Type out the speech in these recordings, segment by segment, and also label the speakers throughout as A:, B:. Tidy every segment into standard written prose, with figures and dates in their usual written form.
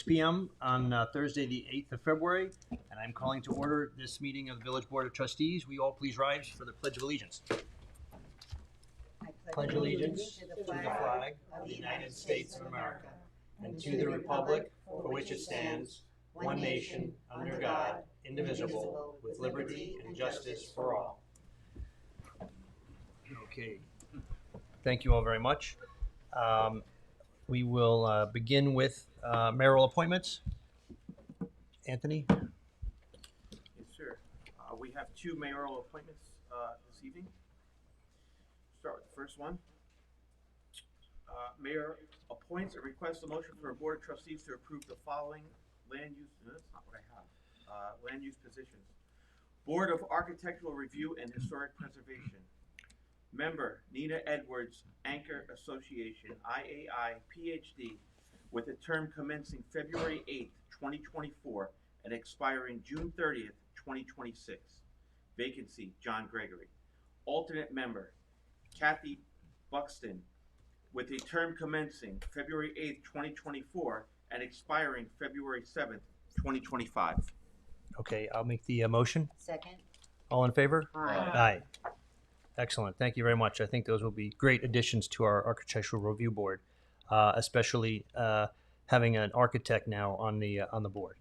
A: p.m. on Thursday, the 8th of February, and I'm calling to order this meeting of the Village Board of Trustees. Will you all please rise for the Pledge of Allegiance?
B: I pledge allegiance to the flag of the United States of America and to the republic for which it stands, one nation, under God, indivisible, with liberty and justice for all.
A: Okay. Thank you all very much. We will begin with mayoral appointments. Anthony?
C: Yes, sir. We have two mayoral appointments this evening. Start with the first one. Mayor appoints and requests a motion for a board of trustees to approve the following land use, no, that's not what I have, land use positions. Board of Architectural Review and Historic Preservation. Member, Nina Edwards, Anchor Association, IAI, PhD, with a term commencing February 8th, 2024, and expiring June 30th, 2026. Vacancy, John Gregory. Alternate member, Kathy Buxton, with a term commencing February 8th, 2024, and expiring February 7th, 2025.
A: Okay, I'll make the motion.
B: Second.
A: All in favor?
B: Aye.
A: Aye. Excellent. Thank you very much. I think those will be great additions to our Architectural Review Board, especially having an architect now on the board.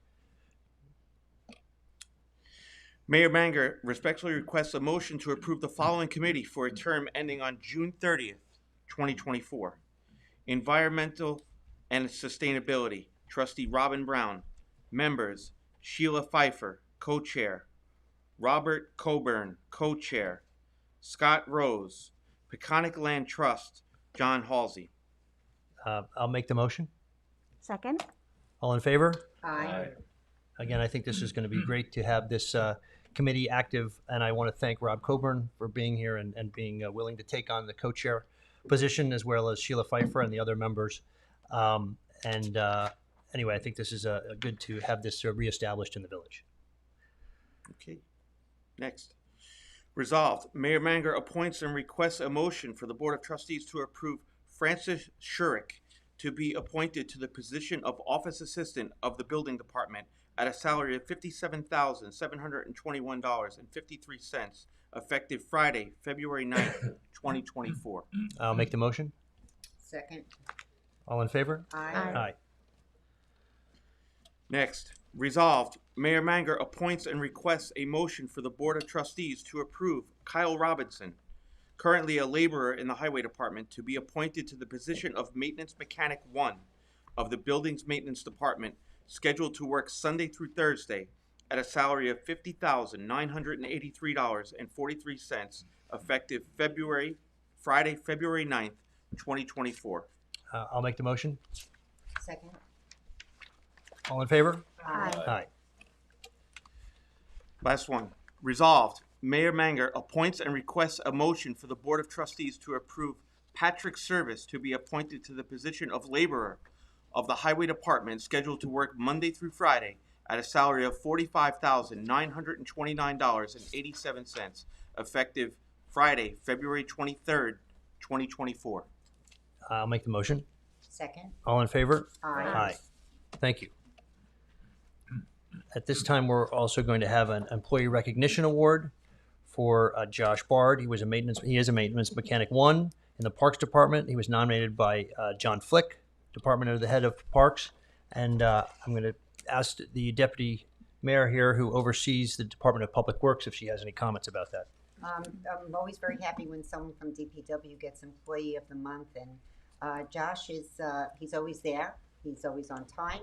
C: Mayor Manger respectfully requests a motion to approve the following committee for a term ending on June 30th, 2024. Environmental and Sustainability, Trustee Robin Brown. Members, Sheila Pfeiffer, Co-Chair. Robert Coburn, Co-Chair. Scott Rose. Peconic Land Trust, John Halsey.
A: I'll make the motion.
D: Second.
A: All in favor?
B: Aye.
A: Again, I think this is going to be great to have this committee active, and I want to thank Rob Coburn for being here and being willing to take on the co-chair position, as well as Sheila Pfeiffer and the other members. Anyway, I think this is good to have this reestablished in the village.
C: Okay. Next. Resolved, Mayor Manger appoints and requests a motion for the Board of Trustees to approve Francis Shurick to be appointed to the position of Office Assistant of the Building Department at a salary of $57,721.53, effective Friday, February 9th, 2024.
A: I'll make the motion.
B: Second.
A: All in favor?
B: Aye.
A: Aye.
C: Next, resolved, Mayor Manger appoints and requests a motion for the Board of Trustees to approve Kyle Robinson, currently a laborer in the Highway Department, to be appointed to the position of Maintenance Mechanic 1 of the Buildings Maintenance Department, scheduled to work Sunday through Thursday at a salary of $50,983.43, effective Friday, February 9th, 2024.
A: I'll make the motion.
B: Second.
A: All in favor?
B: Aye.
A: Aye.
C: Last one. Resolved, Mayor Manger appoints and requests a motion for the Board of Trustees to approve Patrick Service to be appointed to the position of laborer of the Highway Department, scheduled to work Monday through Friday at a salary of $45,929.87, effective Friday, February 23rd, 2024.
A: I'll make the motion.
B: Second.
A: All in favor?
B: Aye.
A: Aye. Thank you. At this time, we're also going to have an employee recognition award for Josh Bard. He is a maintenance mechanic 1 in the Parks Department. He was nominated by John Flick, Department of the Head of Parks. And I'm going to ask the Deputy Mayor here, who oversees the Department of Public Works, if she has any comments about that.
B: I'm always very happy when someone from DPW gets Employee of the Month, and Josh is, he's always there. He's always on time.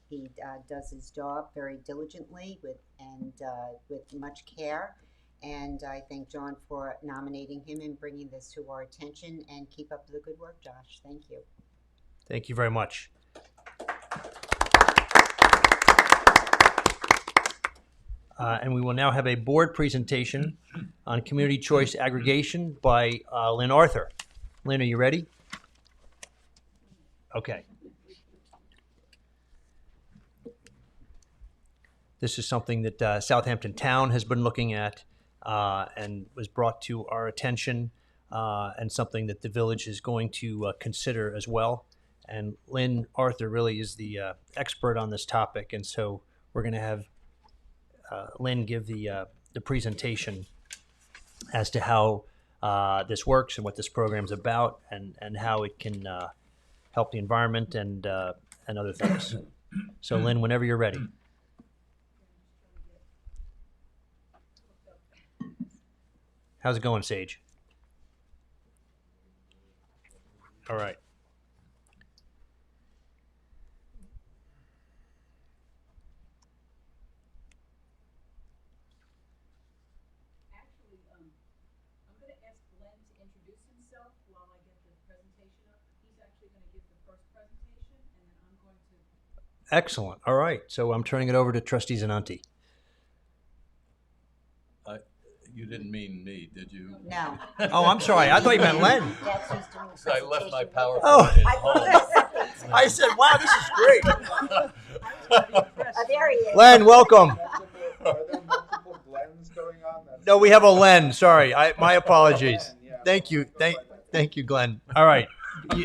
B: He does his job very diligently with much care. And I thank John for nominating him and bringing this to our attention. And keep up the good work, Josh. Thank you.
A: Thank you very much. And we will now have a board presentation on community choice aggregation by Lynn Arthur. Lynn, are you ready? Okay. This is something that Southampton Town has been looking at and was brought to our attention, and something that the village is going to consider as well. And Lynn Arthur really is the expert on this topic, and so we're going to have Lynn give the presentation as to how this works and what this program's about, and how it can help the environment and other things. So, Lynn, whenever you're ready. How's it going, Sage? All right.
D: Actually, I'm going to ask Glenn to introduce himself while I get the presentation up. He's actually going to give the first presentation, and then I'm going to.
A: Excellent. All right. So I'm turning it over to Trustee Zananti.
E: You didn't mean me, did you?
B: No.
A: Oh, I'm sorry. I thought you meant Len.
B: That's who's doing the
E: So I left my
B: presentation.
E: PowerPoint
A: Oh.
E: at home.
A: I said, wow, this is great.
B: There he is.
A: Len, welcome.
F: Are there multiple Glens going on?
A: No, we have a Len. Sorry. My apologies.
F: Glenn, yeah.
A: Thank you. Thank you, Glenn. All right.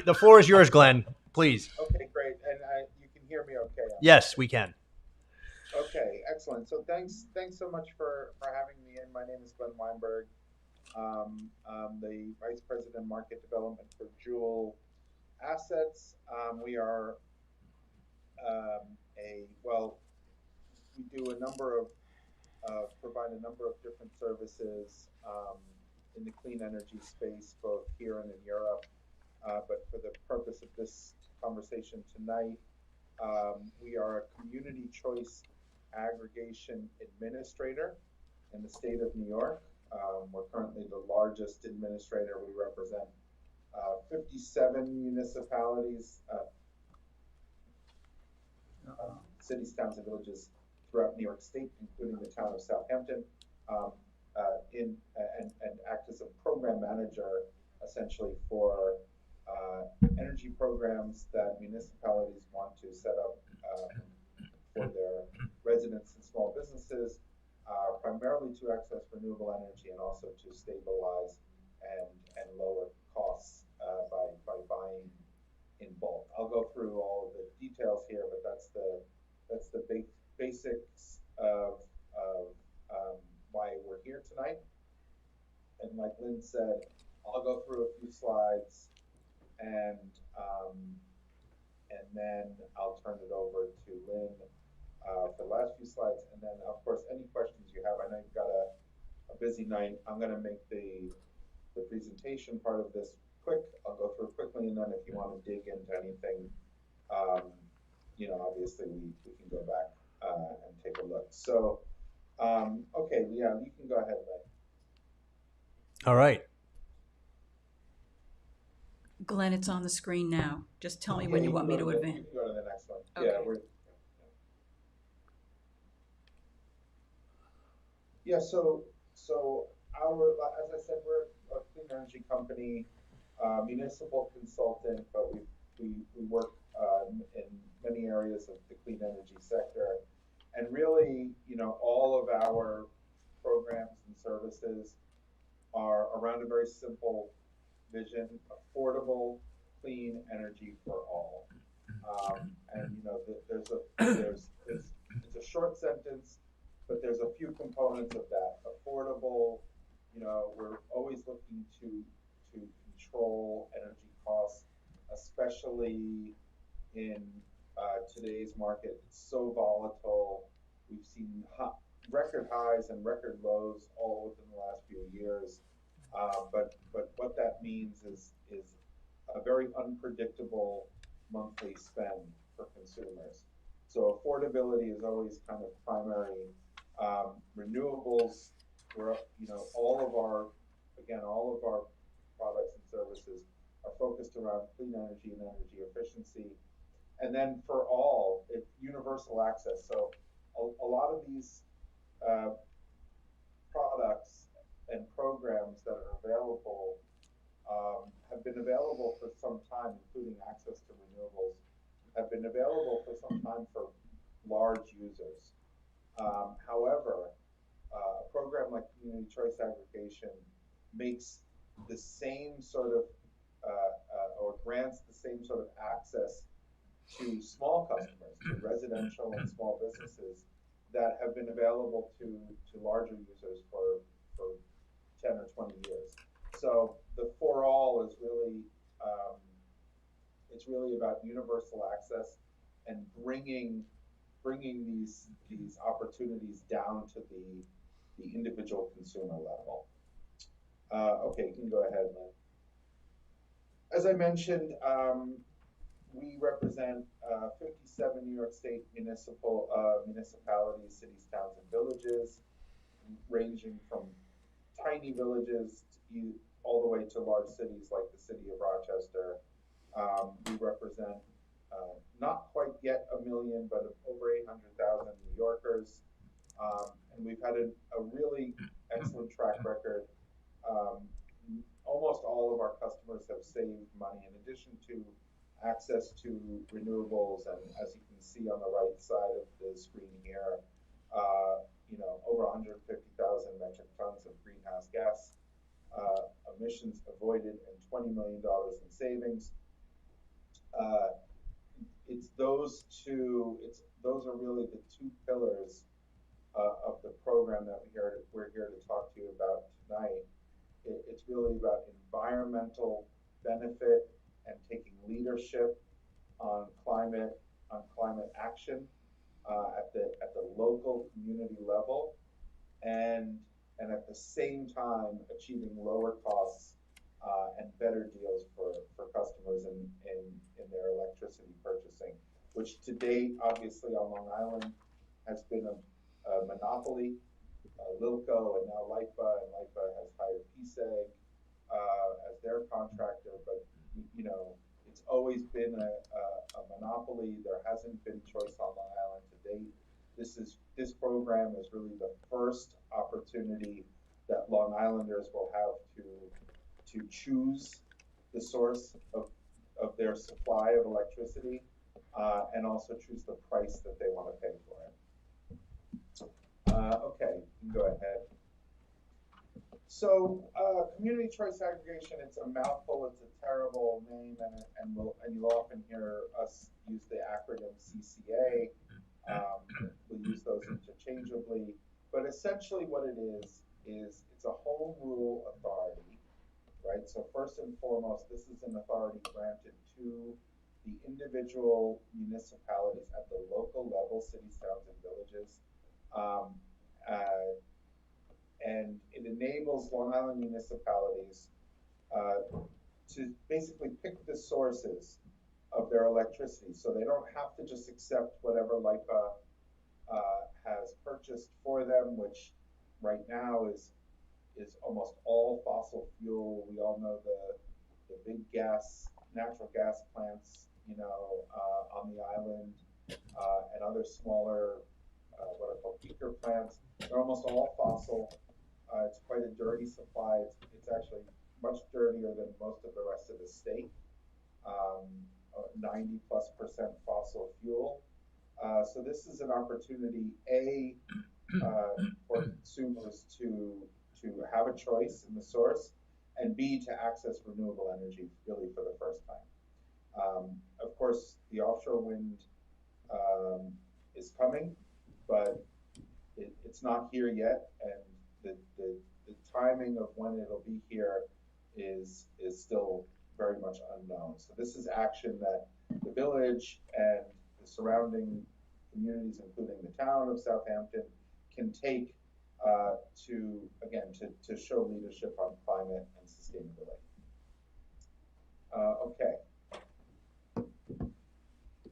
A: The floor is yours, Glenn. Please.
F: Okay, great. And you can hear me okay?
A: Yes, we can.
F: Okay, excellent. So thanks so much for having me in. My name is Glenn Weinberg. I'm the Vice President Market Development for Jewel Assets. We are we do a number of provide a number of different services in the clean energy space, both here and in Europe. But for the purpose of this conversation tonight, we are a community choice aggregation administrator in the state of New York. We're currently the largest administrator. We represent 57 municipalities, cities, towns, and villages throughout New York State, including the town of Southampton, and act as a program manager essentially for energy programs that municipalities want to set up for their residents and small businesses, primarily to access renewable energy and also to stabilize and lower costs by buying in bulk. I'll go through all of the details here, but that's the basics of why we're here tonight. And like Lynn said, I'll go through a few slides and then I'll turn it over to Lynn for the last few slides, and then of course any questions you have. I know you've got a busy night. I'm going to make the presentation part of this quick. I'll go through it quickly, and then if you want to dig into anything, obviously we can go back and take a look. So, okay, yeah, you can go ahead, Lynn.
A: All right.
D: Glenn, it's on the screen now. Just tell me when you want me to advance.
F: You can go to the next one.
D: Okay.
F: Yeah, so as I said, we're a clean energy company, municipal consultant, but we work in many areas of the clean energy sector, and really, all of our programs and services are around a very simple vision: affordable, clean energy for all. It's a short sentence, but there's a few components of that. Affordable, we're always looking to control energy costs, especially in today's market. It's so volatile. We've seen record highs and record lows all within the last few years. But what that means is a very unpredictable monthly spend for consumers. So affordability is always kind of primary. Renewables, where all of our products and services are focused around clean energy and energy efficiency. And then for all, it's universal access. So a lot of these products and programs that are available have been available for some time, including access to renewables, have been available for some time for large users. However, a program like Community Choice Aggregation makes the same sort of or grants the same sort of access to small customers, to residential and small businesses that have been available to larger users for 10 or 20 years. So the for all is really, it's really about universal access and bringing these opportunities down to the individual consumer level. Okay, you can go ahead, Lynn. As I mentioned, we represent 57 New York State municipalities, cities, towns, and villages, ranging from tiny villages all the way to large cities like the city of Rochester. We represent not quite yet 1 million, but over 800,000 New Yorkers. And we've had a really excellent track record. Almost all of our customers have saved money in addition to access to renewables, and as you can see on the right side of the screen here, over 150,000 metric tons of greenhouse gas emissions avoided and $20 million in savings. Those are really the two pillars of the program that we're here to talk to you about tonight. It's really about environmental benefit and taking leadership on climate action at the local community level, and at the same time achieving lower costs and better deals for customers in their electricity purchasing, which to date, obviously on Long Island, has been a monopoly. Lilco and now LIPA, and LIPA has hired PSEG as their contractor, but it's always been a monopoly. There hasn't been choice on Long Island to date. This program is really the first opportunity that Long Islanders will have to choose the source of their supply of electricity, and also choose the price that they want to pay for it. Okay, you can go ahead. So community choice aggregation, it's a mouthful, it's a terrible name, and you'll often hear us use the acronym CCA. We'll use those interchangeably, but essentially what it is it's a home rule authority, right? So first and foremost, this is an authority granted to the individual municipalities at the local level, cities, towns, and villages. And it enables Long Island municipalities to basically pick the sources of their electricity. So they don't have to just accept whatever LIPA has purchased for them, which right now is almost all fossil fuel. We all know the big natural gas plants, on the island, and other smaller, what are called peaker plants. They're almost all fossil. It's quite a dirty supply. It's actually much dirtier than most of the rest of the state. 90+% fossil fuel. So this is an opportunity, for consumers to have a choice in the source, and B, to access renewable energy really for the first time. Of course, the offshore wind is coming, but it's not here yet, and the timing of when it'll be here is still very much unknown. So this is action that the village and the surrounding communities, including the town of Southampton, can take to show leadership on climate and sustainability. Okay.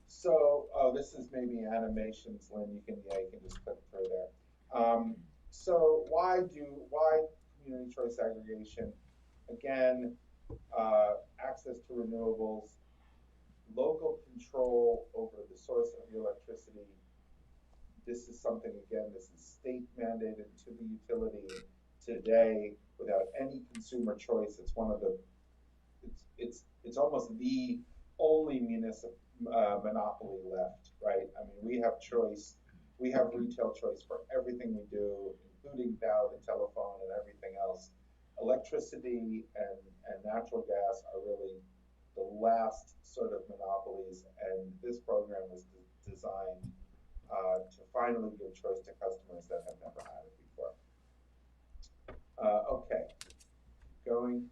F: So, this is maybe animations, Lynn. You can just click through there. So why community choice aggregation? Again, access to renewables, local control over the source of your electricity. This is something, again, this is state mandated to the utility today without any consumer choice. It's one of the, it's almost the only municipal monopoly left, right? I mean, we have choice. We have retail choice for everything we do, including now the telephone and everything else. Electricity and natural gas are really the last sort of monopolies, and this program was designed to finally give choice to customers that have never had it before. Okay, going.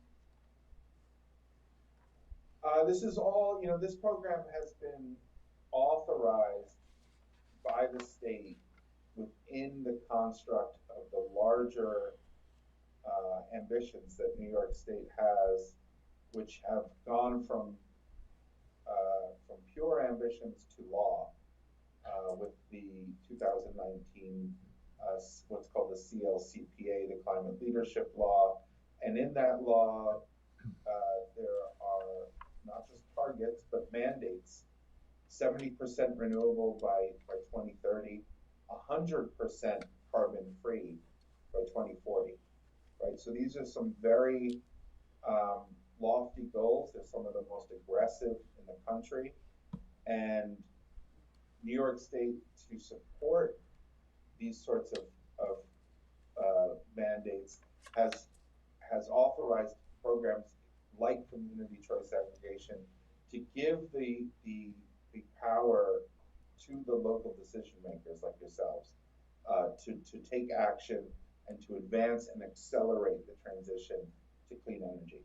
F: This is all, this program has been authorized by the state within the construct of the larger ambitions that New York State has, which have gone from pure ambitions to law with the 2019 what's called the CLCPA, the Climate Leadership Law, and in that law there are not just targets but mandates: 70% renewable by 2030, 100% carbon free by 2040. Right, so these are some very lofty goals. They're some of the most aggressive in the country, and New York State, to support these sorts of mandates, has authorized programs like community choice aggregation to give the power to the local decision makers like yourselves to take action and to advance and accelerate the transition to clean energy.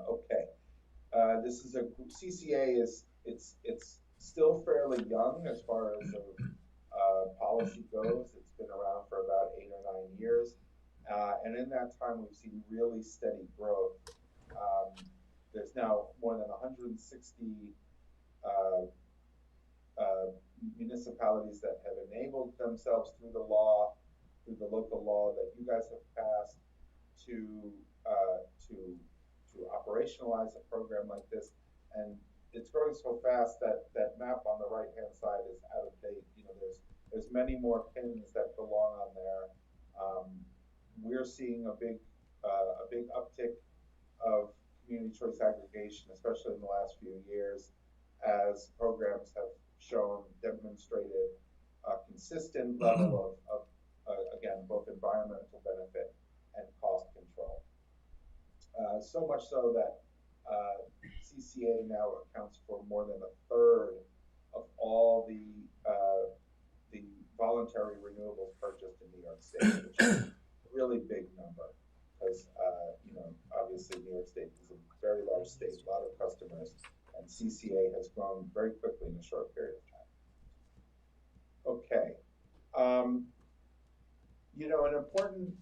F: Okay, this is CCA it's still fairly young as far as policy goes. It's been around for about 8 or 9 years, and in that time we've seen really steady growth. There's now more than 160 municipalities that have enabled themselves through the law, through the local law that you guys have passed, to operationalize a program like this. And it's growing so fast that that map on the right-hand side is out of date. There's many more pins that belong on there. We're seeing a big uptick of community choice aggregation, especially in the last few years, as programs have demonstrated a consistent level of again, both environmental benefit and cost control. So much so that CCA now accounts for more than 1/3 of all the voluntary renewables purchased in New York State, which is a really big number, because obviously New York State is a very large state, a lot of customers, and CCA has grown very quickly in a short period of time. Okay, an important,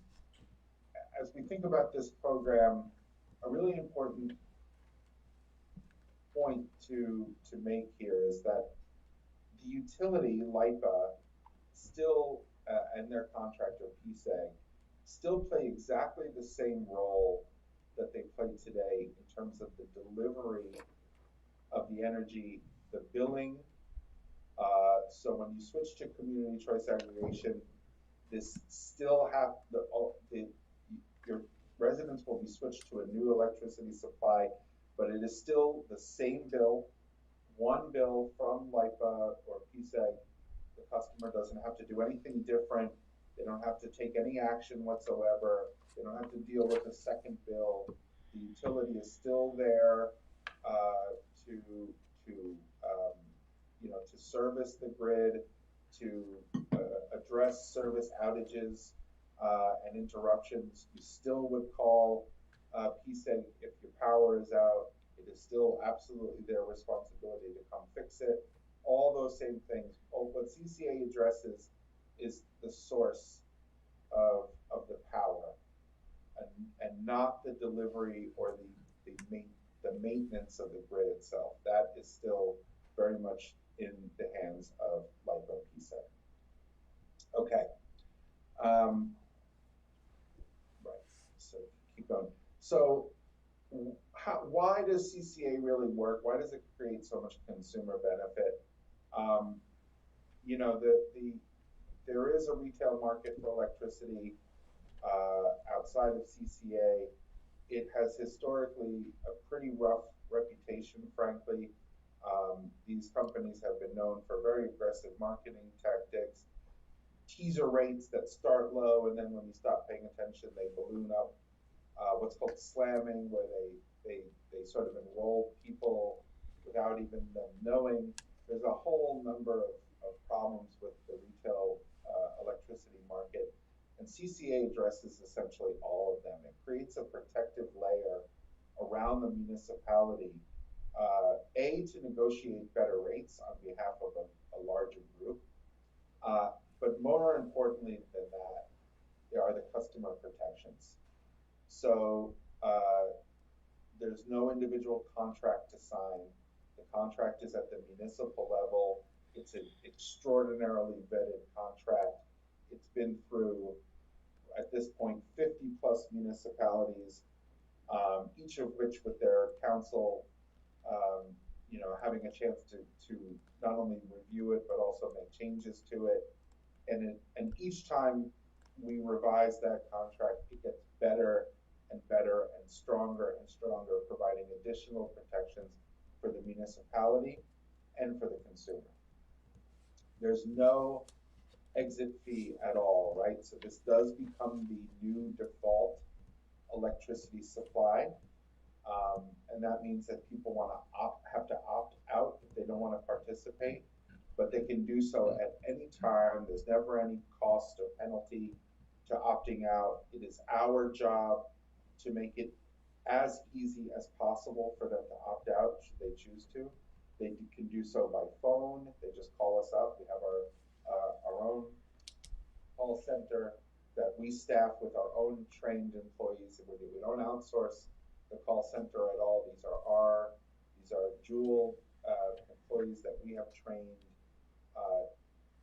F: as we think about this program, a really important point to make here is that the utility, LIPA, still, and their contractor, PSEG, still play exactly the same role that they play today in terms of the delivery of the energy, the billing. So when you switch to community choice aggregation, this still your residents will be switched to a new electricity supply, but it is still the same bill, one bill from LIPA or PSEG. The customer doesn't have to do anything different. They don't have to take any action whatsoever. They don't have to deal with a second bill. The utility is still there to service the grid, to address service outages and interruptions. You still would call PSEG if your power is out. It is still absolutely their responsibility to come fix it. All those same things. What CCA addresses is the source of the power, and not the delivery or the maintenance of the grid itself. That is still very much in the hands of LIPA PSEG. Okay. Right. So keep going. So why does CCA really work? Why does it create so much consumer benefit? There is a retail market for electricity outside of CCA. It has historically a pretty rough reputation, frankly. These companies have been known for very aggressive marketing tactics, teaser rates that start low, and then when you stop paying attention, they balloon up. What's called slamming, where they sort of enroll people without even them knowing. There's a whole number of problems with the retail electricity market, and CCA addresses essentially all of them. It creates a protective layer around the municipality, to negotiate better rates on behalf of a larger group, but more importantly than that, there are the customer protections. So there's no individual contract to sign. The contract is at the municipal level. It's an extraordinarily vetted contract. It's been through, at this point, 50 plus municipalities, each of which with their council, having a chance to not only review it, but also make changes to it. And each time we revise that contract, it gets better and better and stronger, providing additional protections for the municipality and for the consumer. There's no exit fee at all, right? So this does become the new default electricity supply. And that means that people have to opt out if they don't want to participate, but they can do so at any time. There's never any cost or penalty to opting out. It is our job to make it as easy as possible for them to opt out should they choose to. They can do so by phone. They just call us up. We have our own call center that we staff with our own trained employees. We don't outsource the call center at all. These are dual employees that we have trained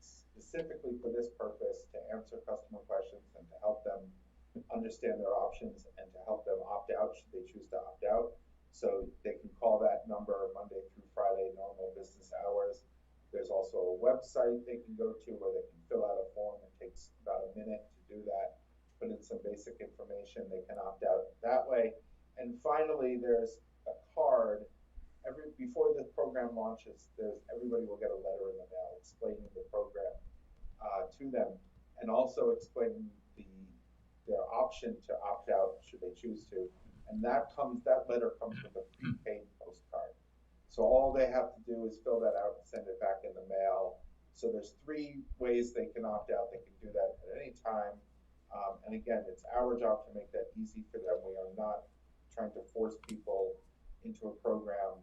F: specifically for this purpose, to answer customer questions and to help them understand their options and to help them opt out should they choose to opt out. So they can call that number Monday through Friday, normal business hours. There's also a website they can go to where they can fill out a form. It takes about a minute to do that, put in some basic information. They can opt out that way. And finally, there's a card. Before the program launches, everybody will get a letter in the mail explaining the program to them, and also explaining their option to opt out should they choose to. And that letter comes with a prepaid postcard. So all they have to do is fill that out and send it back in the mail. So there's 3 ways they can opt out. They can do that at any time. And again, it's our job to make that easy for them. We are not trying to force people into a program.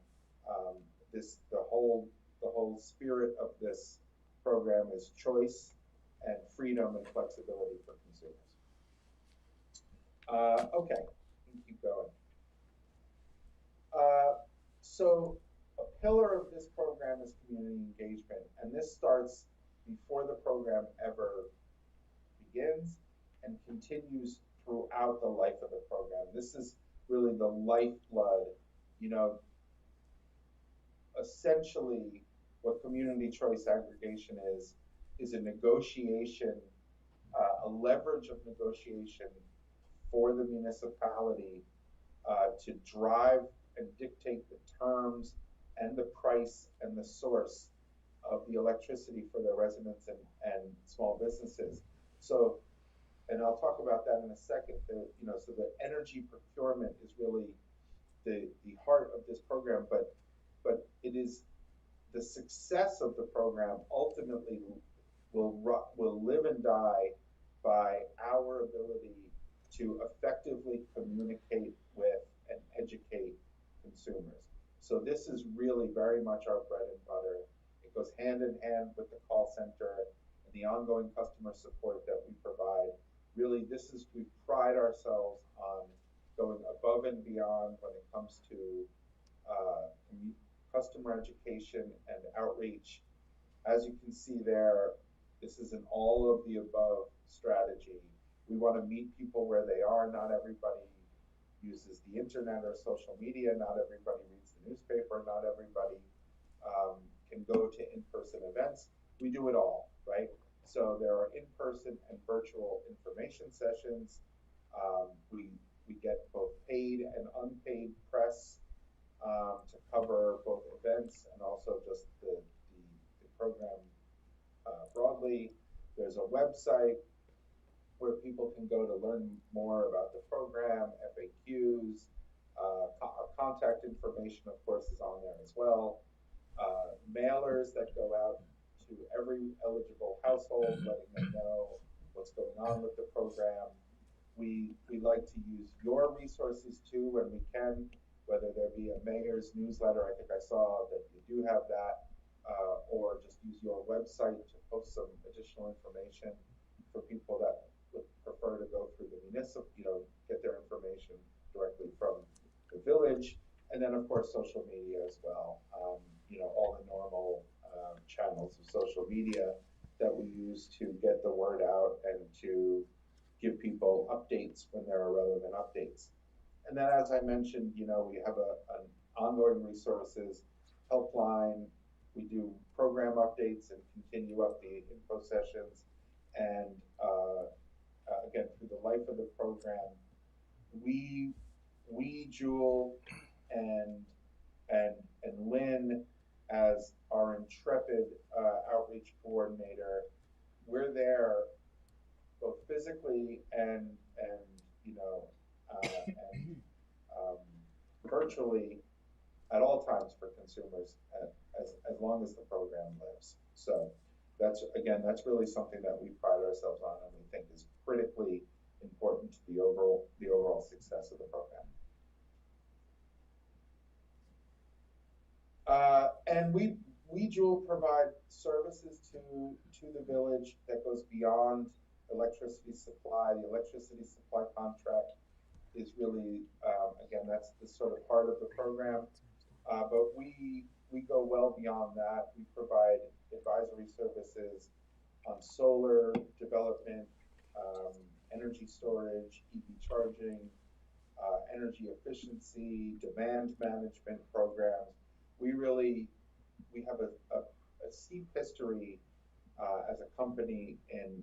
F: The whole spirit of this program is choice and freedom and flexibility for consumers. Okay, we can keep going. So a pillar of this program is community engagement, and this starts before the program ever begins and continues throughout the life of the program. This is really the lifeblood. Essentially what community choice aggregation is a negotiation, a leverage of negotiation for the municipality to drive and dictate the terms and the price and the source of the electricity for their residents and small businesses. So, and I'll talk about that in a second. So the energy procurement is really the heart of this program, but it is the success of the program ultimately will live and die by our ability to effectively communicate with and educate consumers. So this is really very much our bread and butter. It goes hand in hand with the call center and the ongoing customer support that we provide. Really, we pride ourselves on going above and beyond when it comes to customer education and outreach. As you can see there, this is an all of the above strategy. We want to meet people where they are. Not everybody uses the internet or social media. Not everybody reads the newspaper. Not everybody can go to in-person events. We do it all, right? So there are in-person and virtual information sessions. We get both paid and unpaid press to cover both events and also just the program broadly. There's a website where people can go to learn more about the program, FAQs, Our contact information, of course, is on there as well. Mailers that go out to every eligible household, letting them know what's going on with the program. We like to use your resources too when we can, whether there be a mayor's newsletter. I think I saw that you do have that, or just use your website to post some additional information for people that would prefer to go through the municipal, get their information directly from the village. And then, of course, social media as well. All the normal channels of social media that we use to get the word out and to give people updates when there are relevant updates. And then, as I mentioned, we have an ongoing resources helpline. We do program updates and continue up the info sessions. And again, through the life of the program, we Jewel, and Lynn, as our intrepid outreach coordinator, we're there both physically and virtually at all times for consumers as long as the program lives. So that's really something that we pride ourselves on and we think is critically important to the overall success of the program. And we Jewel provide services to the village that goes beyond electricity supply. The electricity supply contract is really, again, that's the sort of heart of the program. But we go well beyond that. We provide advisory services on solar development, energy storage, EV charging, energy efficiency, demand management programs. We have a steep history as a company in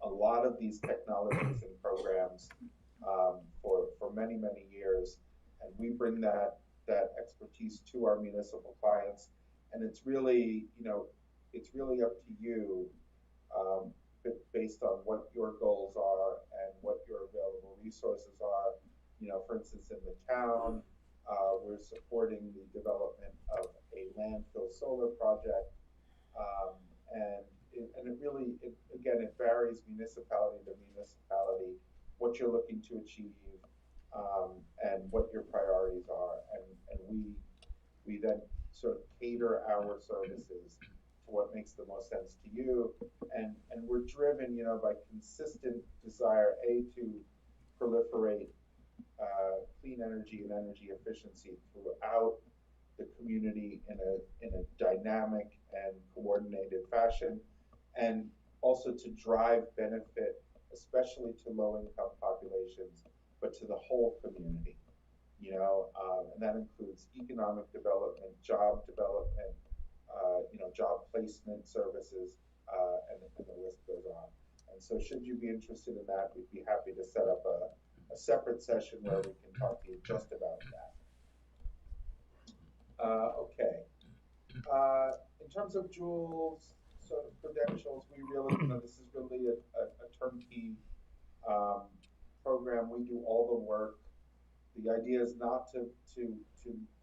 F: a lot of these technologies and programs for many, many years, and we bring that expertise to our municipal clients. And it's really up to you, based on what your goals are and what your available resources are. For instance, in the town, we're supporting the development of a landfill solar project, and it really, it varies municipality to municipality, what you're looking to achieve, and what your priorities are, and we then sort of cater our services to what makes the most sense to you, and we're driven, by consistent desire to proliferate clean energy and energy efficiency throughout the community in a dynamic and coordinated fashion, and also to drive benefit, especially to low-income populations, but to the whole community. And that includes economic development, job development, job placement services, and the list goes on. And so, should you be interested in that, we'd be happy to set up a separate session where we can talk to you just about that. Okay. In terms of Jewel's sort of credentials, we really, this is really a turnkey program. We do all the work. The idea is not to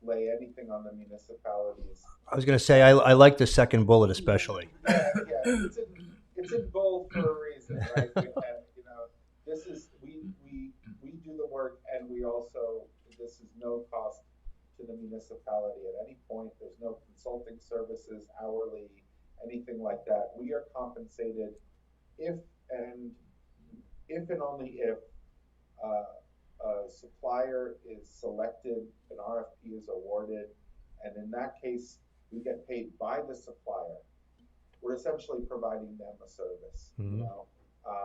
F: lay anything on the municipalities.
A: I was going to say, I like the second bullet especially.
F: Yeah, it's in bold for a reason, right? This is we do the work, and we also, this is no cost to the municipality at any point. There's no consulting services, hourly, anything like that. We are compensated if and only if a supplier is selected, an RFP is awarded, and in that case, we get paid by the supplier. We're essentially providing them a service,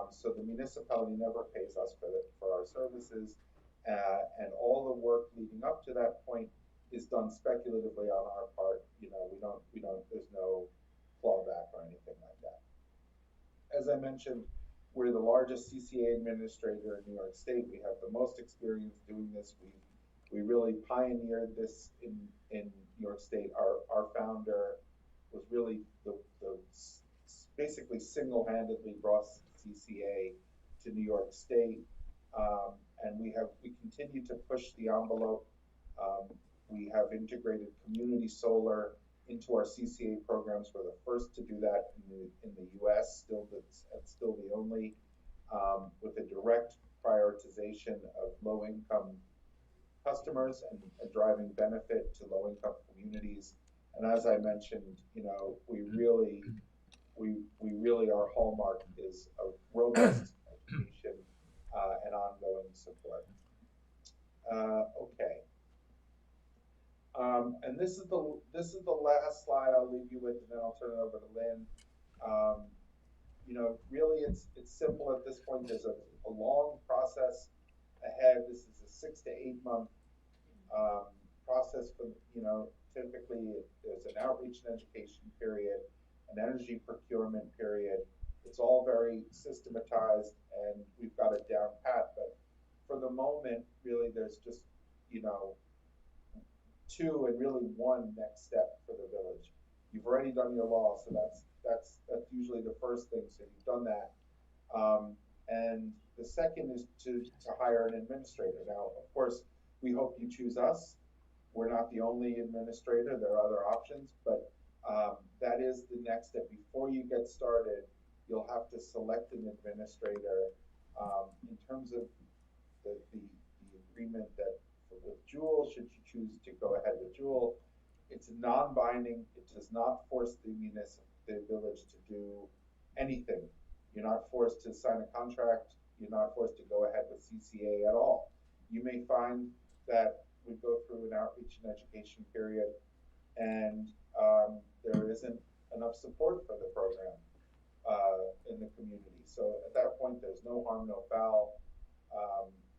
F: so the municipality never pays us for our services, and all the work leading up to that point is done speculatively on our part. We don't. There's no clawback or anything like that. As I mentioned, we're the largest CCA administrator in New York State. We have the most experience doing this. We really pioneered this in New York State. Our founder was really the basically single-handedly brought CCA to New York State, and we continue to push the envelope We have integrated community solar into our CCA programs. We're the first to do that in the U.S. It's still the only, with a direct prioritization of low-income customers and driving benefit to low-income communities. And as I mentioned, you know, we really our hallmark is a robust education and ongoing support. Okay. And this is the last slide I'll leave you with, and then I'll turn it over to Lynn. You know, really, it's simple at this point. There's a long process ahead. This is a 6 to 8 month process for, you know, typically there's an outreach and education period, an energy procurement period. It's all very systematized, and we've got it down pat. But for the moment, really, there's just, you know, 2 and really 1 next step for the village. You've already done your law, so that's usually the first thing. So you've done that, and the second is to hire an administrator. Now, of course, we hope you choose us. We're not the only administrator. There are other options, but that is the next step. Before you get started, you'll have to select an administrator. In terms of the agreement that with Jewel, should you choose to go ahead with Jewel, it's non-binding. It does not force the village to do anything. You're not forced to sign a contract. You're not forced to go ahead with CCA at all. You may find that we go through an outreach and education period, and there isn't enough support for the program in the community. So at that point, there's no harm, no foul.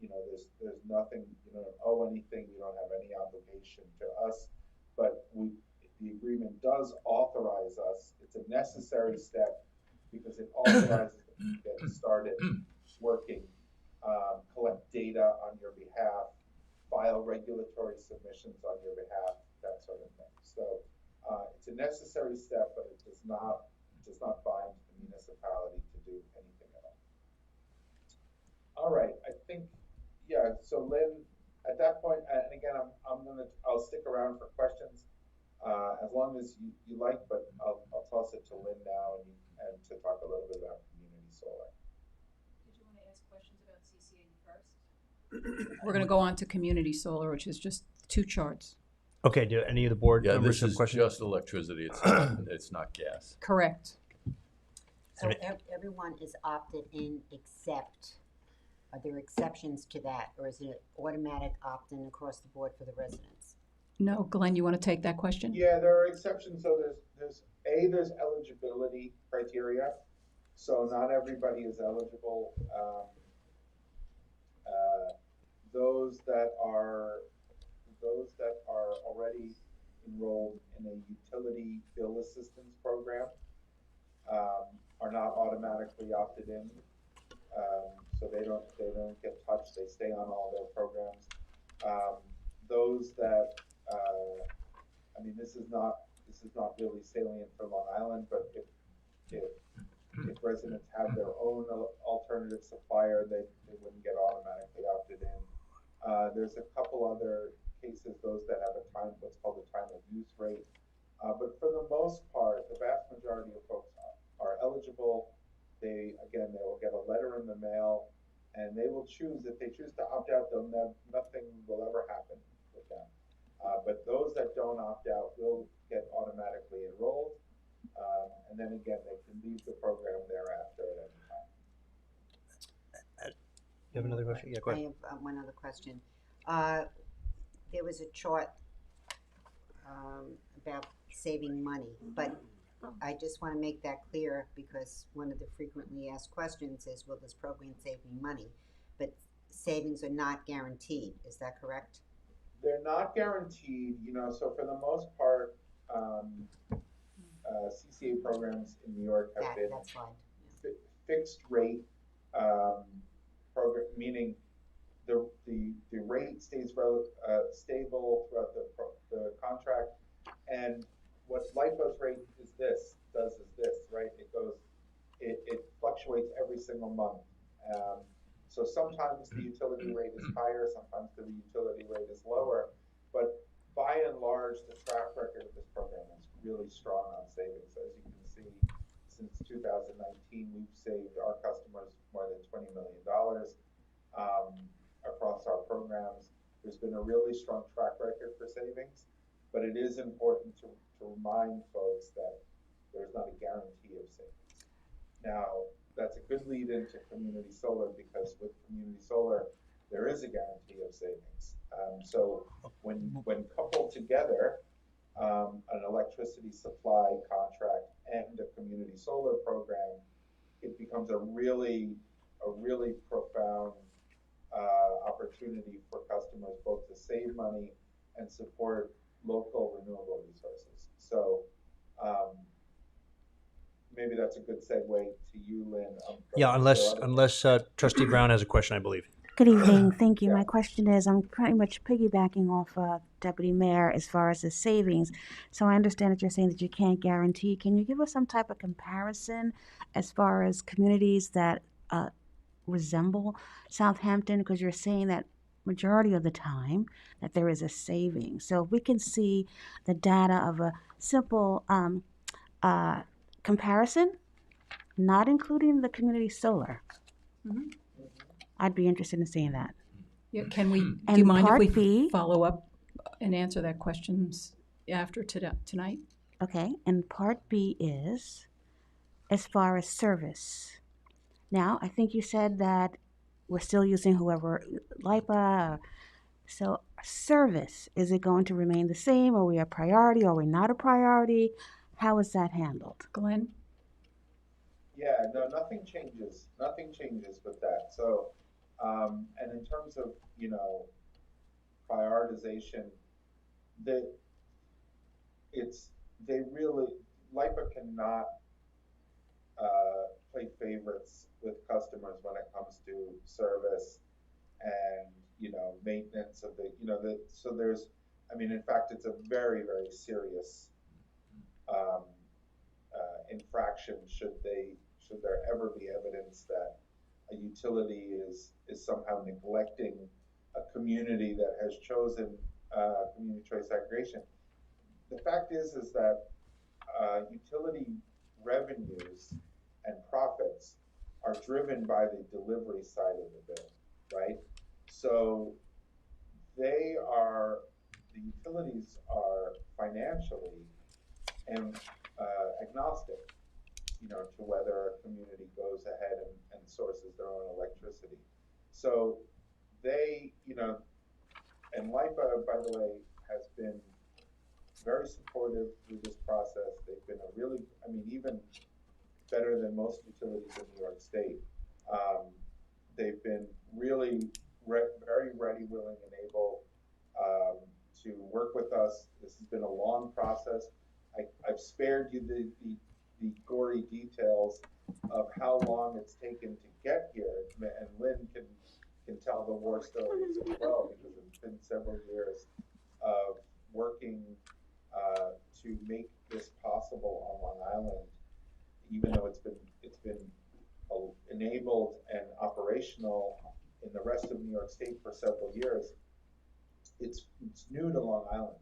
F: You know, there's nothing. You don't owe anything. You don't have any obligation to us. But the agreement does authorize us. It's a necessary step because it authorizes us to get started working, collect data on your behalf, file regulatory submissions on your behalf, that sort of thing. So it's a necessary step, but it does not bind the municipality to do anything at all. All right, I think, yeah. So Lynn, at that point, and again, I'll stick around for questions as long as you like, but I'll toss it to Lynn now and to talk a little bit about community solar.
D: Did you want to ask questions about CCA first?
E: We're going to go on to community solar, which is just 2 charts.
A: Okay, do any of the board
E: Yeah,
A: members
E: this
A: have
E: is
A: questions?
E: just electricity. It's not gas. Correct.
B: So everyone is opted in except, are there exceptions to that, or is it automatic opt-in across the board for the residents?
E: No, Glenn, you want to take that question?
F: Yeah, there are exceptions. So there's eligibility criteria. So not everybody is eligible. Those that are already enrolled in a utility bill assistance program are not automatically opted in. So they don't get touched. They stay on all their programs. Those that I mean, this is not really salient for Long Island, but if residents have their own alternative supplier, they wouldn't get automatically opted in. There's a couple other cases, those that have what's called a time of use rate. But for the most part, the vast majority of folks are eligible. They will get a letter in the mail, and they will choose. If they choose to opt out, nothing will ever happen with them. But those that don't opt out will get automatically enrolled, and then again, they can leave the program thereafter at any time.
A: You have another question? Yeah, go ahead.
B: I have one other question. There was a chart about saving money, but I just want to make that clear because one of the frequently asked questions is, will this program save me money? But savings are not guaranteed. Is that correct?
F: They're not guaranteed, you know, so for the most part, CCA programs in New York have been
B: That's fine.
F: fixed rate program, meaning the rate stays stable throughout the contract, and what LIFO's rate does is this, right? It fluctuates every single month. So sometimes the utility rate is higher, sometimes the utility rate is lower, But by and large, the track record of this program is really strong on savings. As you can see, since 2019, we've saved our customers more than $20 million across our programs. There's been a really strong track record for savings, but it is important to remind folks that there's not a guarantee of savings. Now, that's a good lead into community solar, because with community solar, there is a guarantee of savings. So when coupled together, an electricity supply contract and a community solar program, it becomes a really profound opportunity for customers both to save money and support local renewable resources. So maybe that's a good segue to you, Lynn.
A: Yeah, unless Trustee Brown has a question, I believe.
G: Good evening. Thank you.
F: Yeah.
G: My question is, I'm pretty much piggybacking off Deputy Mayor as far as the savings. So I understand that you're saying that you can't guarantee. Can you give us some type of comparison as far as communities that resemble Southampton? Because you're saying that majority of the time that there is a saving. So if we can see the data of a simple comparison, not including the community solar.
E: Mhm.
G: I'd be interested in seeing that.
E: Yeah, can we, do
G: And
E: you mind if
G: Part
E: we
G: B-
E: follow up and answer that questions after tonight?
G: Okay, and part B is as far as service. Now, I think you said that we're still using whoever, LIPA. So service, is it going to remain the same? Are we a priority? Are we not a priority? How is that handled?
E: Glenn?
F: Yeah, no, nothing changes. Nothing changes with that. So, and in terms of, prioritization, that they really, LIPA cannot play favorites with customers when it comes to service and, maintenance of so there's, in fact, it's a very, very serious infraction should there ever be evidence that a utility is somehow neglecting a community that has chosen community choice aggregation. The fact is that utility revenues and profits are driven by the delivery side of the bill, right? So the utilities are financially and agnostic, to whether a community goes ahead and sources their own electricity. So they, and LIPA, by the way, has been very supportive through this process. They've been even better than most utilities in New York State. They've been really very ready, willing, and able to work with us. This has been a long process. I've spared you the gory details of how long it's taken to get here, and Lynn can tell the war stories as well, because it's been several years of working to make this possible on Long Island, even though it's been enabled and operational in the rest of New York State for several years. It's new to Long Island,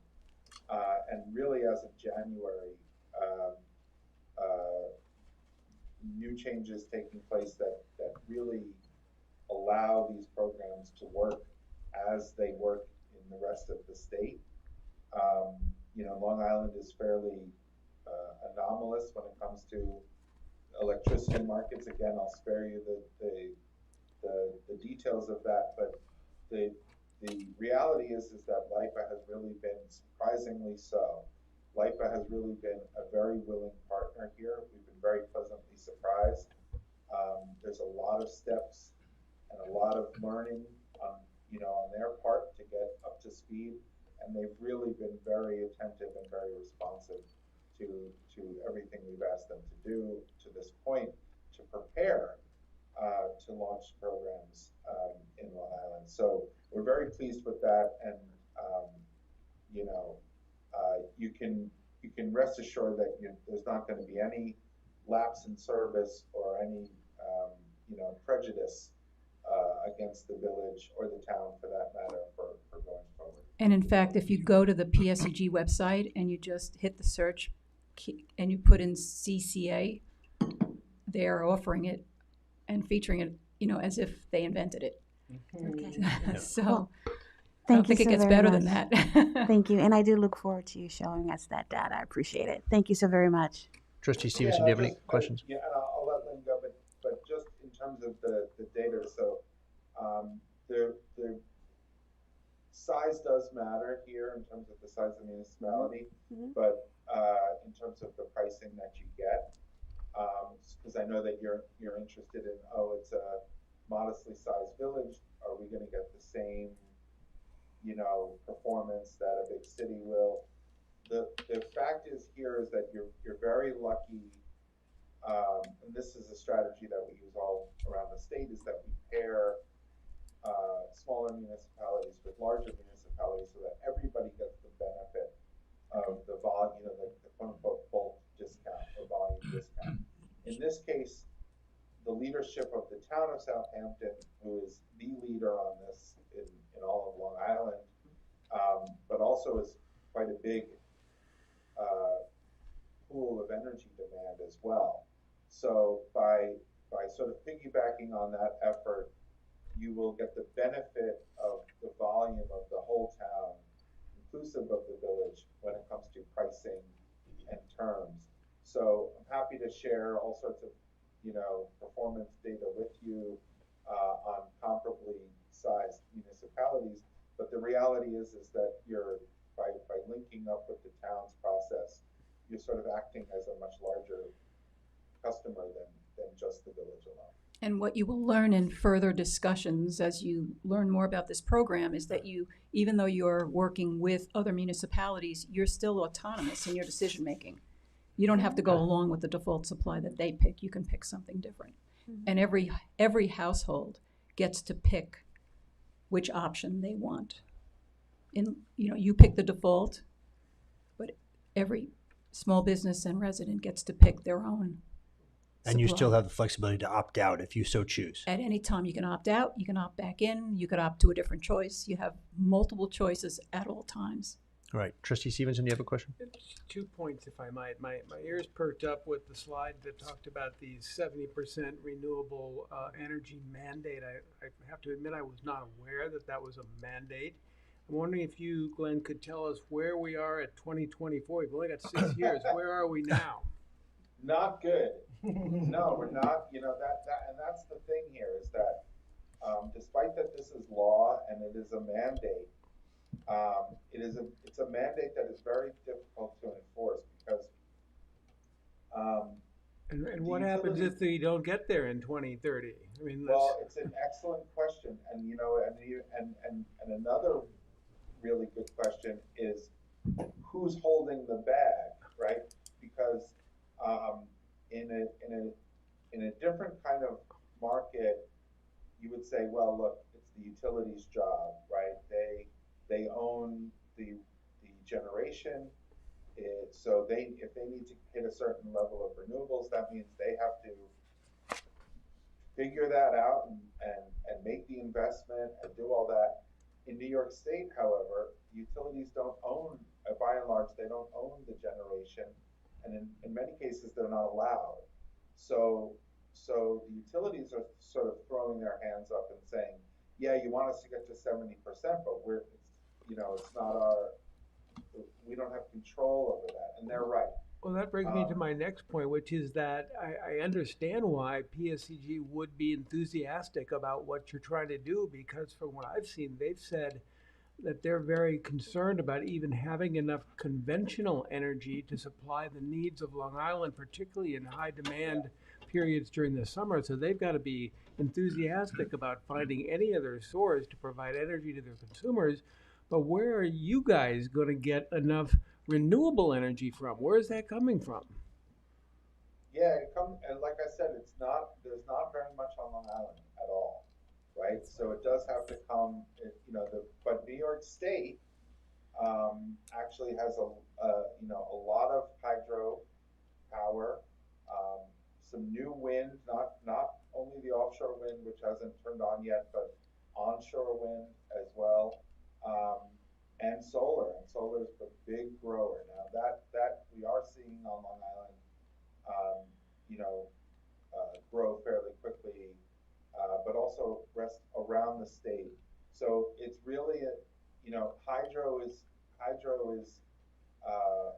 F: and really as of January, new changes taking place that really allow these programs to work as they work in the rest of the state. Long Island is fairly anomalous when it comes to electricity markets. Again, I'll spare you the details of that, but the reality is that LIPA has really been surprisingly so. LIPA has really been a very willing partner here. We've been very pleasantly surprised. There's a lot of steps and a lot of learning on their part to get up to speed, and they've really been very attentive and very responsive to everything we've asked them to do to this point to prepare to launch programs in Long Island. So we're very pleased with that, and you can rest assured that there's not going to be any lapse in service or any prejudice against the village or the town, for that matter, for going forward.
E: And in fact, if you go to the PSEG website and you just hit the search and you put in CCA, they are offering it and featuring it, as if they invented it.
G: Okay.
E: So
G: Well,
E: I don't
G: Thank you
E: think it
G: so
E: gets
G: very
E: better
G: much.
E: than that.
G: Thank you, and I do look forward to you showing us that data. I appreciate it. Thank you so very much.
A: Trustee Stevenson, do you have any questions?
F: Yeah, and I'll let Lynn go, but just in terms of the data, so the size does matter here in terms of the size of the municipality,
G: Mhm.
F: but in terms of the pricing that you get, because I know that you're interested in, oh, it's a modestly sized village. Are we going to get the same, performance that a big city will? The fact is here is that you're very lucky, and this is a strategy that we use all around the state, is that we pair smaller municipalities with larger municipalities so that everybody gets the benefit of the volume, the quote unquote bulk discount or volume discount. In this case, the leadership of the town of Southampton, who is the leader on this in all of Long Island, but also is quite a big pool of energy demand as well. So by sort of piggybacking on that effort, you will get the benefit of the volume of the whole town, inclusive of the village, when it comes to pricing and terms. So I'm happy to share all sorts of, performance data with you on comparably sized municipalities. But the reality is that by linking up with the town's process, you're sort of acting as a much larger customer than just the village alone.
E: And what you will learn in further discussions as you learn more about this program is that even though you're working with other municipalities, you're still autonomous in your decision making. You don't have to go along with the default supply that they pick. You can pick something different. And every household gets to pick which option they want. You pick the default, but every small business and resident gets to pick their own.
A: And you
E: supply.
A: still have the flexibility to opt out if you so choose.
E: At any time, you can opt out, you can opt back in, you could opt to a different choice. You have multiple choices at all times.
A: All right. Trustee Stevenson, do you have a question?
H: 2 points, if I might. My ears perked up with the slide that talked about the 70% renewable energy mandate. I have to admit I was not aware that was a mandate. I'm wondering if you, Glenn, could tell us where we are at 2024. We've only got 6 years. Where are we now?
F: Not good. No, we're not. And that's the thing here is that despite that this is law and it is a mandate, it's a mandate that is very difficult to enforce because.
H: And what happens if we don't get there in 2030? I mean,
F: well, it's an excellent question, and and another really good question is who's holding the bag, right? Because in a different kind of market, you would say, well, look, it's the utilities' job, right? They own the generation, so if they need to hit a certain level of renewables, that means they have to figure that out and make the investment and do all that. In New York State, however, utilities don't own, by and large, they don't own the generation, and in many cases, they're not allowed. So the utilities are sort of throwing their hands up and saying, yeah, you want us to get to 70%, but it's not we don't have control over that, and they're right.
H: Well, that brings me to my next point, which is that I understand why PSCG would be enthusiastic about what you're trying to do, because from what I've seen, they've said that they're very concerned about even having enough conventional energy to supply the needs of Long Island, particularly in high demand periods during the summer. So they've got to be enthusiastic about finding any other source to provide energy to their consumers. But where are you guys going to get enough renewable energy from? Where is that coming from?
F: Yeah, and like I said, there's not very much on Long Island at all, right? So it does have to come, but New York State actually has a lot of hydro power, some new wind, not only the offshore wind, which hasn't turned on yet, but onshore wind as well. and solar is a big grower. Now that we are seeing on Long Island, you know, grow fairly quickly, but also rest around the state. So it's really a, you know, hydro is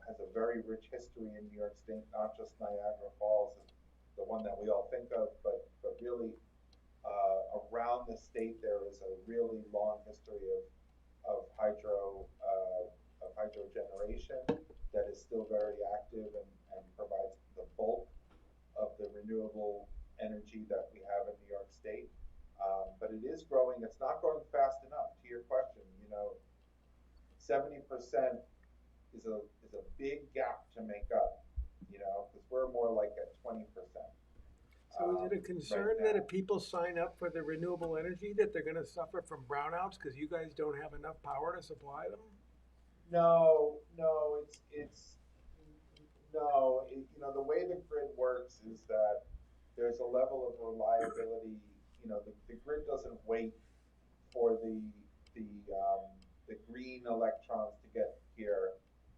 F: has a very rich history in New York State, not just Niagara Falls, is the one that we all think of, but really around the state there is a really long history of hydro generation that is still very active and provides the bulk of the renewable energy that we have in New York State. But it is growing. It's not growing fast enough. To your question, you know, 70% is a big gap to make up. You know, because we're more like at 20%.
H: So is it a concern
F: right
H: that
F: now.
H: if people sign up for the renewable energy, that they're gonna suffer from brownouts because you guys don't have enough power to supply them?
F: No, no, no. You know, the way the grid works is that there's a level of reliability. You know, the grid doesn't wait for the the green electrons to get here.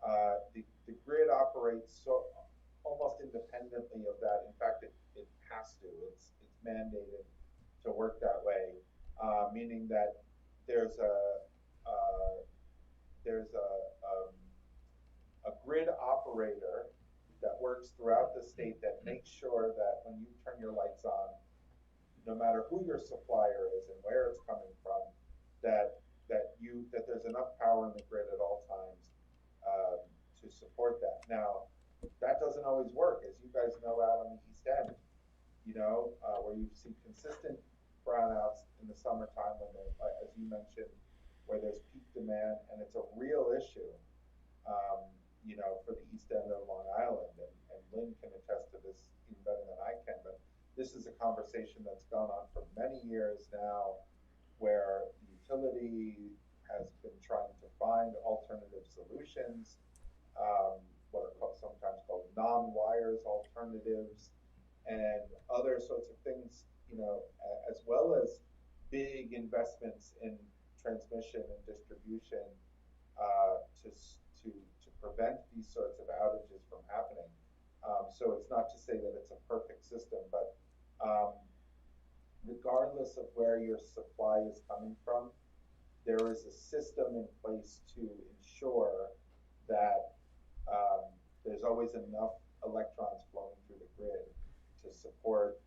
F: The grid operates so almost independently of that. In fact, it has to. It's mandated to work that way, meaning that there's uh, a grid operator that works throughout the state that makes sure that when you turn your lights on, no matter who your supplier is and where it's coming from, that there's enough power in the grid at all times to support that. Now, that doesn't always work, as you guys know out on the East End, you know, where you see consistent brownouts in the summertime when they, as you mentioned, where there's peak demand, and it's a real issue, you know, for the East End of Long Island, and Lynn can attest to this even better than I can, but this is a conversation that's gone on for many years now, where the utility has been trying to find alternative solutions, what are sometimes called non-wires alternatives, and other sorts of things, you know, as well as big investments in transmission and distribution to prevent these sorts of outages from happening. So it's not to say that it's a perfect system, but regardless of where your supply is coming from, there is a system in place to ensure that there's always enough electrons flowing through the grid to support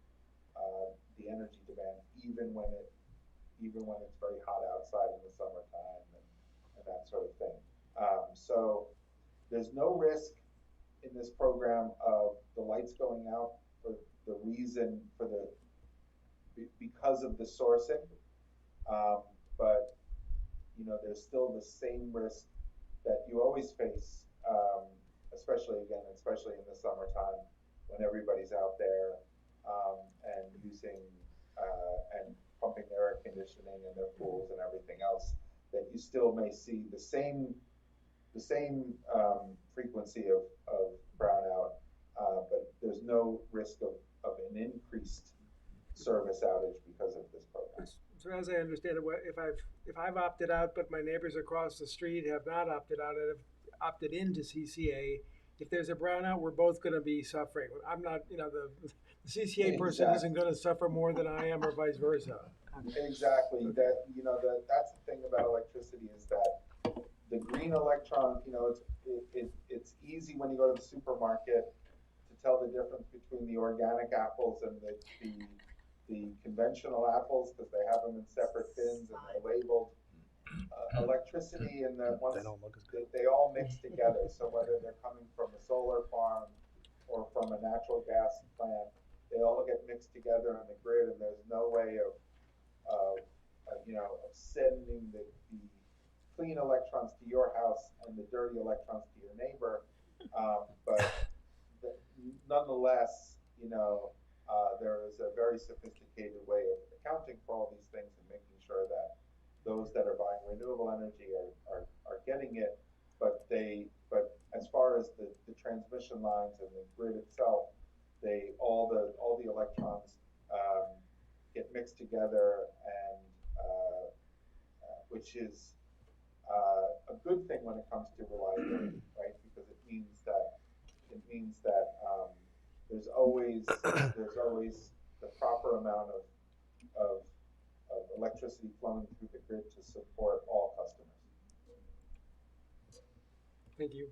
F: the energy demand, even when it's very hot outside in the summertime and that sort of thing. So there's no risk in this program of the lights going out for the reason for the because of the sourcing, but you know there's still the same risk that you always face, especially in the summertime when everybody's out there and using and pumping their air conditioning and their pools and everything else. That you still may see the same frequency of brownout, but there's no risk of an increased service outage because of this program.
H: So as I understand it, if I've opted out, but my neighbors across the street have not opted out and have opted into CCA, if there's a brownout, we're both going to be suffering. I'm not, you know, the CCA person
F: Exactly.
H: isn't going to suffer more than I am, or vice versa.
F: Exactly. That you know that's the thing about electricity is that the green electron, you know, it's easy when you go to the supermarket to tell the difference between the organic apples and the conventional apples because they have them in separate bins and they're labeled. Electricity and the ones they all mix together. So whether they're coming from a solar farm or from a natural gas plant, they all get mixed together on the grid, and there's no way of sending the clean electrons to your house and the dirty electrons to your neighbor. But nonetheless, you know, there is a very sophisticated way of accounting for all these things and making sure that those that are buying renewable energy are getting it, but as far as the transmission lines and the grid itself, all the electrons get mixed together, and which is a good thing when it comes to reliability, right? Because it means that there's always the proper amount of electricity flowing through the grid to support all customers.
H: Thank you.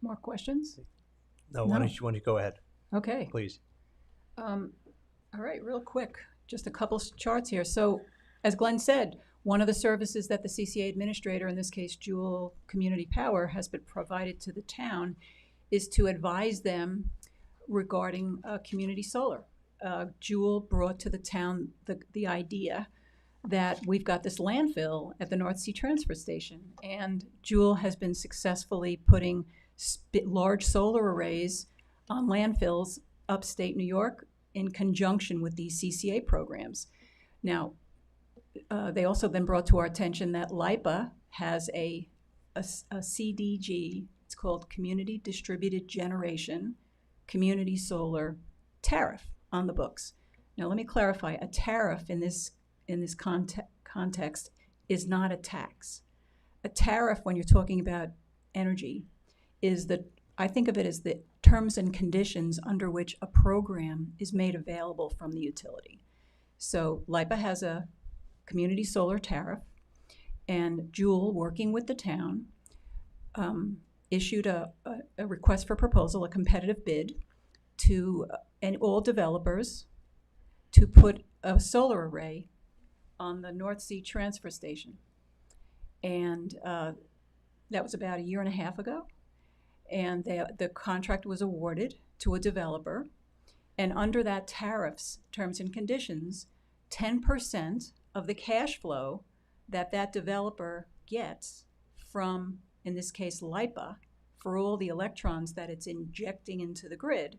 E: More questions?
A: No, why don't you go ahead,
E: Okay.
A: please?
E: All right, real quick, just a couple charts here. So, as Glenn said, one of the services that the CCA administrator, in this case Jewel Community Power, has been provided to the town is to advise them regarding community solar. Jewel brought to the town the idea that we've got this landfill at the North Sea Transfer Station, and Jewel has been successfully putting large solar arrays on landfills upstate New York in conjunction with these CCA programs. Now, they also then brought to our attention that LIPA has a CDG, it's called Community Distributed Generation Community Solar Tariff on the books. Now, let me clarify, a tariff in this context is not a tax. A tariff, when you're talking about energy, is I think of it as the terms and conditions under which a program is made available from the utility. So LIPA has a community solar tariff, and Jewel, working with the town, issued a request for proposal, a competitive bid, to all developers to put a solar array on the North Sea Transfer Station. And that was about 1.5 years ago. And the contract was awarded to a developer. And under that tariff's terms and conditions, 10% of the cash flow that developer gets from, in this case, LIPA, for all the electrons that it's injecting into the grid,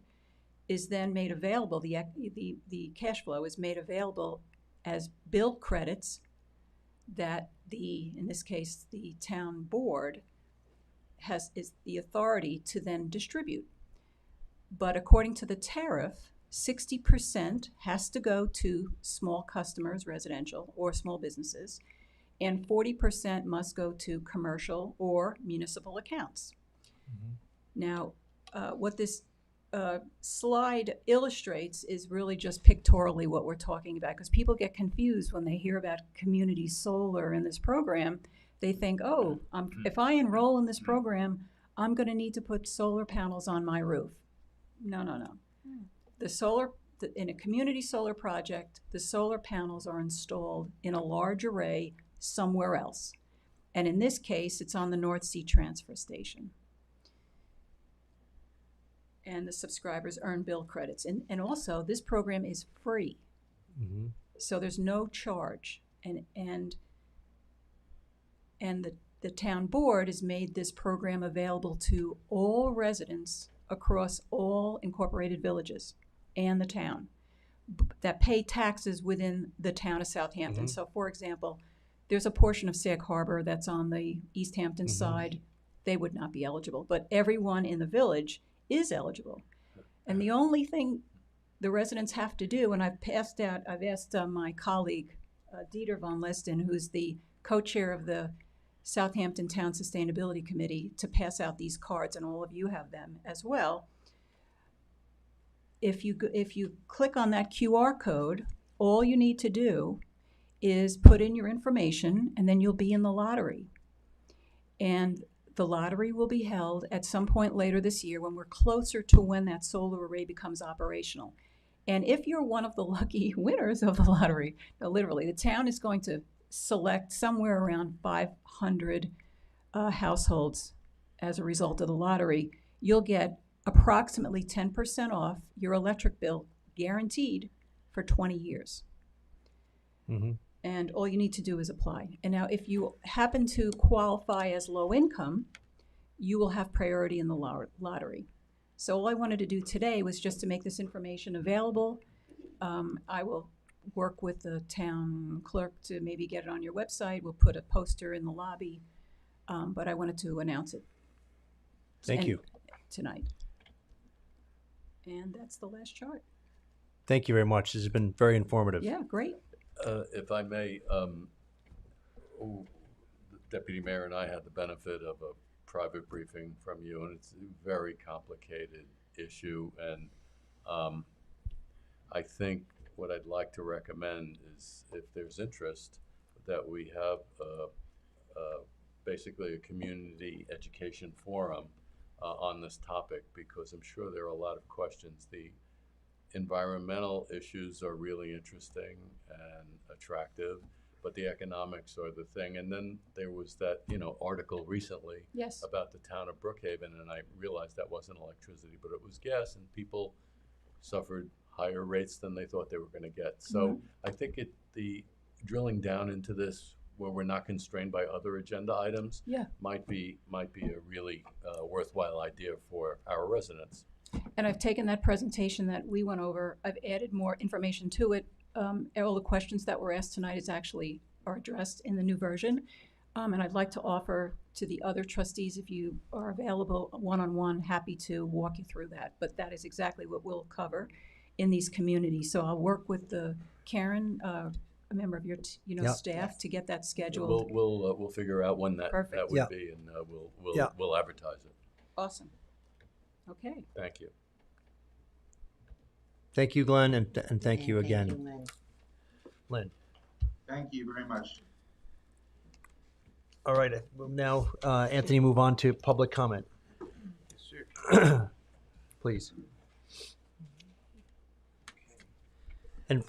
E: is then made available, the cash flow is made available as bill credits that in this case, the town board is the authority to then distribute. But according to the tariff, 60% has to go to small customers, residential or small businesses, and 40% must go to commercial or municipal accounts. Mm-hmm. Now, what this slide illustrates is really just pictorially what we're talking about, because people get confused when they hear about community solar in this program. They think, oh, if I enroll in this program, I'm going to need to put solar panels on my roof. No. In a community solar project, the solar panels are installed in a large array somewhere else. And in this case, it's on the North Sea Transfer Station. And the subscribers earn bill credits. And also, this program is free. Mm-hmm. So there's no charge. And the town board has made this program available to all residents across all incorporated villages and the town that pay taxes within the town of Southampton. Mm-hmm. So, for example, there's a portion of Sag Harbor that's on the East Hampton mm-hmm. side. They would not be eligible, but everyone in the village is eligible. And the only thing the residents have to do, and I've asked my colleague, Dieter von Listen, who's the co-chair of the Southampton Town Sustainability Committee, to pass out these cards, and all of you have them as well. If you click on that QR code, all you need to do is put in your information, and then you'll be in the lottery. And the lottery will be held at some point later this year when we're closer to when that solar array becomes operational. And if you're one of the lucky winners of the lottery, no, literally, the town is going to select somewhere around 500 households as a result of the lottery. You'll get approximately 10% off your electric bill, guaranteed for 20 years. Mm-hmm. And all you need to do is apply. And now, if you happen to qualify as low income, you will have priority in the lottery. So all I wanted to do today was just to make this information available. I will work with the town clerk to maybe get it on your website. We'll put a poster in the lobby, but I wanted to announce it.
A: Thank you.
E: Tonight. And that's the last chart.
A: Thank you very much. This has been very informative.
E: Yeah, great.
I: If I may, Deputy Mayor and I had the benefit of a private briefing from you, and it's a very complicated issue. And I think what I'd like to recommend is, if there's interest, that we have basically a community education forum on this topic, because I'm sure there are a lot of questions. The environmental issues are really interesting and attractive, but the economics are the thing. And then there was that, article recently
E: Yes.
I: about the town of Brookhaven, and I realized that wasn't electricity, but it was gas, and people suffered higher rates than they thought they were going to get. So I think the drilling down into this, where we're not constrained by other agenda items, might be a really worthwhile idea for our residents.
E: And I've taken that presentation that we went over, I've added more information to it. All the questions that were asked tonight are addressed in the new version. And I'd like to offer to the other trustees, if you are available one-on-one, happy to walk you through that. But that is exactly what we'll cover in these communities. So I'll work with Karen, a member of your staff, to get that scheduled.
I: We'll figure out when that
E: Perfect.
I: would be, and we'll advertise it.
E: Awesome. Okay.
I: Thank you.
A: Thank you, Glenn, and thank you again,
B: Lynn.
A: Lynn.
F: Thank you very much.
A: All right, we'll now, Anthony, move on to public comment.
C: Yes, sir.
A: Please. And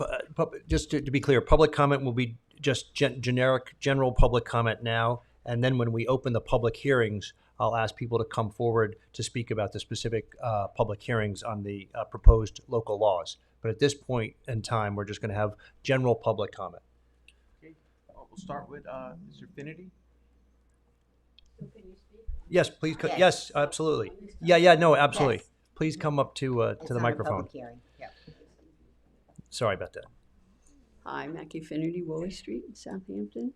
A: just to be clear, public comment will be just generic, general public comment now. And then when we open the public hearings, I'll ask people to come forward to speak about the specific public hearings on the proposed local laws. But at this point in time, we're just going to have general public comment.
C: Okay, we'll start with Mr. Finity.
A: Yes, please.
B: Yes.
A: Yes, absolutely. Yeah, no, absolutely.
B: Yes.
A: Please come up to
B: It's
A: the
B: on a
A: microphone.
B: public hearing. Yep.
A: Sorry about that.
J: Hi, Mackie Finnerty, Woolley Street in Southampton.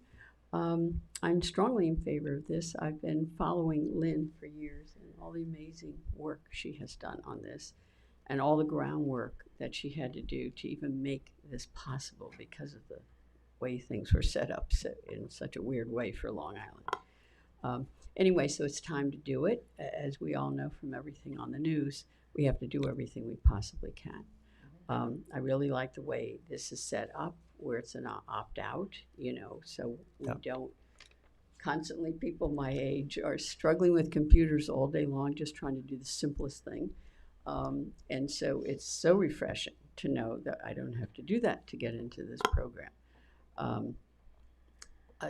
J: I'm strongly in favor of this. I've been following Lynn for years and all the amazing work she has done on this, and all the groundwork that she had to do to even make this possible because of the way things were set up in such a weird way for Long Island. Anyway, so it's time to do it. As we all know from everything on the news, we have to do everything we possibly can. I really like the way this is set up, where it's an opt-out, so we don't constantly, people my age are struggling with computers all day long, just trying to do the simplest thing. And so it's so refreshing to know that I don't have to do that to get into this program.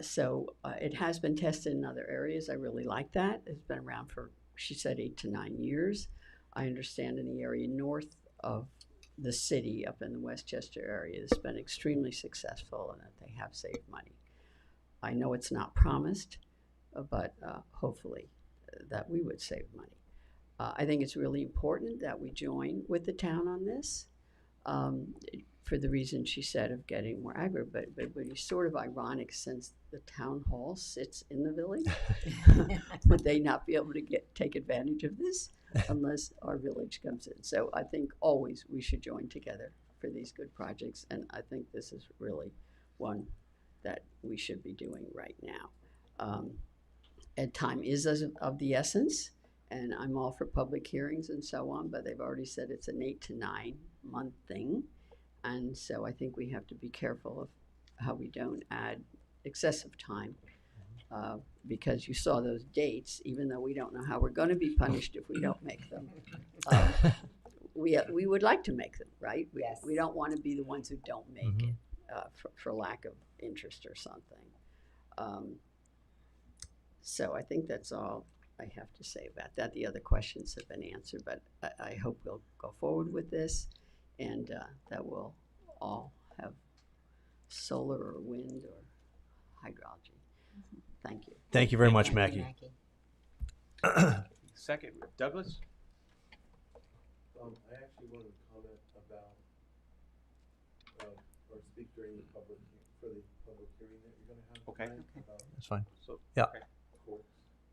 J: So it has been tested in other areas. I really like that. It's been around for, she said, 8 to 9 years. I understand in the area north of the city, up in the Westchester area, it's been extremely successful and that they have saved money. I know it's not promised, but hopefully that we would save money. I think it's really important that we join with the town on this. For the reason she said of getting more aggro, but it's sort of ironic since the town hall sits in the village. Would they not be able to take advantage of this unless our village comes in? So I think always we should join together for these good projects, and I think this is really one that we should be doing right now. And time is of the essence, and I'm all for public hearings and so on, but they've already said it's an 8 to 9 month thing. And so I think we have to be careful of how we don't add excessive time, because you saw those dates, even though we don't know how we're going to be punished if we don't make them. We would like to make them, right?
B: Yes.
J: We don't want to be the ones who don't make it for lack of interest or something. So I think that's all I have to say about that. The other questions have been answered, but I hope we'll go forward with this, and that we'll all have solar or wind or hydrology. Thank you.
A: Thank you very much,
B: Thank you,
A: Mackie.
C: Second, Douglas.
K: I actually wanted to comment about, or speak during the public hearing that you're going to have.
C: Okay.
K: tonight about
A: That's fine.
C: So,
A: Yeah.
C: okay.
K: courts.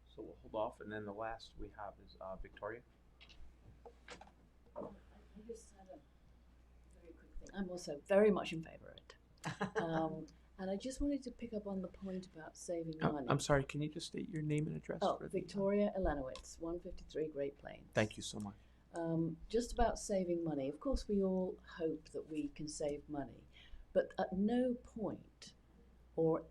C: So we'll hold off, and then the last we have is Victoria.
L: I just had a very quick thing. I'm also very much in favour of it.
M: And I just wanted to pick up on the point about saving money.
N: I'm sorry, can you just state your name and address?
M: Oh,
N: for the,
M: Victoria Elenowitz, 153 Great Plains.
N: Thank you so much.
M: Just about saving money. Of course, we all hope that we can save money, but at no point, or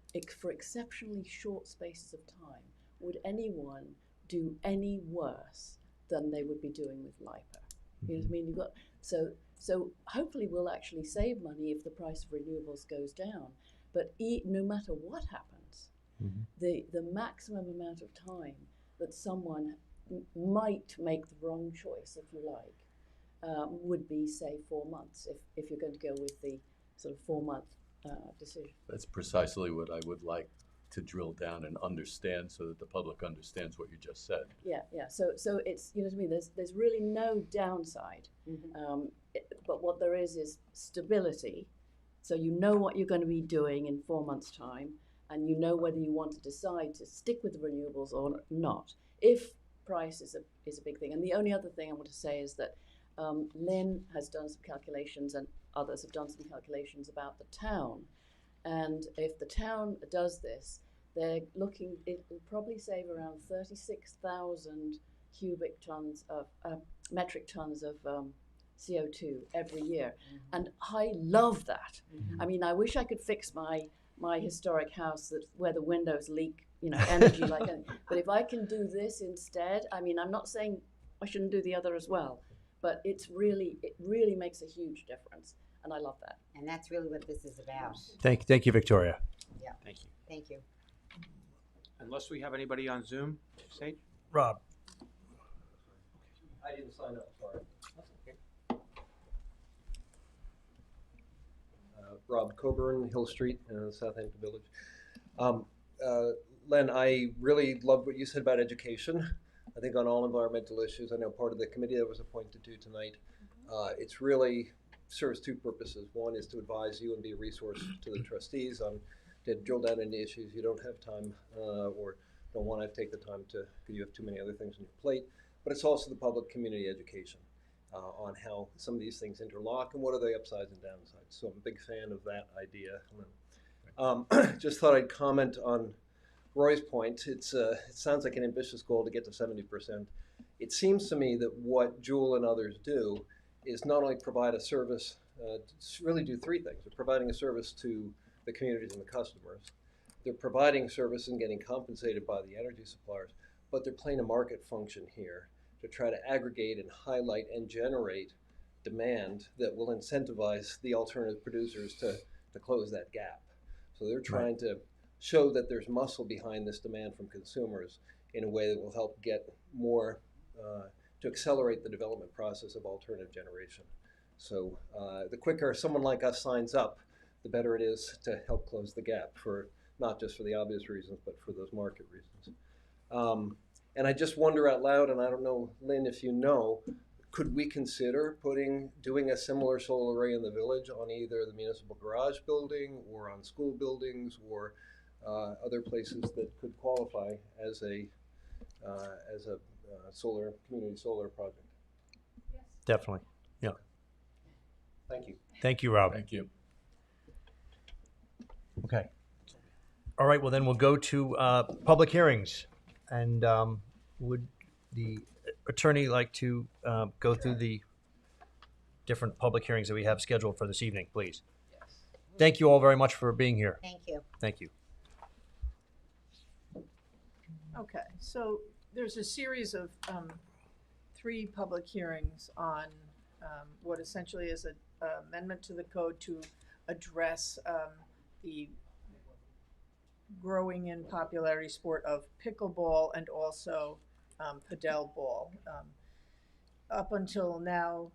M: for exceptionally short spaces of time, would anyone do any worse than they would be doing with LIPA. You know what I mean? You've got so hopefully we'll actually save money if the price of renewables goes down. But no matter what happens, the maximum amount of time that someone might make the wrong choice, if you like, would be, say, 4 months, if you're going to go with the sort of 4-month decision.
I: That's precisely what I would like to drill down and understand, so that the public understands what you just said.
M: Yeah. So it's, you know what I mean. There's really no downside, but what there is stability. So you know what you're going to be doing in 4 months' time, and you know whether you want to decide to stick with the renewables or not. If price is a big thing, and the only other thing I want to say is that Lynn has done some calculations, and others have done some calculations about the town. And if the town does this, they're looking, it will probably save around 36,000 metric tons of CO2 every year. And I love that. I mean, I wish I could fix my historic house where the windows leak, energy like that. But if I can do this instead, I mean, I'm not saying I shouldn't do the other as well, but it really makes a huge difference. And I love that.
B: And that's really what this is about.
A: Thank you, Victoria.
B: Yeah.
N: Thank you.
B: Thank you.
N: Unless we have anybody on Zoom, Sage?
A: Rob.
K: I didn't sign up, sorry. Rob Coburn, Hill Street, Southampton Village. Len, I really loved what you said about education. I think on all environmental issues, I know part of the committee that was appointed to tonight, it's really serves two purposes. One is to advise you and be a resource to the trustees on to drill down into issues you don't have time or don't want to take the time to, because you have too many other things on your plate. But it's also the public community education on how some of these things interlock and what are the upsides and downsides. So I'm a big fan of that idea. Just thought I'd comment on Roy's point. It sounds like an ambitious goal to get to 70%. It seems to me that what Jewel and others do is not only provide a service, really do three things. They're providing a service to the communities and the customers. They're providing service and getting compensated by the energy suppliers, but they're playing a market function here to try to aggregate and highlight and generate demand that will incentivize the alternative producers to close that gap. So they're trying to show that there's muscle behind this demand from consumers in a way that will help get more, to accelerate the development process of alternative generation. So the quicker someone like us signs up, the better it is to help close the gap, for not just for the obvious reasons, but for those market reasons. And I just wonder out loud, and I don't know, Lynn, if you know, could we consider doing a similar solar array in the village on either the municipal garage building or on school buildings or other places that could qualify as a community solar project?
A: Definitely. Yeah.
K: Thank you.
A: Thank you, Rob.
I: Thank you.
A: Okay. All right, well then we'll go to public hearings. And would the attorney like to go through the different public hearings that we have scheduled for this evening, please?
M: Yes.
A: Thank you all very much for being here.
B: Thank you.
A: Thank you.
O: Okay, so there's a series of 3 public hearings on what essentially is an amendment to the code to address the growing in popularity sport of pickleball and also padel ball. Up until now,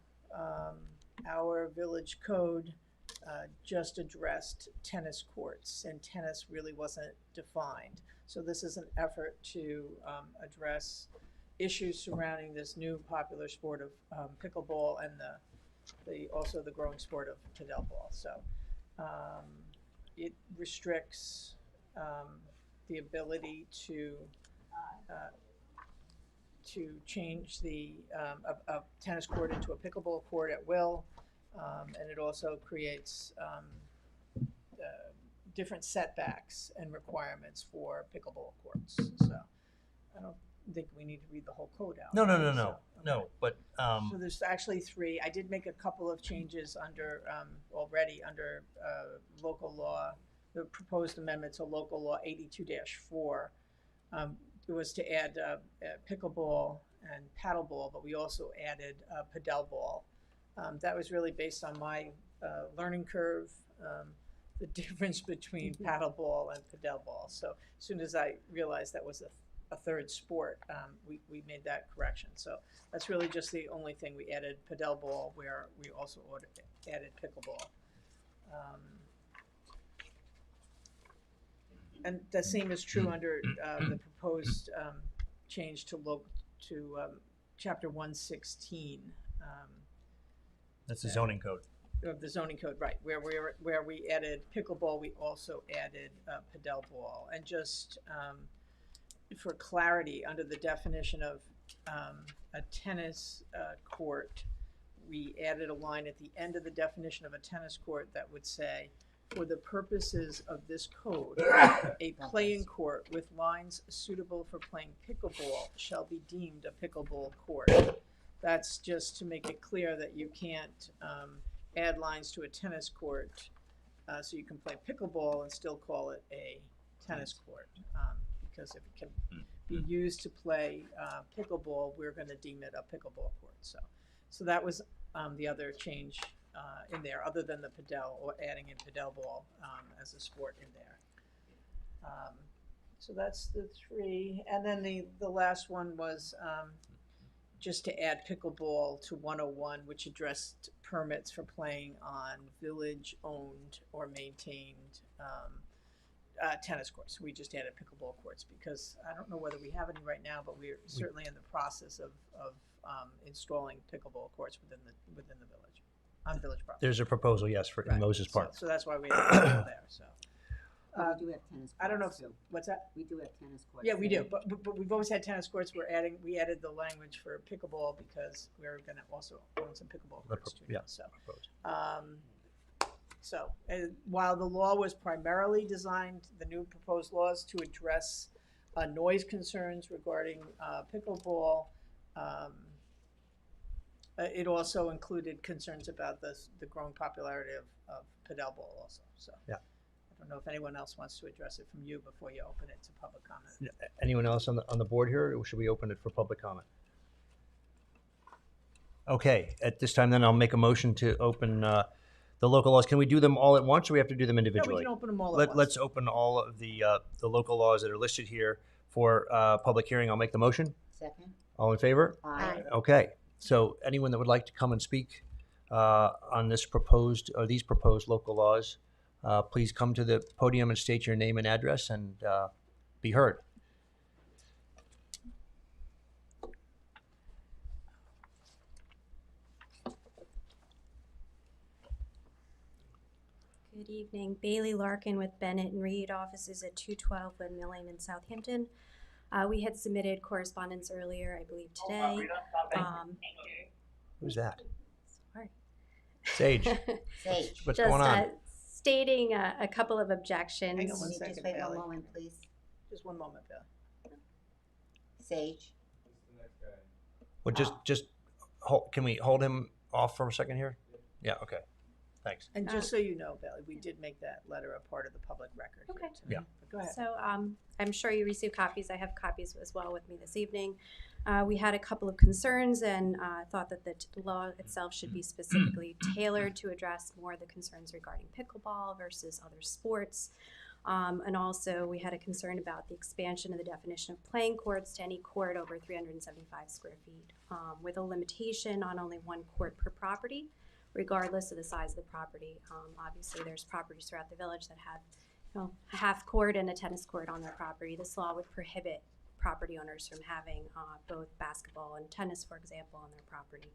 O: our village code just addressed tennis courts, and tennis really wasn't defined. So this is an effort to address issues surrounding this new popular sport of pickleball and also the growing sport of padel ball. So it restricts the ability to change a tennis court into a pickleball court at will, and it also creates different setbacks and requirements for pickleball courts. So I don't think we need to read the whole code out.
A: No,
O: right?
A: no. But
O: So there's actually 3. I did make a couple of changes under, already under local law, the proposed amendment to local law 82-4. It was to add pickleball and paddleball, but we also added padelball. That was really based on my learning curve, the difference between paddleball and padelball. So as soon as I realized that was a third sport, we made that correction. So that's really just the only thing. We added padelball where we also added pickleball. And the same is true under the proposed change to chapter 116.
A: that's the zoning code.
O: Of the zoning code, right, where we added pickleball, we also added padelball. And just for clarity, under the definition of a tennis court, we added a line at the end of the definition of a tennis court that would say, for the purposes of this code, a playing court with lines suitable for playing pickleball shall be deemed a pickleball court. That's just to make it clear that you can't add lines to a tennis court so you can play pickleball and still call it a tennis court. Because if it can be used to play pickleball, we're going to deem it a pickleball court. So that was the other change in there, other than the padel, or adding in padelball as a sport in there. So that's the 3. And then the last one was just to add pickleball to 101, which addressed permits for playing on village-owned or maintained tennis courts. We just added pickleball courts because I don't know whether we have any right now, but we're certainly in the process of installing pickleball courts within the village, on village property.
A: There's a proposal, yes, for in Moses Park.
O: So that's why we have to go there. So.
B: We do have tennis courts.
O: I don't know if,
B: too.
O: what's that?
B: We do have tennis courts.
O: Yeah, we do, but we've always had tennis courts. We added the language for pickleball because we're gonna also own some pickleball courts too.
A: Yeah.
O: So while the law was primarily designed, the new proposed laws to address noise concerns regarding pickleball, it also included concerns about the growing popularity of padelball also. So
A: yeah.
O: I don't know if anyone else wants to address it from you before you open it to public comment.
A: Anyone else on the board here, or should we open it for public comment? Okay, at this time then I'll make a motion to open the local laws. Can we do them all at once, or we have to do them individually?
O: No, we can open them all at once.
A: Let's open all of the local laws that are listed here for public hearing. I'll make the motion.
B: Second.
A: All in favor?
B: Aye.
A: Okay, so anyone that would like to come and speak on this proposed, or these proposed local laws, please come to the podium and state your name and address and be heard.
P: Good evening. Bailey Larkin with Bennett and Reed, offices at 212 Windmill Lane in Southampton. We had submitted correspondence earlier, I believe today.
A: Who's that?
P: Sorry.
A: Sage.
B: Sage.
A: What's
P: Just
A: going on?
P: stating a couple of objections.
O: Hang on one
B: Can you
O: second,
B: just wait
O: Bailey.
B: 1 moment, please?
O: Just 1 moment, Bill.
B: Sage.
A: Well, just hold, can we hold him off for a second here? Yeah. Okay. Thanks.
O: And just so you know, Bailey, we did make that letter a part of the public record.
P: Okay.
A: Yeah.
O: But go ahead.
P: So I'm sure you received copies. I have copies as well with me this evening. We had a couple of concerns and thought that the law itself should be specifically tailored to address more of the concerns regarding pickleball versus other sports. And also we had a concern about the expansion of the definition of playing courts to any court over 375 square feet, with a limitation on only 1 court per property, regardless of the size of the property. Obviously there's properties throughout the village that have a half court and a tennis court on their property. This law would prohibit property owners from having both basketball and tennis, for example, on their property.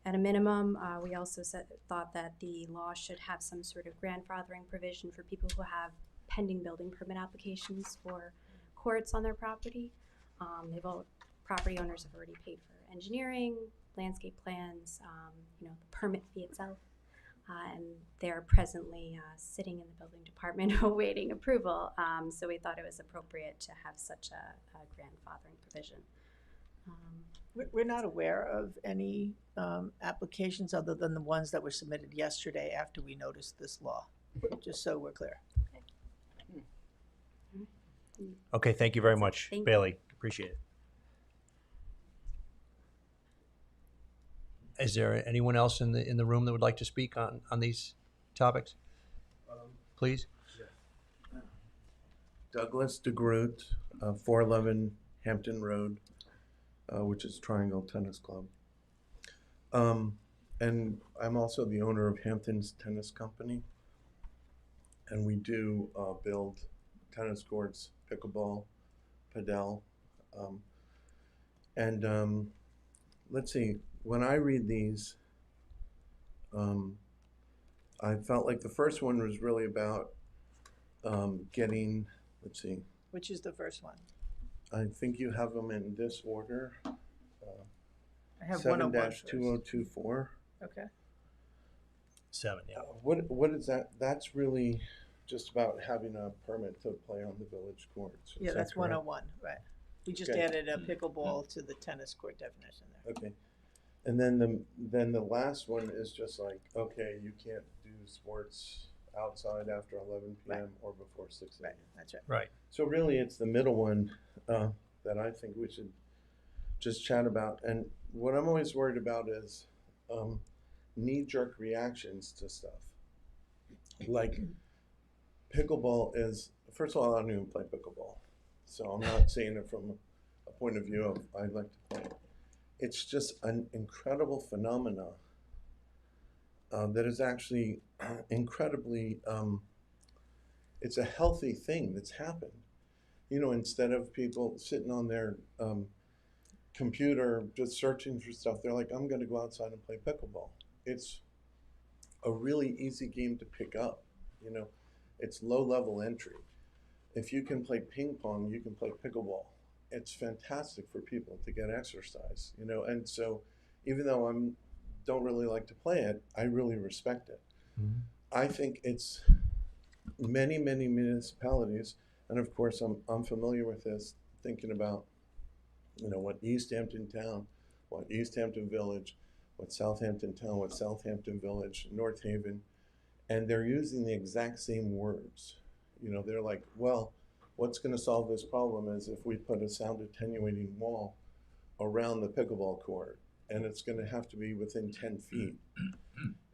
P: At a minimum, we also thought that the law should have some sort of grandfathering provision for people who have pending building permit applications for courts on their property. Property owners have already paid for engineering, landscape plans, the permit fee itself. and they're presently sitting in the building department awaiting approval. So we thought it was appropriate to have such a grandfathering provision.
O: We're not aware of any applications other than the ones that were submitted yesterday after we noticed this law, just so we're clear.
A: Okay, thank you very much,
P: Thank you.
A: Bailey. Appreciate it. Is there anyone else in the room that would like to speak on these topics? Please.
L: Douglas DeGroot, 411 Hampton Road, which is Triangle Tennis Club. And I'm also the owner of Hampton's Tennis Company. And we do build tennis courts, pickleball, padel. Let's see, when I read these, I felt like the first one was really about getting, let's see.
O: Which is the first one?
L: I think you have them in this order.
O: I have 101
L: 7-2024.
O: Okay.
A: 7, yeah.
L: What is that? That's really just about having a permit to play on the village courts.
O: Yeah,
L: Is
O: that's
L: that correct?
O: 101, right. We just
L: Okay.
O: added a pickleball to the tennis court definition there.
L: Okay. And then the last one is just like, okay, you can't do sports outside after 11 p.m.
O: Right.
L: or before 6 a.m.
O: Right, that's right.
A: Right.
L: So really, it's the middle one that I think we should just chat about. And what I'm always worried about is knee-jerk reactions to stuff. Like pickleball is, first of all, I don't even play pickleball. So I'm not saying it from a point of view of I'd like to play it. It's just an incredible phenomena that is actually incredibly, it's a healthy thing that's happened. You know, instead of people sitting on their computer just searching for stuff, they're like, I'm going to go outside and play pickleball. It's a really easy game to pick up. You know, it's low level entry. If you can play ping pong, you can play pickleball. It's fantastic for people to get exercise, you know, and so even though don't really like to play it, I really respect it.
A: Mm-hmm.
L: I think it's many municipalities, and of course I'm familiar with this, thinking about, you know, what East Hampton Town, what East Hampton Village, what Southampton Town, what Southampton Village, North Haven, and they're using the exact same words. You know, they're like, well, what's going to solve this problem is if we put a sound attenuating wall around the pickleball court, and it's going to have to be within 10 feet.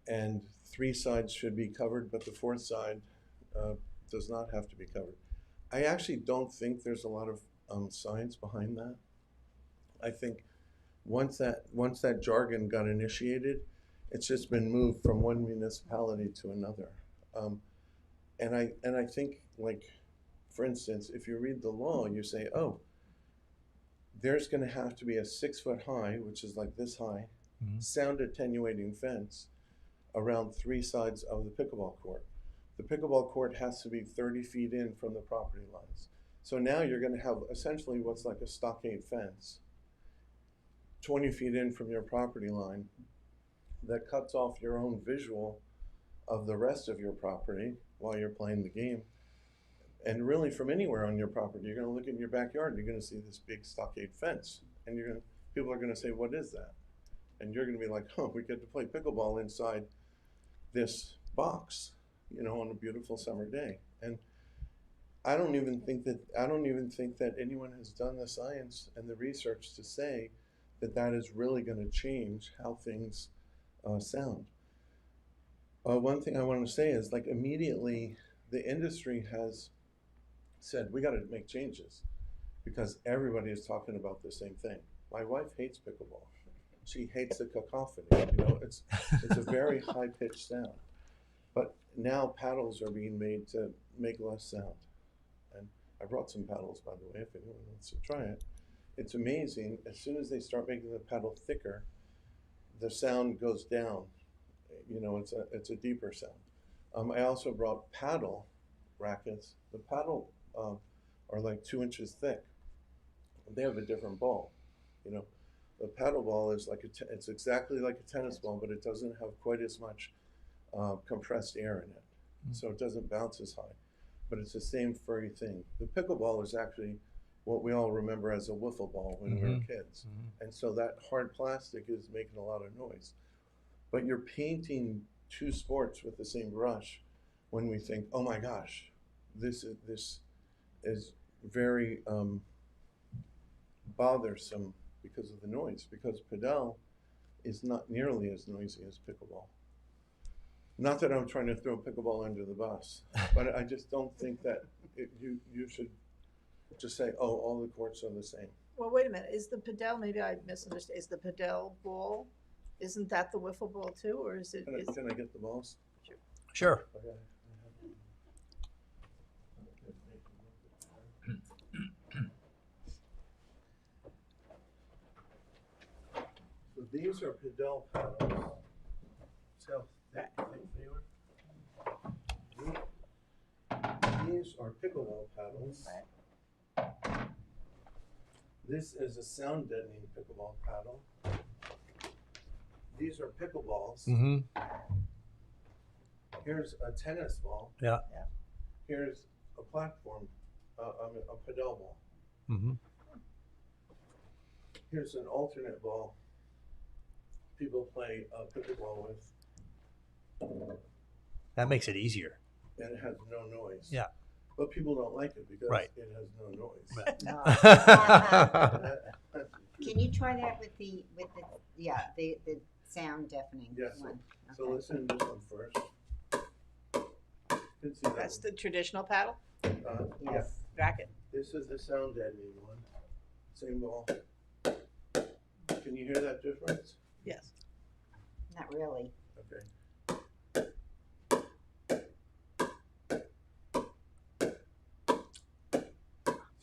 L: And 3 sides should be covered, but the 4th side does not have to be covered. I actually don't think there's a lot of science behind that. I think once that jargon got initiated, it's just been moved from one municipality to another. And I think, like, for instance, if you read the law, you say, oh, there's going to have to be a 6 foot high, which is like this high, sound attenuating fence around 3 sides of the pickleball court. The pickleball court has to be 30 feet in from the property lines. So now you're going to have essentially what's like a stockade fence 20 feet in from your property line that cuts off your own visual of the rest of your property while you're playing the game. And really from anywhere on your property, you're going to look in your backyard, you're going to see this big stockade fence. And people are going to say, what is that? And you're going to be like, oh, we get to play pickleball inside this box, you know, on a beautiful summer day. And I don't even think that anyone has done the science and the research to say that that is really going to change how things sound. One thing I want to say is, like, immediately the industry has said, we got to make changes because everybody is talking about the same thing. My wife hates pickleball. She hates the cacophony. You know, it's a very high-pitched sound. But now paddles are being made to make less sound. And I brought some paddles, by the way, if anyone wants to try it. It's amazing. As soon as they start making the paddle thicker, the sound goes down. You know, it's a deeper sound. I also brought paddle rackets. The paddle are like 2 inches thick. They have a different ball. You know, the paddle ball is like it's exactly like a tennis ball, but it doesn't have quite as much compressed air in it, so it doesn't bounce as high. But it's the same furry thing. The pickleball is actually what we all remember as a wiffle ball when we were kids. And so that hard plastic is making a lot of noise. But you're painting two sports with the same brush when we think, oh my gosh, this is very bothersome because of the noise, because padel is not nearly as noisy as pickleball. Not that I'm trying to throw pickleball under the bus, but I just don't think that you should just say, oh, all the courts are the same.
O: Well, wait a minute, is the padel, maybe I misunderstood, is the padel ball, isn't that the wiffle ball too, or is it?
L: Can I get the balls?
A: Sure.
L: Okay. So these are padel paddles. See how thick they are? These are pickleball paddles. This is a sound deadening pickleball paddle. These are pickleballs.
A: Mm-hmm.
L: Here's a tennis ball.
A: Yeah.
L: Here's a platform, a padel ball.
A: Mm-hmm.
L: Here's an alternate ball people play pickleball with.
A: That makes it easier.
L: And it has no noise.
A: Yeah.
L: But people don't like it because
A: Right.
L: it has no noise.
B: Can you try that with the sound deafening
L: Yes.
B: one?
L: So listen to this one first. You can see that
O: That's
L: one.
O: the traditional paddle?
L: Yeah.
O: Racket.
L: This is the sound deadening one. Same ball. Can you hear that difference?
O: Yes.
B: Not really.
L: Okay.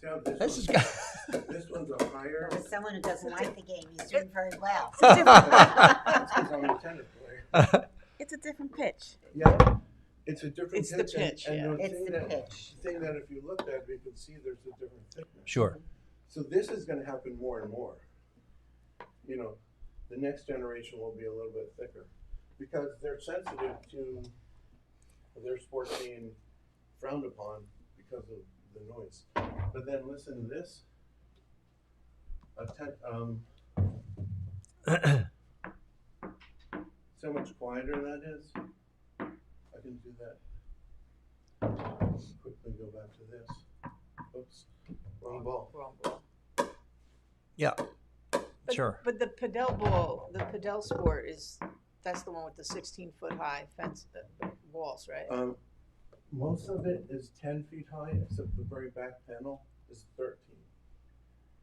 L: See how
A: This is
L: this one's a higher.
B: For someone who doesn't like the game, he's doing very well.
L: That's 'cause I'm a tennis player.
G: It's a different pitch.
L: Yeah, it's a different
O: It's the
L: pitch.
O: pitch,
L: and
O: yeah.
L: the
B: It's
L: thing
B: the
L: that,
B: pitch.
L: thing that if you looked at it, you could see there's a different thickness.
A: Sure.
L: So this is going to happen more and more. You know, the next generation will be a little bit thicker because they're sensitive to their sport being frowned upon because of the noise. But then listen to this. See how much quieter that is? I can do that. Quickly go back to this. Oops, wrong ball.
O: Wrong ball.
A: Yeah.
O: But,
A: Sure.
O: But the padel ball, the padel sport that's the one with the 16-foot high fence walls, right?
L: Most of it is 10 feet high, except the very back panel is 13.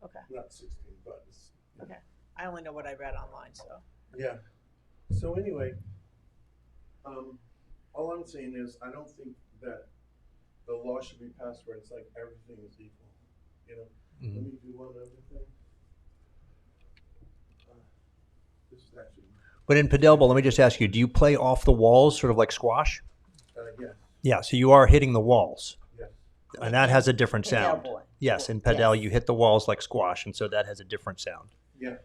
O: Okay.
L: Not 16, but it's,
O: Okay. I only know what I read online, so.
L: yeah. So anyway, all I'm saying is I don't think that the law should be passed where it's like everything is equal. You know, let me do one other thing. This is actually,
A: But in padel ball, let me just ask you: do you play off the walls, sort of like squash?
L: yes,
A: Yeah. So you are hitting the walls,
L: yes.
A: and that has a different
B: Padel
A: sound.
B: ball.
A: Yes, in padel,
B: Yes.
A: you hit the walls like squash, and so that has a different sound.
L: Yeah.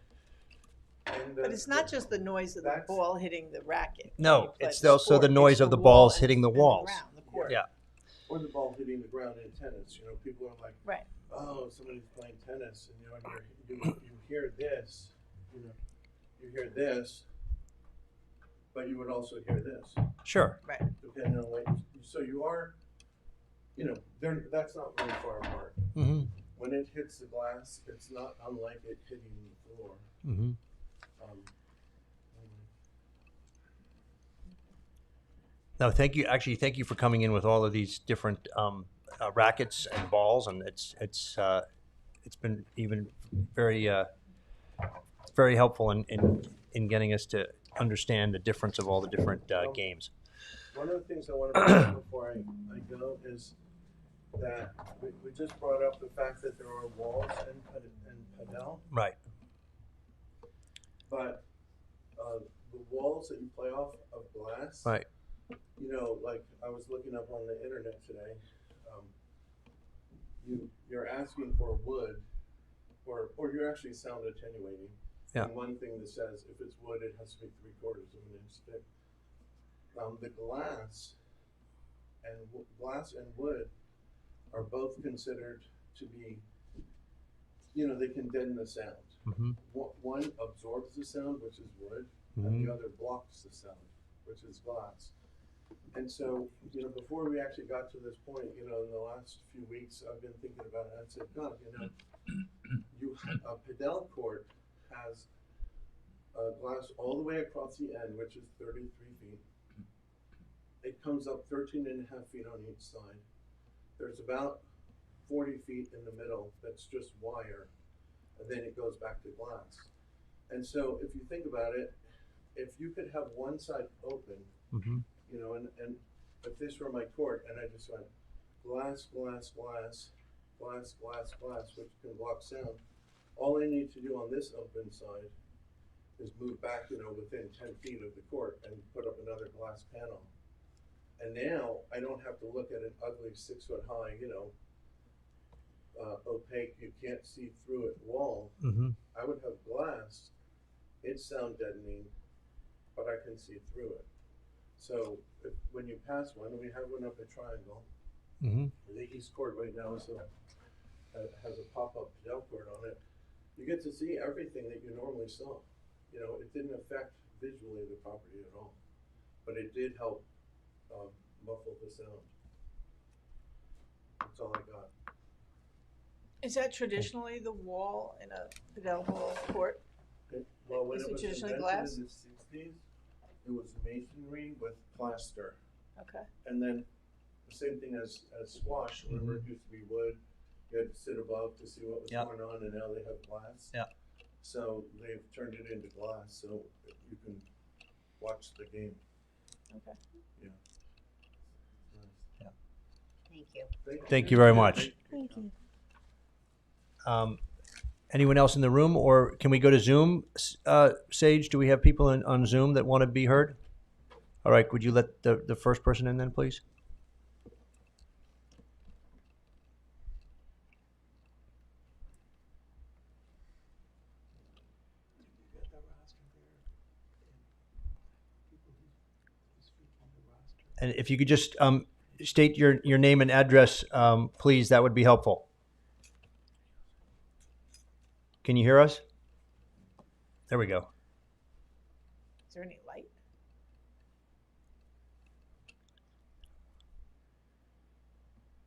L: And,
O: But it's not just the noise of the
L: that's-
O: ball hitting the racket.
A: No,
O: when you play
A: it's
O: the
A: also the
O: sport.
A: noise
O: It's
A: of the
O: wall
A: balls
O: and-
A: hitting the
O: and
A: walls.
O: ground, the court.
A: Yeah.
L: or the ball hitting the ground in tennis. You know, people are like,
O: Right.
L: oh, somebody's playing tennis, and you know, you hear this, you know, you hear this, but you would also hear this,
A: Sure.
O: Right.
L: depending on what. So you are, you know, that's not very far apart.
A: Mm-hmm.
L: When it hits the glass, it's not unlike it hitting the floor.
A: Mm-hmm. No, thank you. Actually, thank you for coming in with all of these different rackets and balls, and it's been even very very helpful in getting us to understand the difference of all the different games.
L: One of the things I want to bring up before I go is that we just brought up the fact that there are walls in padel,
A: Right.
L: but the walls that you play off of glass,
A: Right.
L: you know, like I was looking up on the internet today, you're asking for wood, or you're actually sound attenuating.
A: Yeah.
L: And one thing that says if it's wood, it has to be 3/4 of an inch thick. the glass and glass and wood are both considered to be, they can deaden the sound.
A: Mm-hmm.
L: One absorbs the sound, which is wood,
A: Mm-hmm.
L: and the other blocks the sound, which is glass. And so, before we actually got to this point, in the last few weeks, I've been thinking about it. I said, God, a pedal court has glass all the way across the end, which is 33 feet. It comes up 13 and a half feet on each side. There's about 40 feet in the middle that's just wire, and then it goes back to glass. And so if you think about it, if you could have one side open,
A: Mm-hmm.
L: and if this were my court and I just went glass, glass, glass, glass, glass, glass, which can block sound, all I need to do on this open side is move back, within 10 feet of the court and put up another glass panel. And now I don't have to look at an ugly 6 foot high, opaque, you can't see through it wall.
A: Mm-hmm.
L: I would have glass, it's sound deadening, but I can see through it. So when you pass one, we have one up at Triangle.
A: Mm-hmm.
L: The East Court right now has a pop-up pedal court on it. You get to see everything that you normally saw. It didn't affect visually the property at all, but it did help muffle the sound. That's all I got.
O: Is that traditionally the wall in a padel ball court?
L: Well, when
O: Is
L: it
O: it
L: was
O: traditionally
L: invented
O: glass?
L: in the 60s, it was masonry with plaster.
O: Okay.
L: And then the same thing as squash, remember it used to be wood. You had to sit above to see what was
A: Yep.
L: going on, and now they have glass.
A: Yeah.
L: So they've turned it into glass, so you can watch the game.
O: Okay.
L: Yeah.
B: Thank you.
A: Thank you very much.
G: Thank you.
A: Anyone else in the room, or can we go to Zoom? Sage, do we have people on Zoom that want to be heard? All right, would you let the first person in then, please? And if you could just state your name and address, please, that would be helpful. Can you hear us? There we go.
O: Is there any light?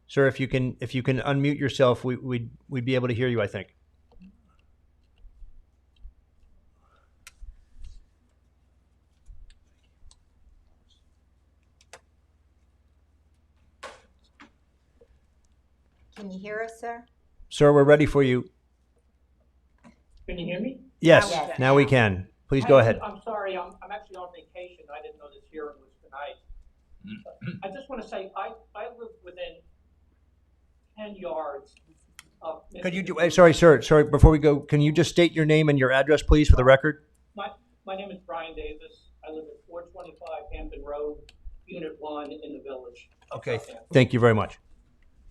A: Sir, if you can unmute yourself, we'd be able to hear you, I think.
B: Can you hear us, sir?
A: Sir, we're ready for you.
Q: Can you hear me?
A: Yes,
B: Yes.
A: now we can. Please go ahead.
Q: I'm sorry, I'm actually on vacation. I didn't know this hearing was tonight. I just want to say, I live within 10 yards of.
A: Could you do, sorry, sir, before we go, can you just state your name and your address, please, for the record?
Q: My name is Brian Davis. I live at 425 Hampton Road, Unit 1 in the village. of
A: Okay,
Q: Southampton.
A: thank you very much.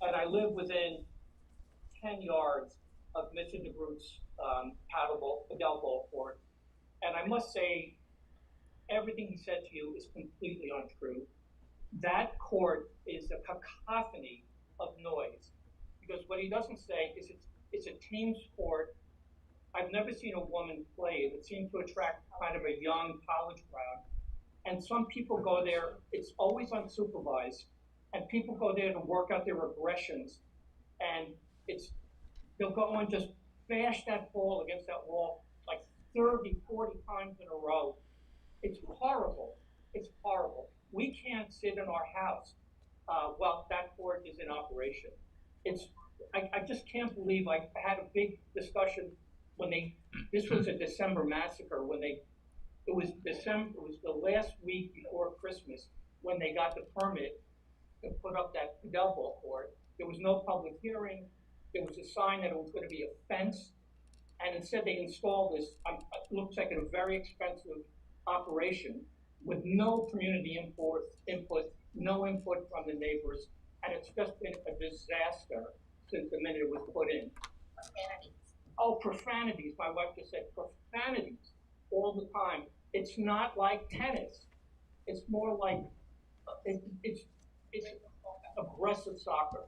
Q: And I live within 10 yards of Mr. DeGroote's padel ball court. And I must say, everything he said to you is completely untrue. That court is a cacophony of noise. Because what he doesn't say is it's a team sport. I've never seen a woman play. It seems to attract kind of a young college crowd. And some people go there, it's always unsupervised. And people go there to work out their aggressions. And they'll go and just bash that ball against that wall like 30, 40 times in a row. It's horrible. It's horrible. We can't sit in our house while that court is in operation. I just can't believe I had a big discussion this was a December massacre it was the last week before Christmas when they got the permit to put up that padel ball court. There was no public hearing. There was a sign that it was going to be a fence. And instead they installed this, it looks like a very expensive operation with no community input, no input from the neighbors. And it's just been a disaster since the minute it was put in.
B: Profanities.
Q: Oh, profanities. My wife just said profanities all the time. It's not like tennis. It's more like it's aggressive soccer.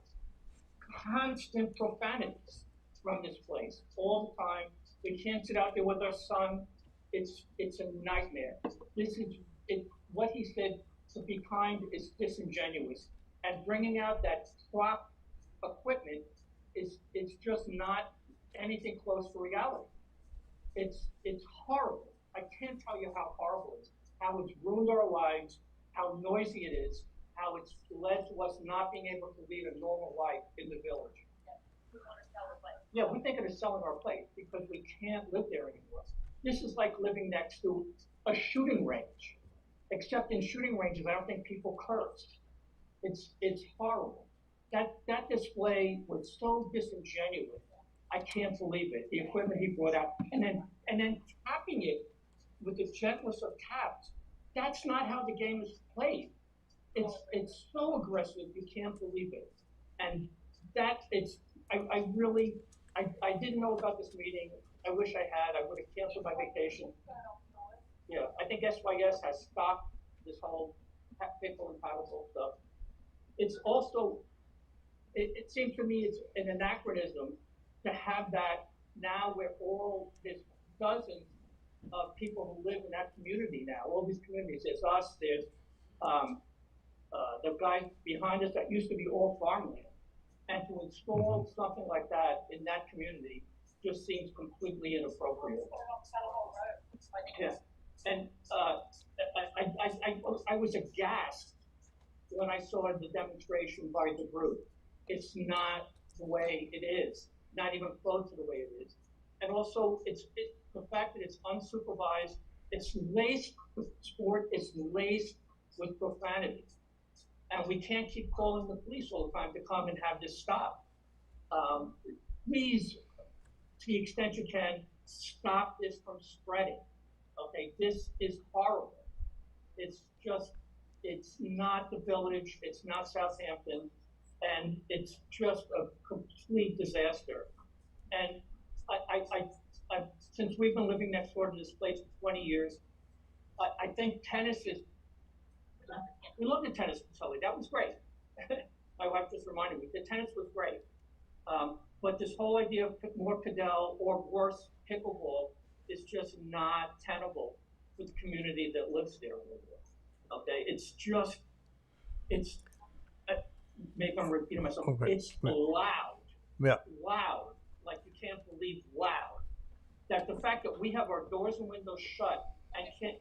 Q: Constant profanities from this place all the time. We can't sit out there with our son. It's a nightmare. This is it. What he said, to be kind, is disingenuous, and bringing out that prop equipment is it's just not anything close to reality. It's horrible. I can't tell you how horrible it is. How it's ruined our lives. How noisy it is. How it's led to us not being able to lead a normal life in the village. Yeah, we're thinking of selling our place because we can't live there anymore. This is like living next to a shooting range, except in shooting ranges, I don't think people curse. It's horrible. That display was so disingenuous. I can't believe it. The equipment he brought out, and then tapping it with the gentlest of taps. That's not how the game is played. It's so aggressive, you can't believe it. And that it's I really I didn't know about this meeting. I wish I had. I would have canceled my vacation. Yeah, I think SYS has stopped this whole pickle and paddle stuff. It's also it seems to me it's an anachronism to have that now where all there's dozens of people who live in that community now. All these communities. There's us. There's the guy behind us that used to be all farmland, and to install something like that in that community just seems completely inappropriate. Yeah, and I was aghast when I saw the demonstration by the group. It's not the way it is, not even close to the way it is. And also, the fact that it's unsupervised, it's laced with sport, it's laced with profanity. And we can't keep calling the police all the time to come and have this stop. Please, to the extent you can, stop this from spreading. Okay, this is horrible. It's not the village, it's not Southampton, and it's just a complete disaster. And I since we've been living next door to this place for 20 years, I think tennis is, we loved the tennis facility, that was great. My wife just reminded me, the tennis was great. But this whole idea of more padel or worse, pickleball, is just not tenable for the community that lives there. Okay, maybe I'm repeating myself.
A: Okay.
Q: It's loud.
A: Yeah.
Q: Loud, like you can't believe loud. That the fact that we have our doors and windows shut and can't,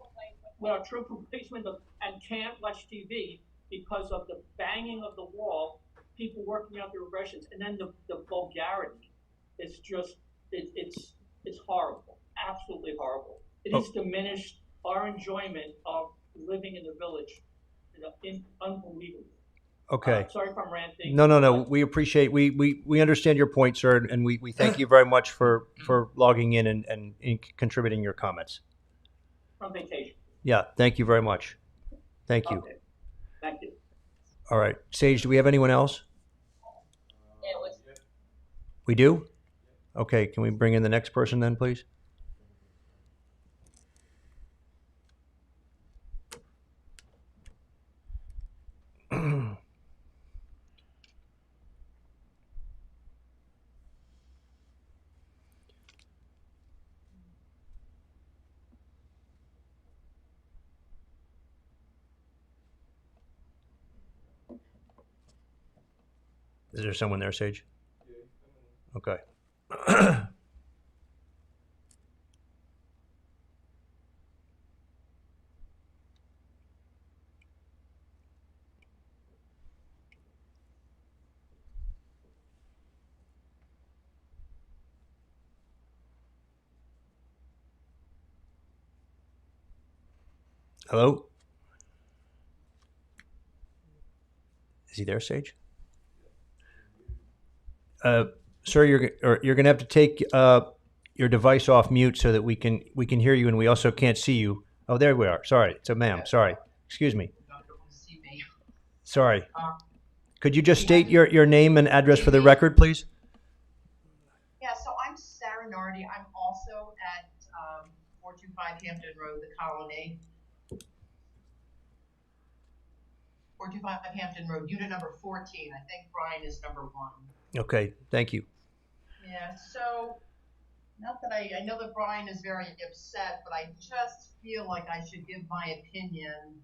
Q: with our triple glazed windows, and can't watch TV because of the banging of the wall, people working out their aggressions, and then the vulgarity is just, it's horrible, absolutely horrible. It has diminished our enjoyment of living in the village, unbelievable.
A: Okay.
Q: Sorry if I'm ranting.
A: No. We appreciate, we understand your point, sir, and we thank you very much for logging in and contributing your comments.
Q: From vacation.
A: Yeah, thank you very much. Thank you.
Q: Okay. Thank you.
A: All right. Sage, do we have anyone else? We do? Okay, can we bring in the next person then, please? Is there someone there, Sage? Okay. Hello? Is he there, Sage? Sir, you're going to have to take your device off mute so that we can hear you, and we also can't see you. Oh, there we are. Sorry. So, ma'am, sorry. Excuse me. Sorry. Could you just state your name and address for the record, please?
R: Yeah, so I'm Sarah Nardi. I'm also at 425 Hampton Road, the Colony. 425 Hampton Road, unit number 14. I think Brian is number 1.
A: Okay, thank you.
R: Yeah, so, not that I know that Brian is very upset, but I just feel like I should give my opinion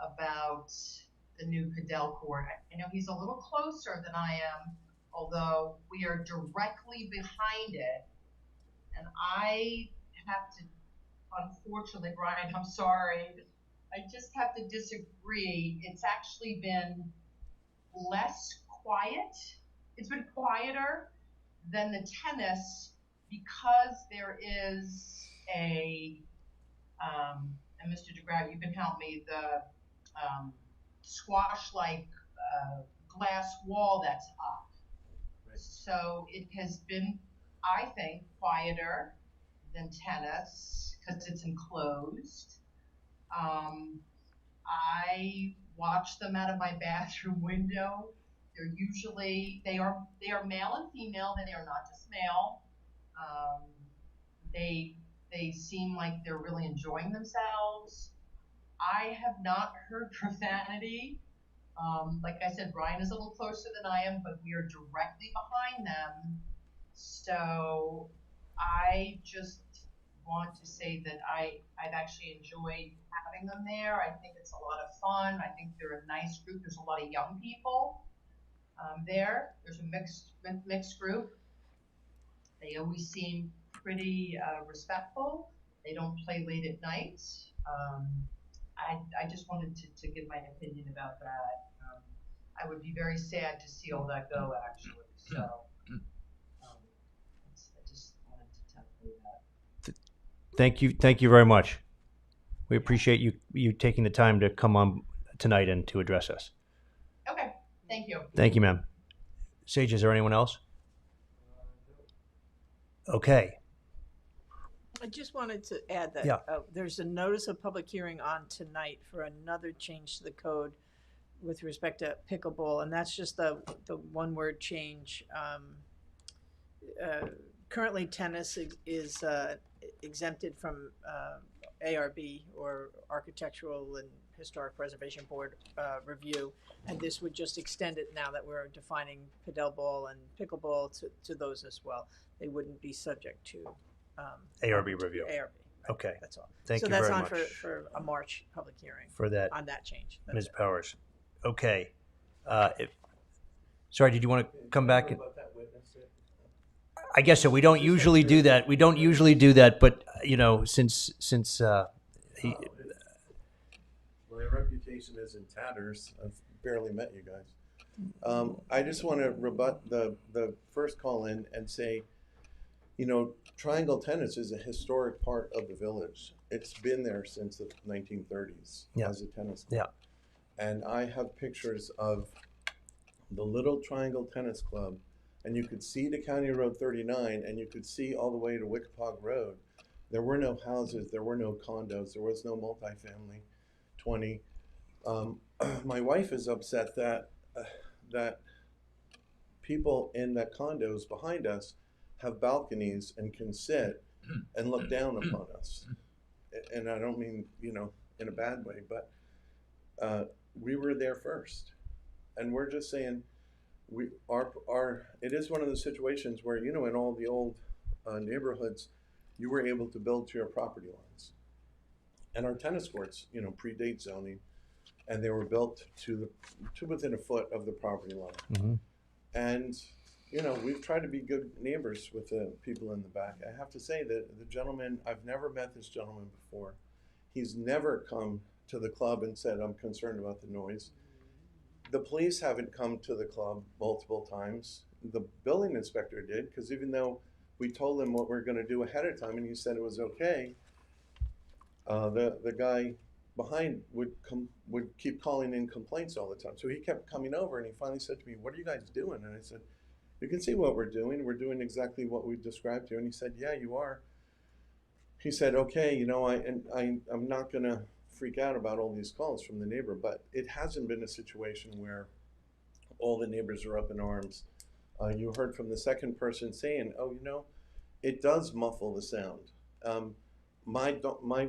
R: about the new Cadell Court. I know he's a little closer than I am, although we are directly behind it. And I have to, unfortunately, Brian, I'm sorry, I just have to disagree. It's actually been less quiet. It's been quieter than the tennis because there is and Mr. DeGraw, you can help me, the squash-like glass wall that's up. Right. So it has been, I think, quieter than tennis because it's enclosed. I watch them out of my bathroom window. They're usually, they are male and female. They are not just male. They seem like they're really enjoying themselves. I have not heard profanity. Like I said, Brian is a little closer than I am, but we are directly behind them. So I just want to say that I've actually enjoyed having them there. I think it's a lot of fun. I think they're a nice group. There's a lot of young people there. There's a mixed group. They always seem pretty respectful. They don't play late at night. I just wanted to give my opinion about that. I would be very sad to see all that go, actually. So I just wanted to tell you that.
A: Thank you very much. We appreciate you taking the time to come on tonight and to address us.
R: Okay, thank you.
A: Thank you, ma'am. Sage, is there anyone else? Okay.
O: I just wanted to add that
A: Yeah.
O: There's a notice of public hearing on tonight for another change to the code with respect to pickleball, and that's just the one word change. Currently, tennis is exempted from ARB, or Architectural and Historic Preservation Board review, and this would just extend it now that we're defining padel ball and pickleball to those as well. They wouldn't be subject to
A: ARB review.
O: ARB.
A: Okay.
O: That's all.
A: Thank
O: so
A: you
O: that's
A: very
O: on
A: much
O: for a March public hearing
A: for that
O: on that change. That's
A: Ms.
O: it.
A: Powers. Okay. Sorry, did you want to come back? I guess so. We don't usually do that. We don't usually do that, but you know, since he.
L: My reputation is in tatters. I've barely met you guys. I just want to rebut the first call in and say, you know, Triangle Tennis is a historic part of the village. It's been there since the 1930s as a tennis club. Yeah. And I have pictures of the little Triangle Tennis Club, and you could see to County Road 39, and you could see all the way to Wickapog Road. There were no houses, there were no condos, there was no multifamily 20. My wife is upset that that people in the condos behind us have balconies and can sit and look down upon us. And I don't mean, you know, in a bad way, but we were there first. And we're just saying, it is one of those situations where, you know, in all the old neighborhoods, you were able to build to your property lines. And our tennis courts, you know, predate zoning, and they were built to within a foot of the property line.
A: Mm-hmm.
L: And, you know, we've tried to be good neighbors with the people in the back. I have to say that the gentleman, I've never met this gentleman before. He's never come to the club and said, I'm concerned about the noise. The police haven't come to the club multiple times. The building inspector did, because even though we told him what we're going to do ahead of time and he said it was okay, the guy behind would keep calling in complaints all the time. So he kept coming over, and he finally said to me, what are you guys doing? And I said, you can see what we're doing. We're doing exactly what we described to you. And he said, yeah, you are. He said, okay, you know, I'm not going to freak out about all these calls from the neighbor, but it hasn't been a situation where all the neighbors are up in arms. You heard from the second person saying, oh, you know, it does muffle the sound. My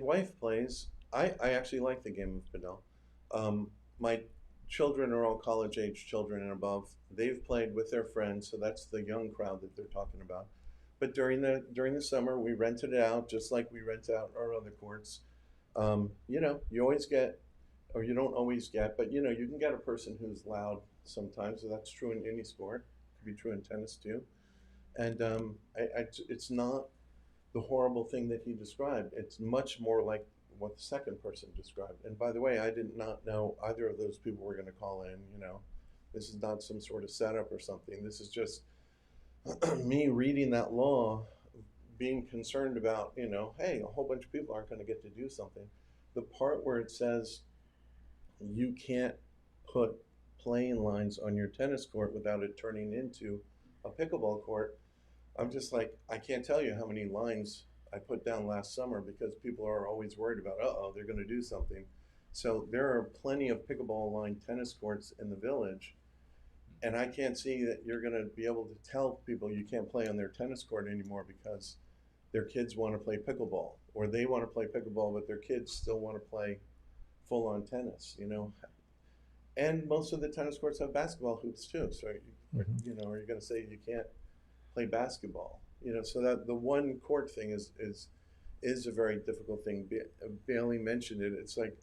L: wife plays. I actually like the game of padel. My children are all college-age children and above. They've played with their friends, so that's the young crowd that they're talking about. But during the summer, we rented it out just like we rent out our other courts. You know, you always get, or you don't always get, but you know, you can get a person who's loud sometimes. So that's true in any sport. It could be true in tennis too. And it's not the horrible thing that he described. It's much more like what the second person described. And by the way, I did not know either of those people were going to call in. You know, this is not some sort of setup or something. This is just me reading that law, being concerned about, you know, hey, a whole bunch of people aren't going to get to do something. The part where it says you can't put playing lines on your tennis court without it turning into a pickleball court, I'm just like, I can't tell you how many lines I put down last summer because people are always worried about, uh-oh, they're going to do something. So there are plenty of pickleball line tennis courts in the village, and I can't see that you're going to be able to tell people you can't play on their tennis court anymore because their kids want to play pickleball, or they want to play pickleball, but their kids still want to play full-on tennis, you know. And most of the tennis courts have basketball hoops too. So, you know, are you going to say you can't play basketball? You know, so that the one court thing is a very difficult thing. Bailey mentioned it. It's like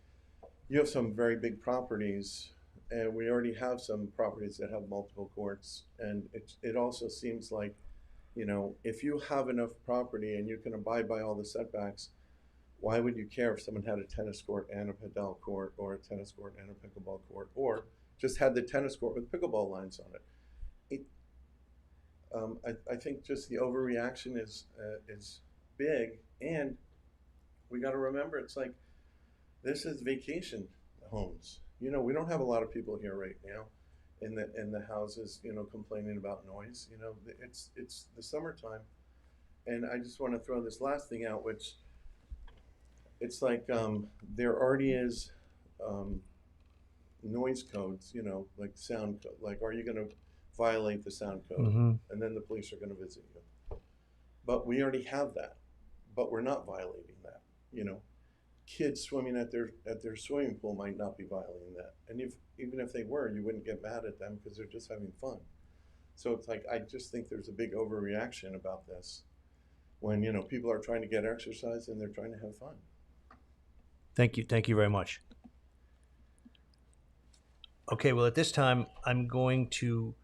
L: you have some very big properties, and we already have some properties that have multiple courts. And it also seems like, you know, if you have enough property and you can abide by all the setbacks, why would you care if someone had a tennis court and a padel court, or a tennis court and a pickleball court, or just had the tennis court with pickleball lines on it? I think just the overreaction is big, and we got to remember it's like this is vacation homes. You know, we don't have a lot of people here right now in the houses, you know, complaining about noise. You know, it's the summertime, and I just want to throw this last thing out, which it's like there already is noise codes, you know, like sound code. Like, are you going to violate the sound code?
A: Mm-hmm.
L: And then the police are going to visit you. But we already have that, but we're not violating that. You know, kids swimming at their swimming pool might not be violating that, and even if they were, you wouldn't get mad at them because they're just having fun. So it's like I just think there's a big overreaction about this when, you know, people are trying to get exercise and they're trying to have fun.
A: Thank you very much. Okay, well, at this time, I'm going to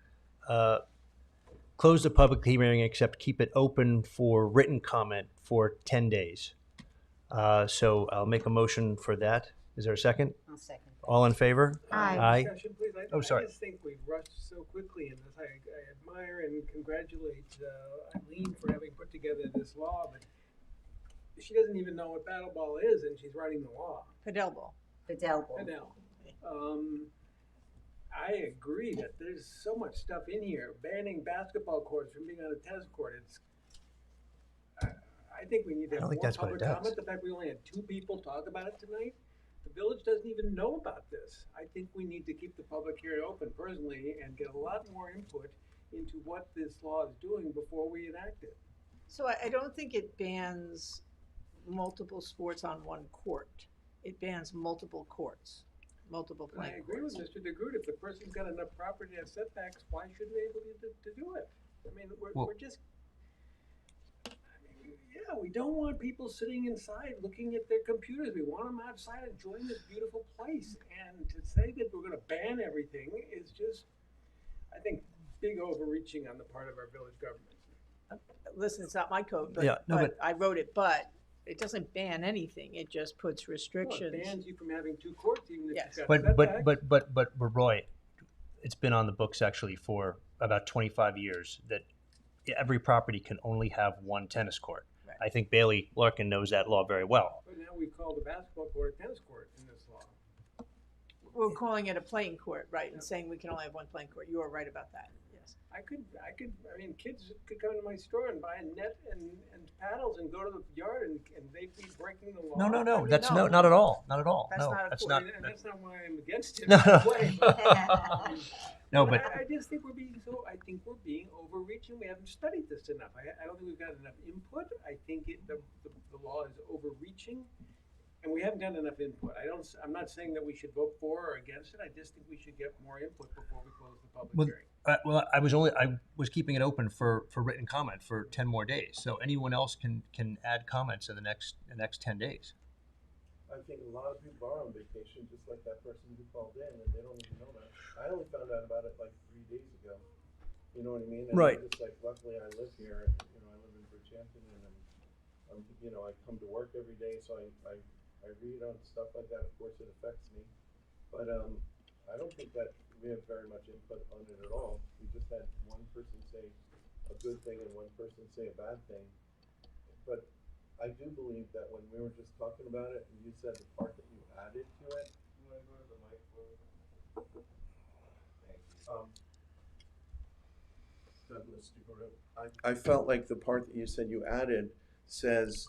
A: close the public hearing, except keep it open for written comment for 10 days. So I'll make a motion for that. Is there a second?
B: I'll second that.
A: All in favor?
B: Aye.
H: Discussion, please.
A: Oh, sorry.
H: I just think we've rushed so quickly in this. I admire and congratulate Eileen for having put together this law, but she doesn't even know what paddleball is, and she's writing the law.
O: Padel ball.
B: Padel ball.
H: Padel. I agree that there's so much stuff in here. Banning basketball courts from being on a tennis court. I think we need to have more public comment. The fact we only had 2 people talk about it tonight. The village doesn't even know about this. I think we need to keep the public hearing open personally and get a lot more input into what this law is doing before we enact it.
O: So I don't think it bans multiple sports on one court. It bans multiple courts, multiple playing
H: I agree
O: courts.
H: with Mr. DeGroot. If the person's got enough property to have setbacks, why shouldn't they be able to do it? I mean, we're just... Yeah, we don't want people sitting inside looking at their computers. We want them outside enjoying this beautiful place. And to say that we're going to ban everything is just, I think, big overreaching on the part of our village government.
O: Listen, it's not my code, but,
A: Yeah, no,
O: but I wrote it, but it doesn't ban anything. It just puts restrictions.
H: Well, it bans you from having 2 courts, even if
O: Yes.
H: you've got setbacks.
A: But Roy, it's been on the books actually for about 25 years that every property can only have 1 tennis court.
O: Right.
A: I think Bailey Larkin knows that law very well.
H: But now we call the basketball court a tennis court in this law.
O: We're calling it a playing court, right, and saying we can only have 1 playing court. You are right about that, yes.
H: I mean, kids could come to my store and buy a net and paddles and go to the yard and they'd be breaking the law.
A: No.
H: I mean,
A: That's not at all. Not at all.
O: That's
A: no,
O: not a
A: that's
O: court.
A: not.
H: And that's not why I'm against it.
A: No.
H: By the way.
A: No, but
H: I just think we're being overreaching. We haven't studied this enough. I don't think we've got enough input. I think the law is overreaching. And we haven't gotten enough input. I'm not saying that we should vote for or against it. I just think we should get more input before we close the public hearing.
A: I was keeping it open for written comment for 10 more days. So anyone else can add comments in the next 10 days.
L: I think a lot of people are on vacation, just like that person who called in, and they don't even know that. I only found out about it like 3 days ago. You know what I mean? And
A: Right.
L: Just like, luckily I live here, you know, I live in Bridgehampton, and I'm you know, I come to work every day, so I read on stuff like that. Of course, it affects me, but I don't think that we have very much input on it at all. We just had one person say a good thing and one person say a bad thing, but I do believe that when we were just talking about it, and you said the part that you added to it. You want to go to the mic for Douglas DeGroot. I felt like the part that you said you added says,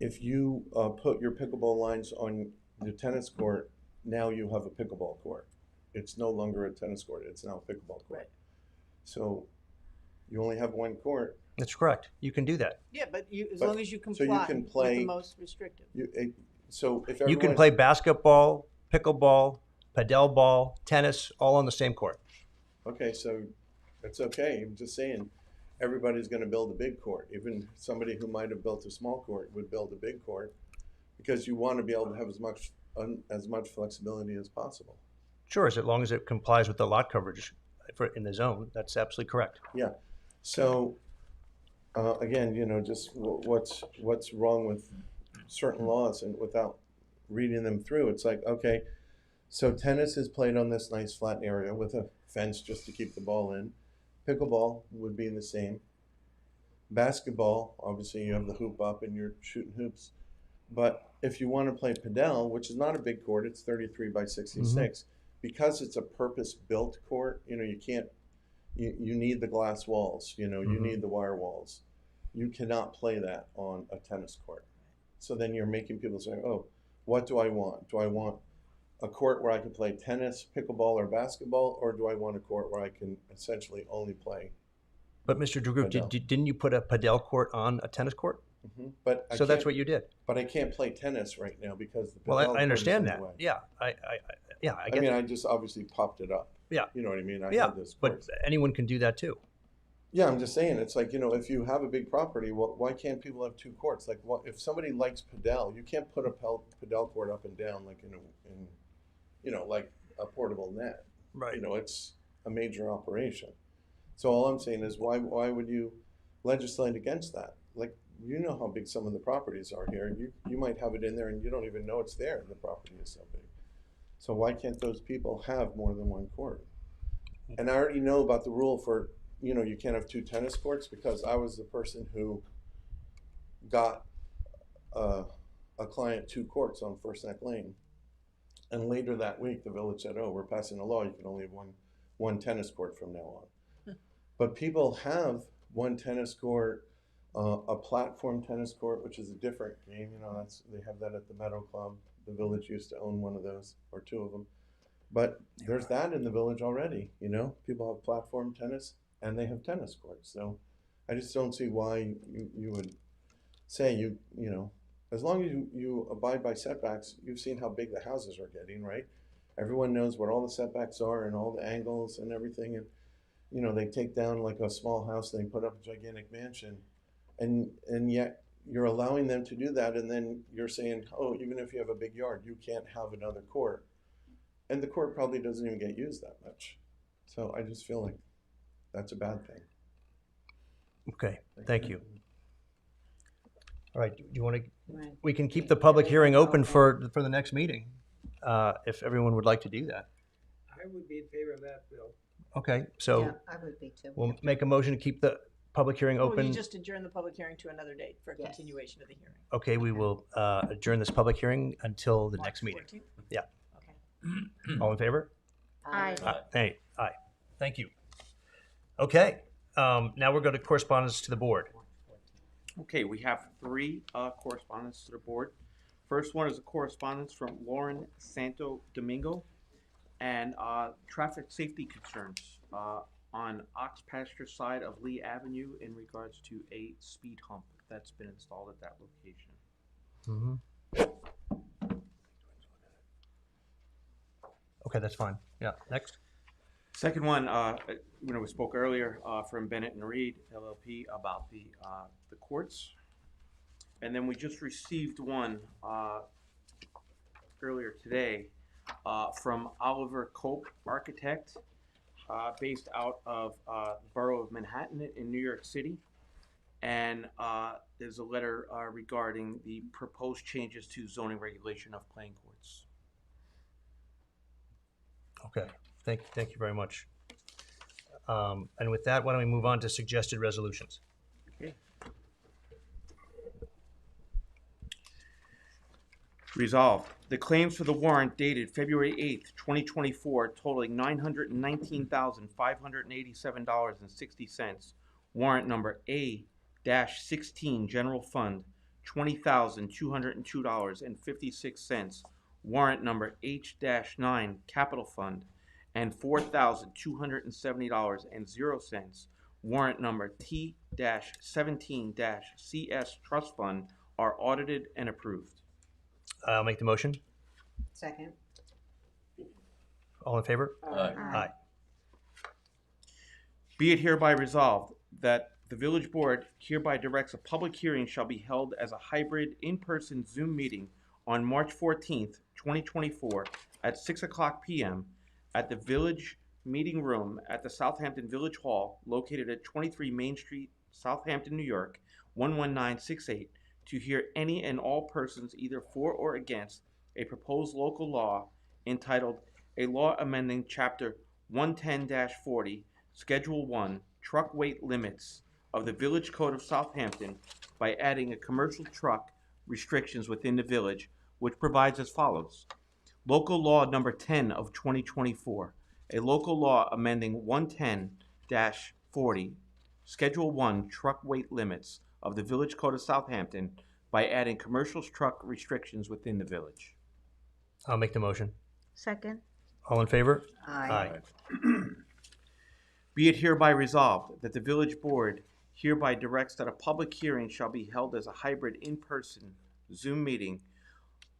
L: if you put your pickleball lines on the tennis court, now you have a pickleball court. It's no longer a tennis court. It's now a pickleball court.
O: Right.
L: So you only have one court.
A: That's correct. You can do that.
O: Yeah, but as
L: But-
O: long as you
L: so you
O: comply
L: can
O: with
L: play-
O: the most restrictive.
L: So if
A: You
L: everyone,
A: can play basketball, pickleball, padel ball, tennis, all on the same court.
L: Okay, so it's okay. I'm just saying, everybody's going to build a big court. Even somebody who might have built a small court would build a big court, because you want to be able to have as much flexibility as possible.
A: Sure, as long as it complies with the lot coverage in the zone. That's absolutely correct.
L: Yeah. So again, you know, just what's wrong with certain laws, and without reading them through, it's like, okay, so tennis is played on this nice flat area with a fence just to keep the ball in. Pickleball would be the same. Basketball, obviously you have the hoop up and you're shooting hoops. But if you want to play padel, which is not a big court, it's 33 by 66, because it's a purpose-built court, you know, you can't, you need the glass walls, you know, you need the wire walls. You cannot play that on a tennis court. So then you're making people say, oh, what do I want? Do I want a court where I can play tennis, pickleball, or basketball, or do I want a court where I can essentially only play?
A: But Mr. DeGroot, didn't you put a padel court on a tennis court?
L: But
A: So that's what you did.
L: But I can't play tennis right now because the
A: Well,
L: padel
A: I understand
L: court is in
A: that.
L: the way.
A: Yeah, I get
L: I mean,
A: that.
L: I just obviously popped it up.
A: Yeah.
L: You know what I mean? I
A: Yeah,
L: had this
A: but
L: course.
A: anyone can do that too.
L: Yeah, I'm just saying, it's like, you know, if you have a big property, why can't people have two courts? Like, if somebody likes padel, you can't put a padel court up and down like in you know, like a portable net.
A: Right.
L: You know, it's a major operation. So all I'm saying is, why would you legislate against that? Like, you know how big some of the properties are here. You might have it in there and you don't even know it's there, and the property is so big. So why can't those people have more than one court? And I already know about the rule for, you know, you can't have two tennis courts, because I was the person who got a client two courts on First Neck Lane. And later that week, the village said, oh, we're passing a law, you can only have one tennis court from now on. But people have one tennis court, a platform tennis court, which is a different game. You know, they have that at the Meadow Club. The village used to own one of those, or two of them. But there's that in the village already, you know? People have platform tennis, and they have tennis courts. So I just don't see why you would say, you know, as long as you abide by setbacks. You've seen how big the houses are getting, right? Everyone knows what all the setbacks are and all the angles and everything. And, you know, they take down like a small house, they put up a gigantic mansion. And yet you're allowing them to do that. And then you're saying, oh, even if you have a big yard, you can't have another court. And the court probably doesn't even get used that much. So I just feel like that's a bad thing.
A: Okay, thank you. All right, do you want to,
B: Right.
A: we can keep the public hearing open for the next meeting, if everyone would like to do that.
H: I would be in favor of that, Bill.
A: Okay, so
B: Yeah, I would be too.
A: we'll make a motion to keep the public hearing
O: Well,
A: open.
O: you just adjourn the public hearing to another date for
B: Yes.
O: continuation of the hearing.
A: Okay, we will adjourn this public hearing until the
O: March
A: next meeting.
O: 14th?
A: Yeah.
O: Okay.
A: All in favor?
B: Aye.
A: Aye. Thank you. Okay, now we're going to correspondence to the board.
C: Okay, we have three correspondence to the board. First one is a correspondence from Lauren Santo Domingo, and traffic safety concerns on Ox Pasture side of Lee Avenue in regards to a speed hump that's been installed at that location.
A: Okay, that's fine. Yeah, next.
C: Second one, we spoke earlier from Bennett and Reed LLP about the courts, and then we just received one earlier today from Oliver Cope Architect, based out of the borough of Manhattan in New York City, and there's a letter regarding the proposed changes to zoning regulation of playing courts.
A: Okay, thank you very much. And with that, why don't we move on to suggested resolutions?
C: Okay. Resolved, the claims for the warrant dated February 8th, 2024 totaling $919,587.60. Warrant number A-16 General Fund, $20,202.56. Warrant number H-9 Capital Fund, and $4,270.00. Warrant number T-17-CS Trust Fund are audited and approved.
A: I'll make the motion.
B: Second.
A: All in favor?
I: Aye.
A: Aye.
C: Be it hereby resolved that the village board hereby directs a public hearing shall be held as a hybrid in-person Zoom meeting on March 14th, 2024 at 6:00 p.m. at the village meeting room at the Southampton Village Hall located at 23 Main Street, Southampton, New York, 11968 to hear any and all persons either for or against a proposed local law entitled A Law Amending Chapter 110-40, Schedule 1, Truck Weight Limits of the Village Code of Southampton by adding a commercial truck restrictions within the village, which provides as follows. Local Law Number 10 of 2024, a local law amending 110-40, Schedule 1, Truck Weight Limits of the Village Code of Southampton by adding commercial truck restrictions within the village.
A: I'll make the motion.
G: Second.
A: All in favor?
B: Aye.
C: Be it hereby resolved that the village board hereby directs that a public hearing shall be held as a hybrid in-person Zoom meeting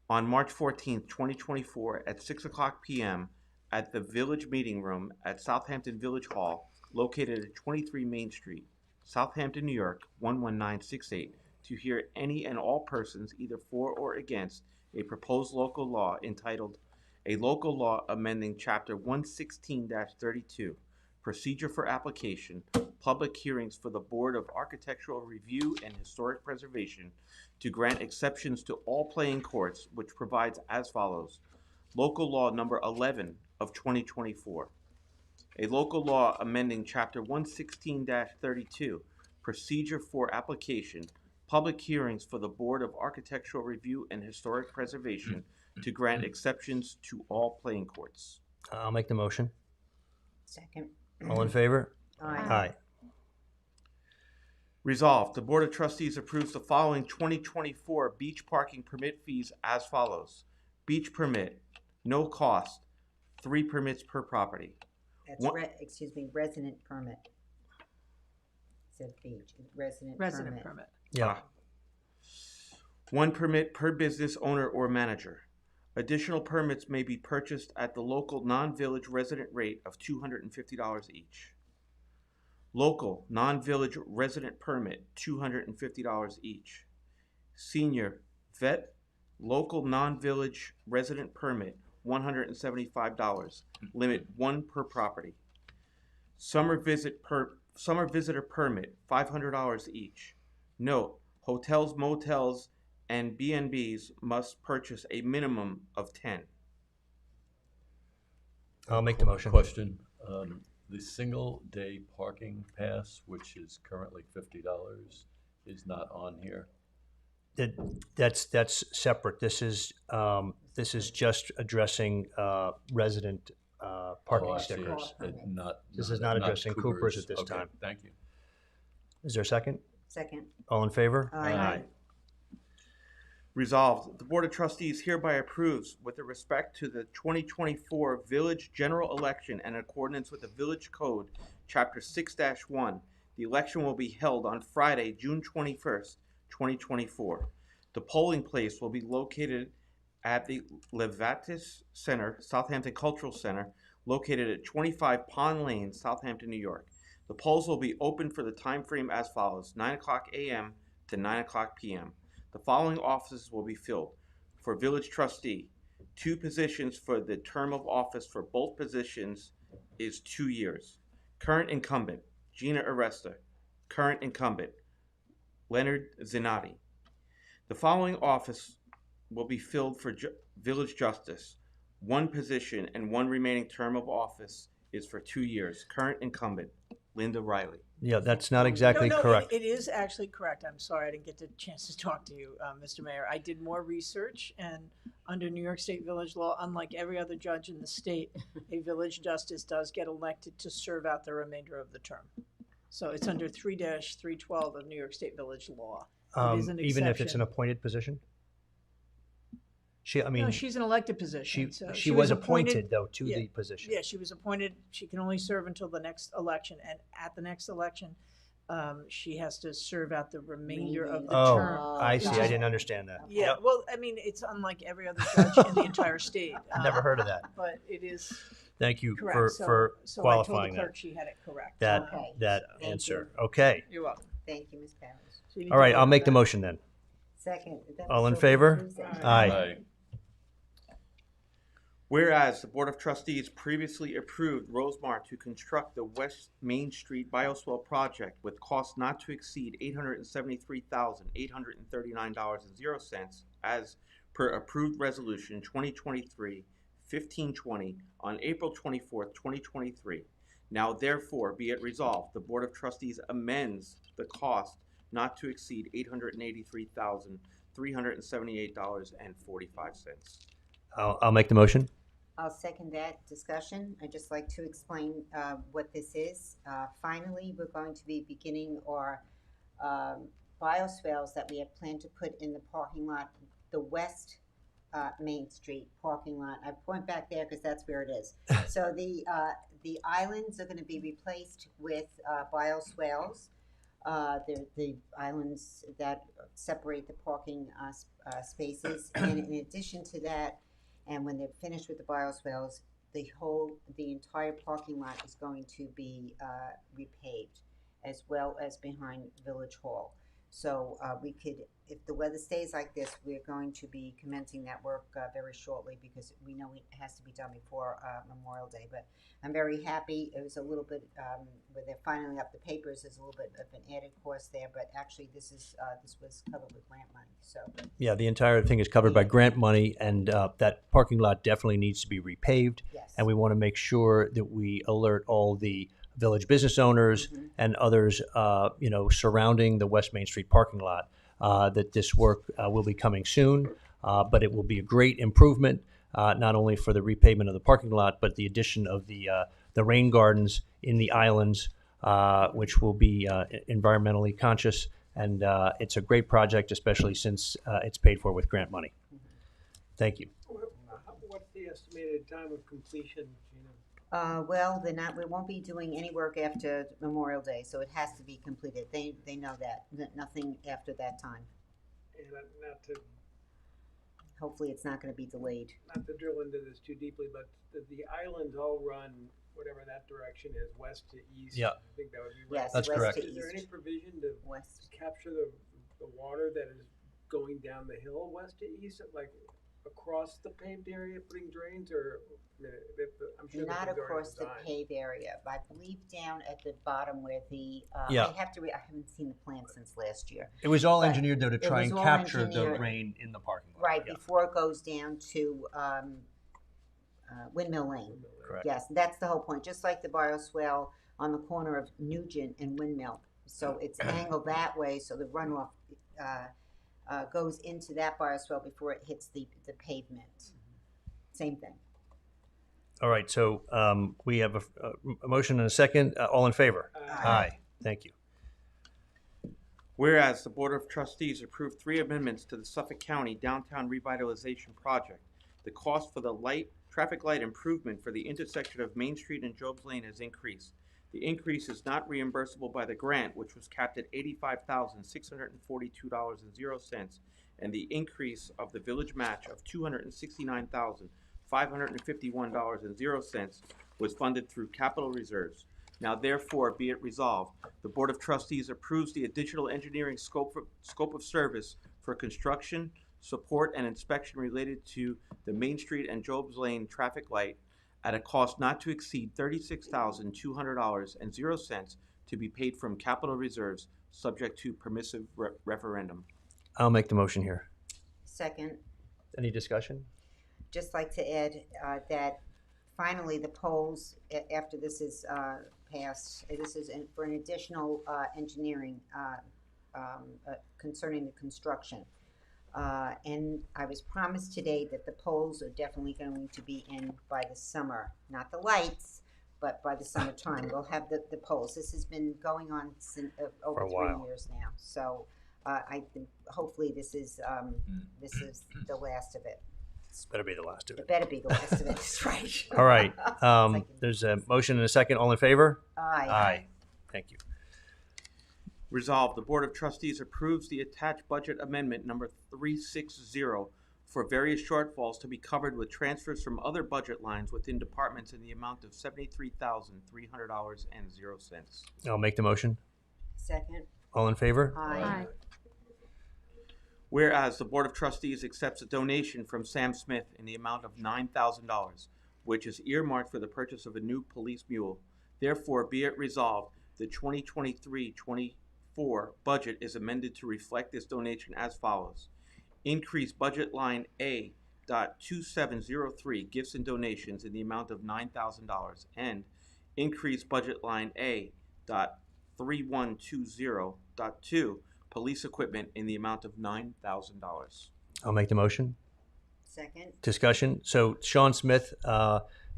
C: on March 14th, 2024 at 6:00 p.m. at the village meeting room at Southampton Village Hall located at 23 Main Street, Southampton, New York, 11968 to hear any and all persons either for or against a proposed local law entitled A Local Law Amending Chapter 116-32, Procedure for Application, Public Hearings for the Board of Architectural Review and Historic Preservation to grant exceptions to all playing courts, which provides as follows. Local Law Number 11 of 2024. A local law amending Chapter 116-32, Procedure for Application, Public Hearings for the Board of Architectural Review and Historic Preservation to grant exceptions to all playing courts.
A: I'll make the motion.
B: Second.
A: All in favor?
B: Aye.
C: Resolved, the Board of Trustees approves the following 2024 beach parking permit fees as follows. Beach permit, no cost, 3 permits per property.
B: That's resident permit. Said beach, resident permit.
A: Yeah.
C: 1 permit per business owner or manager. Additional permits may be purchased at the local non-village resident rate of $250 each. Local non-village resident permit, $250 each. Senior vet local non-village resident permit, $175. Limit 1 per property. Summer visitor permit, $500 each. Note: hotels, motels, and B&Bs must purchase a minimum of 10.
A: I'll make the motion.
I: Question, the single day parking pass, which is currently $50, is not on here.
A: That's separate. This is just addressing resident parking
I: I see.
A: stickers. This is
I: Not
A: not addressing Coopers at this
I: Okay,
A: time.
I: thank you.
A: Is there a second?
B: Second.
A: All in favor?
B: Aye.
C: Resolved, the Board of Trustees hereby approves, with respect to the 2024 Village General Election and in accordance with the Village Code, Chapter 6-1, the election will be held on Friday, June 21st, 2024. The polling place will be located at the Levatis Center, Southampton Cultural Center, located at 25 Pond Lane, Southampton, New York. The polls will be open for the time frame as follows: 9 o'clock a.m. to 9 o'clock p.m. The following offices will be filled. For village trustee, 2 positions for the term of office for both positions is 2 years. Current incumbent, Gina Aresta. Current incumbent, Leonard Zanotti. The following office will be filled for village justice. 1 position and 1 remaining term of office is for 2 years. Current incumbent, Linda Riley.
A: Yeah, that's not exactly
O: No,
A: correct.
O: it is actually correct. I'm sorry I didn't get the chance to talk to you, Mr. Mayor. I did more research, and under New York State village law, unlike every other judge in the state, a village justice does get elected to serve out the remainder of the term. So it's under 3-312 of New York State village law. It is an
A: Even if it's an
O: exception.
A: appointed position?
O: No, she's an elected position.
A: She was appointed, though, to the position.
O: Yeah, she was appointed. She can only serve until the next election, and at the next election, she has to serve out the remainder of the term.
A: Oh, I see. I didn't understand that.
O: Yeah,
A: Yep.
O: well, I mean, it's unlike every other judge in the entire state.
A: Never heard of that.
O: But it is
A: Thank you
O: correct.
A: for
O: So
A: qualifying
O: I told the clerk
A: that.
O: she had it correct.
A: That
B: Okay.
A: that
B: Thank
A: answer.
B: you.
A: Okay.
O: You're welcome.
B: Thank you, Ms. Powers.
O: So you need
A: All
O: to
A: right.
O: vote
A: I'll
O: on
A: make the
O: that.
A: motion then.
B: Second. that
A: All
B: was
A: in
B: so
A: favor?
B: confusing.
A: Aye.
C: Whereas the Board of Trustees previously approved Rosemar to construct the West Main Street Bioswale project with costs not to exceed $873,839.00 as per approved resolution 2023-1520 on April 24th, 2023. Now therefore be it resolved, the Board of Trustees amends the cost not to exceed $883,378.45.
A: I'll make the motion.
B: I'll second that discussion. I'd just like to explain what this is. Finally, we're going to be beginning our bioswales that we had planned to put in the parking lot, the West Main Street parking lot. I point back there because that's where it is. So the islands are going to be replaced with bioswales. They're the islands that separate the parking spaces. And in addition to that, and when they're finished with the bioswales, the entire parking lot is going to be repaved, as well as behind Village Hall. So we could, if the weather stays like this, we're going to be commencing that work very shortly because we know it has to be done before Memorial Day. But I'm very happy. It was a little bit, where they're filing up the papers, there's a little bit of an added cost there, but actually this was covered with grant money, so.
A: Yeah, the entire thing is covered by grant money, and that parking lot definitely needs to be repaved.
B: Yes.
A: And we want to make sure that we alert all the village business owners and others, surrounding the West Main Street parking lot, that this work will be coming soon. But it will be a great improvement, not only for the repavement of the parking lot, but the addition of the rain gardens in the islands, which will be environmentally conscious. And it's a great project, especially since it's paid for with grant money. Thank you.
H: What's the estimated time of completion, Gina?
B: Well, we won't be doing any work after Memorial Day, so it has to be completed. They know that nothing after that time.
H: And not to
B: Hopefully, it's not going to be delayed.
H: drill into this too deeply, but the islands all run whatever that direction is, west to east.
A: Yeah.
H: I think that would be right.
B: Yes,
A: That's
B: west
A: correct.
B: to
H: Is there any
B: east.
H: provision to
B: West.
H: capture the water that is going down the hill west to east, like across the paved area, putting drains, or I'm sure
B: Not
H: the things are
B: across the
H: designed.
B: pave area. I believe down at the bottom where the.
A: Yeah.
B: I haven't seen the plan since last year.
A: It was all
B: But
A: engineered, though, to
B: it
A: try
B: was
A: and
B: all
A: capture the
B: engineered.
A: rain in the parking lot.
B: Right,
A: Yeah.
B: before it goes down to Windmill Lane.
A: Correct.
B: Yes, that's the whole point, just like the bioswale on the corner of Nugent and Windmill. So it's angled that way, so the runoff goes into that bioswale before it hits the pavement. Same thing.
A: All right, so we have a motion and a second. All in favor? Aye. Thank you.
C: Whereas the Board of Trustees approved 3 amendments to the Suffolk County Downtown Revitalization Project. The cost for the traffic light improvement for the intersection of Main Street and Jobs Lane has increased. The increase is not reimbursable by the grant, which was capped at $85,642.00, and the increase of the village match of $269,551.00 was funded through capital reserves. Now therefore be it resolved, the Board of Trustees approves the additional engineering scope of service for construction, support, and inspection related to the Main Street and Jobs Lane traffic light at a cost not to exceed $36,200.00 to be paid from capital reserves, subject to permissive referendum.
A: I'll make the motion here.
B: Second.
A: Any discussion?
B: Just like to add that finally the polls, after this is passed, this is for an additional engineering concerning the construction. And I was promised today that the polls are definitely going to be in by the summer, not the lights, but by the summertime. We'll have the polls. This has been going on since, over 3 years now. So I think hopefully this is the last of it.
A: This better be the last of it.
B: It better be the last of it. That's right.
A: All right. There's a motion and a second. All in favor?
B: Aye.
A: Aye. Thank you.
C: Resolved, the Board of Trustees approves the attached budget amendment number 360 for various shortfalls to be covered with transfers from other budget lines within departments in the amount of $73,300.00.
A: I'll make the motion.
B: Second.
A: All in favor?
B: Aye.
C: Whereas the Board of Trustees accepts a donation from Sam Smith in the amount of $9,000, which is earmarked for the purchase of a new police mule. Therefore, be it resolved, the 2023-24 budget is amended to reflect this donation as follows. Increase budget line A.2703, gifts and donations in the amount of $9,000, and increase budget line A.3120.2, police equipment in the amount of $9,000.
A: I'll make the motion.
B: Second.
A: Discussion. So Sean Smith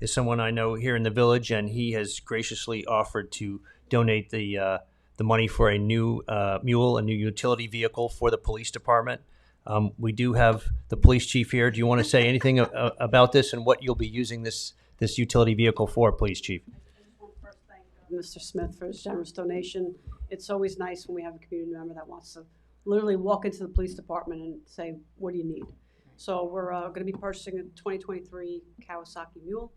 A: is someone I know here in the village, and he has graciously offered to donate the money for a new mule, a new utility vehicle for the police department. We do have the police chief here. Do you want to say anything about this and what you'll be using this utility vehicle for, police chief?
S: Mr. Smith for his generous donation. It's always nice when we have a community member that wants to literally walk into the police department and say, what do you need? So we're going to be purchasing a 2023 Kawasaki Mule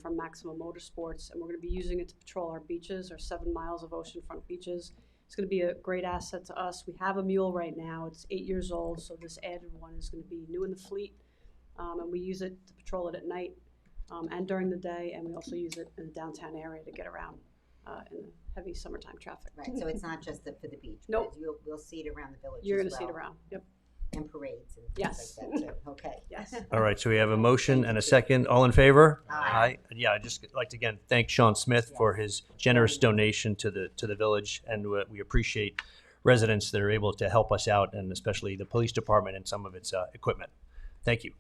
S: from Maximum Motorsports, and we're going to be using it to patrol our beaches, our 7 miles of oceanfront beaches. It's going to be a great asset to us. We have a mule right now. It's 8 years old, so this added one is going to be new in the fleet, and we use it to patrol it at night and during the day, and we also use it in the downtown area to get around in the heavy summertime traffic.
B: Right, so it's not just for the beach.
S: Nope.
B: But we'll see it around the village.
S: You're
B: going
S: going to see it around. Yep.
B: And parades and
S: Yes.
B: things like that too. Okay.
S: Yes.
A: All right, so we have a motion and a second. All in favor?
B: Aye.
A: Yeah, I'd just like to again thank Sean Smith for his generous donation to the village, and we appreciate residents that are able to help us out, and especially the police department and some of its equipment. Thank you.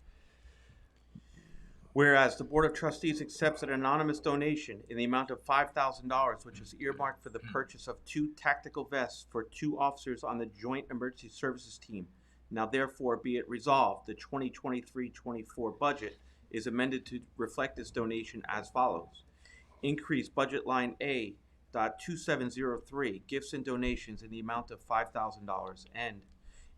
C: Whereas the Board of Trustees accepts an anonymous donation in the amount of $5,000, which is earmarked for the purchase of 2 tactical vests for 2 officers on the Joint Emergency Services Team. Now therefore be it resolved, the 2023-24 budget is amended to reflect this donation as follows. Increase budget line A.2703, gifts and donations in the amount of $5,000, and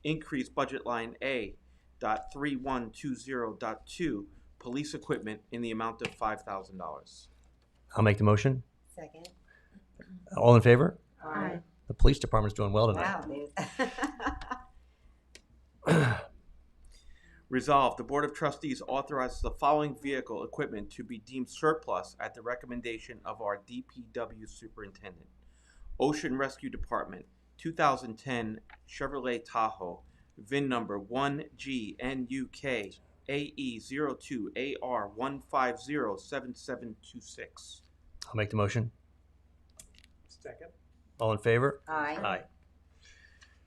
C: increase budget line A.3120.2, police equipment in the amount of $5,000.
A: I'll make the motion.
B: Second.
A: All in favor?
B: Aye.
A: The police department's doing well tonight.
B: Wow.
C: Resolved, the Board of Trustees authorizes the following vehicle equipment to be deemed surplus at the recommendation of our DPW Superintendent. Ocean Rescue Department, 2010 Chevrolet Tahoe, VIN number 1GNUK AE02AR1507726.
A: I'll make the motion.
H: Second.
A: All in favor?
B: Aye.
A: Aye.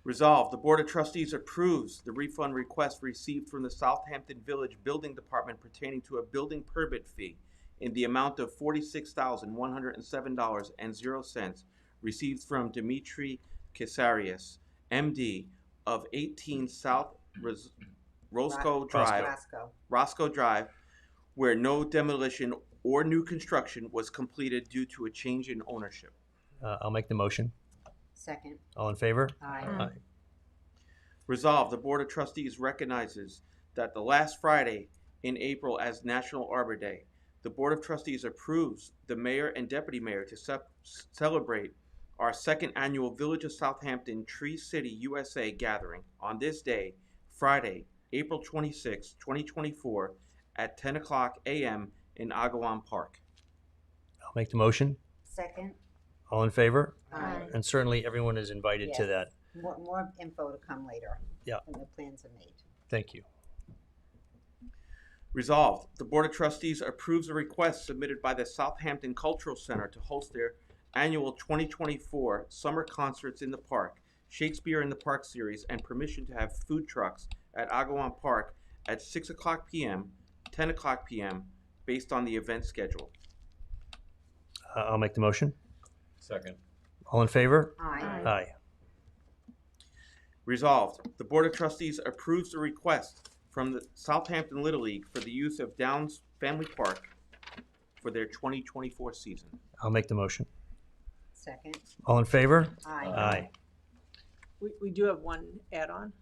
C: Resolved, the Board of Trustees approves the refund request received from the Southampton Village Building Department pertaining to a building permit fee in the amount of $46,107.00 received from Dimitri Kesarias, MD, of 18 South Roscoe Drive, where no demolition or new construction was completed due to a change in ownership.
A: I'll make the motion.
B: Second.
A: All in favor?
B: Aye.
C: Resolved, the Board of Trustees recognizes that the last Friday in April as National Arbor Day. The Board of Trustees approves the mayor and deputy mayor to celebrate our second annual Village of Southampton Tree City USA gathering on this day, Friday, April 26, 2024, at 10 o'clock a.m. in Agawam Park.
A: I'll make the motion.
B: Second.
A: All in favor?
B: Aye.
A: And certainly everyone is invited to
B: Yes.
A: that.
B: More info to come later.
A: Yeah.
B: When the plans are made.
A: Thank you.
C: Resolved, the Board of Trustees approves a request submitted by the Southampton Cultural Center to host their annual 2024 Summer Concerts in the Park, Shakespeare in the Park series, and permission to have food trucks at Agawam Park at 6 o'clock p.m., 10 o'clock p.m., based on the event schedule.
A: I'll make the motion.
I: Second.
A: All in favor?
B: Aye.
A: Aye.
C: Resolved, the Board of Trustees approves the request from the Southampton Little League for the use of Downs Family Park for their 2024 season.
A: I'll make the motion.
B: Second.
A: All in favor?
B: Aye.
A: Aye.
O: We do have one add-on,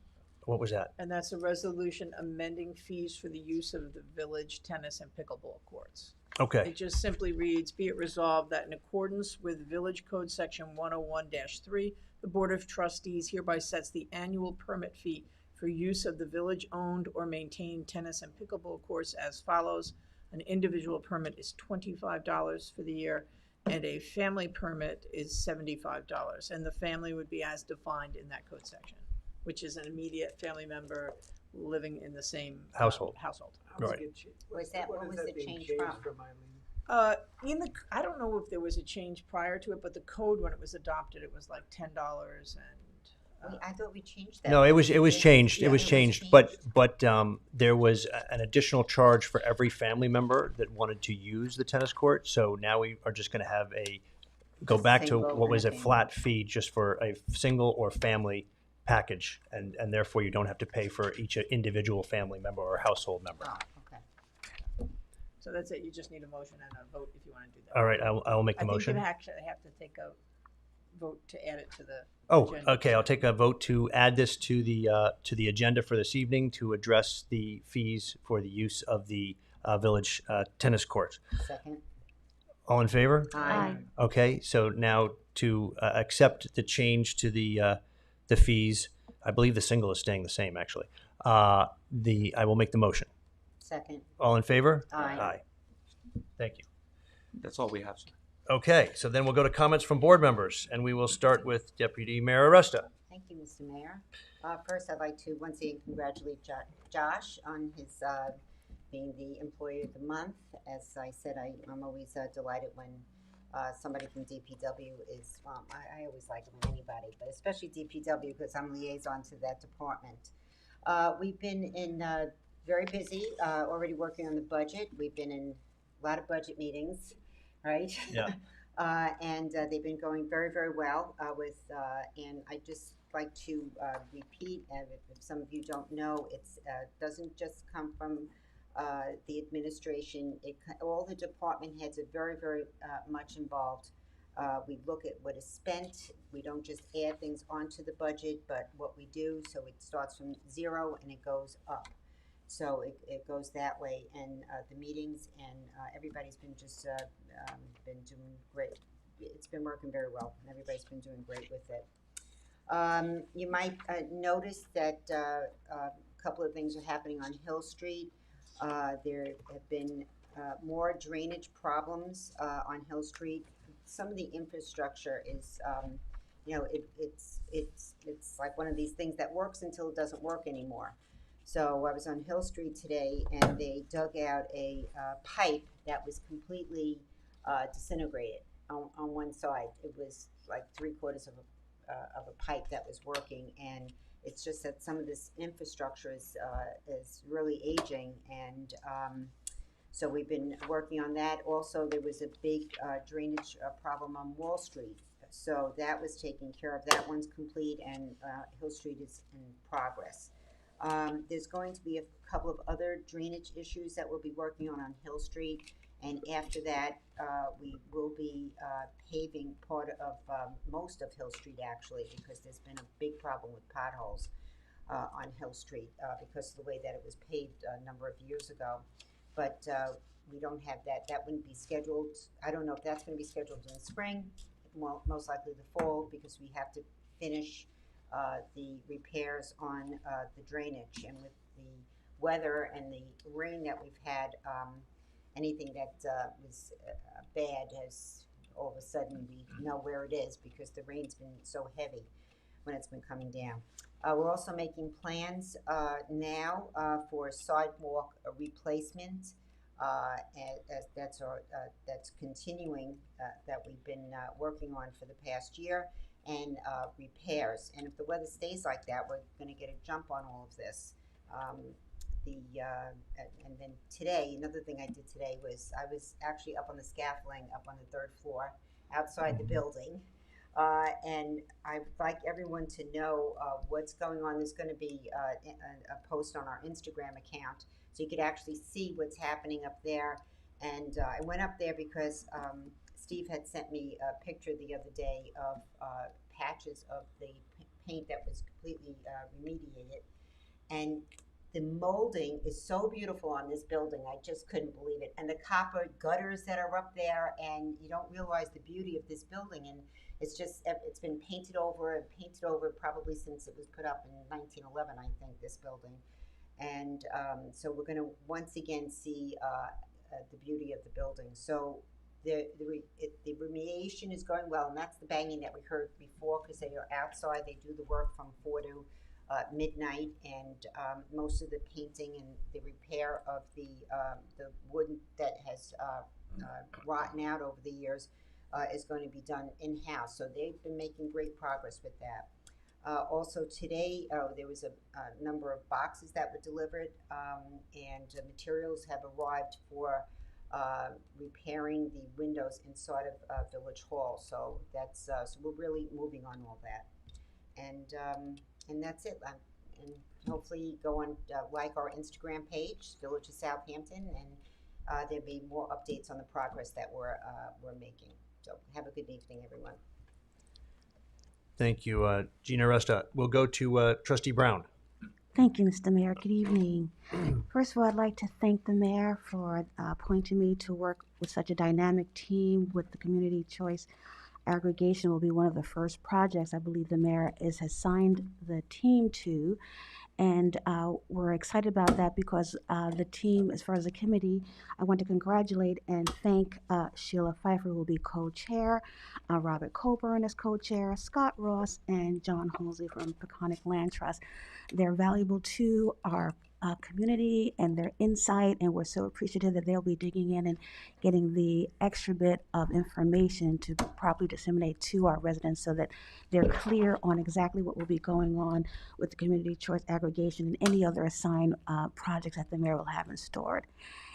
A: What was that?
O: and that's a resolution amending fees for the use of the village tennis and pickleball courts.
A: Okay.
O: It just simply reads, be it resolved that in accordance with Village Code Section 101-3, the Board of Trustees hereby sets the annual permit fee for use of the village-owned or maintained tennis and pickleball courts as follows. An individual permit is $25 for the year, and a family permit is $75. And the family would be as defined in that code section, which is an immediate family member living in the same
A: Household.
O: household.
A: Right.
B: Was that, what was the change from?
O: I don't know if there was a change prior to it, but the code when it was adopted, it was like $10 and.
B: I thought we changed that.
A: No, it was changed.
O: Yeah,
A: It was changed. But there was an additional charge for every family member that wanted to use the tennis court. So now we are just going to have go back to
B: Single
A: what was a
B: kind of
A: flat fee just for a single or family package, and therefore you don't have to pay for each individual family member or household member.
B: Oh, okay.
O: So that's it. You just need a motion and a vote if you want to do that.
A: All right, I will make the
O: I
A: motion.
O: think you actually have to take a vote to add it to the.
A: Oh,
O: agenda.
A: okay. I'll take a vote to add this to the agenda for this evening to address the fees for the use of the village tennis courts.
B: Second.
A: All in favor?
B: Aye.
A: Okay, so now to accept the change to the fees, I believe the single is staying the same, actually. I will make the motion.
B: Second.
A: All in favor?
B: Aye.
A: Thank you.
C: That's all we have, sir.
A: Okay, so then we'll go to comments from board members, and we will start with Deputy Mayor Aresta.
B: Thank you, Mr. Mayor. First, I'd like to once again congratulate Josh on his being the Employee of the Month. As I said, I'm always delighted when somebody from DPW is, I always like it when anybody, but especially DPW because I'm liaison to that department. We've been very busy, already working on the budget. We've been in a lot of budget meetings, right?
A: Yeah.
B: And they've been going very, very well and I just like to repeat, and if some of you don't know, it doesn't just come from the administration. All the department heads are very, very much involved. We look at what is spent. We don't just add things onto the budget, but what we do, so it starts from zero and it goes up. So it goes that way, and the meetings and everybody's been just been doing great. It's been working very well, and everybody's been doing great with it. You might notice that a couple of things are happening on Hill Street. There have been more drainage problems on Hill Street. Some of the infrastructure is, it's like one of these things that works until it doesn't work anymore. So I was on Hill Street today, and they dug out a pipe that was completely disintegrated on one side. It was like 3/4 of a pipe that was working, and it's just that some of this infrastructure is really aging, and so we've been working on that. Also, there was a big drainage problem on Wall Street, so that was taken care of. That one's complete, and Hill Street is in progress. There's going to be a couple of other drainage issues that we'll be working on Hill Street, and after that, we will be paving part of most of Hill Street, actually, because there's been a big problem with potholes. on Hill Street because of the way that it was paved a number of years ago. But we don't have that. That wouldn't be scheduled. I don't know if that's going to be scheduled in the spring, well, most likely the fall, because we have to finish the repairs on the drainage. And with the weather and the rain that we've had, anything that was bad has all of a sudden we know where it is because the rain's been so heavy when it's been coming down. We're also making plans now for sidewalk replacement. That's continuing that we've been working on for the past year, and repairs. And if the weather stays like that, we're going to get a jump on all of this. And then today, another thing I did today was I was actually up on the scaffolding up on the 3rd floor outside the building. And I'd like everyone to know what's going on. There's going to be a post on our Instagram account, so you could actually see what's happening up there. And I went up there because Steve had sent me a picture the other day of patches of the paint that was completely remediated. And the molding is so beautiful on this building. I just couldn't believe it. And the copper gutters that are up there, and you don't realize the beauty of this building. And it's just, it's been painted over probably since it was put up in 1911, I think, this building. And so we're going to once again see the beauty of the building. So the remediation is going well, and that's the banging that we heard before, because they are outside. They do the work from 4 to midnight, and most of the painting and the repair of the wood that has rotten out over the years is going to be done in-house. So they've been making great progress with that. Also today, there was a number of boxes that were delivered, and materials have arrived for repairing the windows inside of Village Hall. So that's so we're really moving on all that, and that's it. And hopefully go on like our Instagram page, Village of Southampton, and there'll be more updates on the progress that we're making. So have a good evening, everyone.
A: Thank you, Gina Resta. We'll go to Trustee Brown.
G: Thank you, Mr. Mayor. Good evening. First of all, I'd like to thank the mayor for appointing me to work with such a dynamic team with the community choice. Aggregation will be one of the first projects I believe the mayor has signed the team to. And we're excited about that because the team, as far as the committee, I want to congratulate and thank Sheila Pfeiffer, who will be co-chair, Robert Coburn as co-chair, Scott Ross, and John Halsey from Peconic Land Trust. They're valuable to our community and their insight, and we're so appreciative that they'll be digging in and getting the extra bit of information to properly disseminate to our residents so that they're clear on exactly what will be going on with the community choice aggregation and any other assigned projects that the mayor will have in store.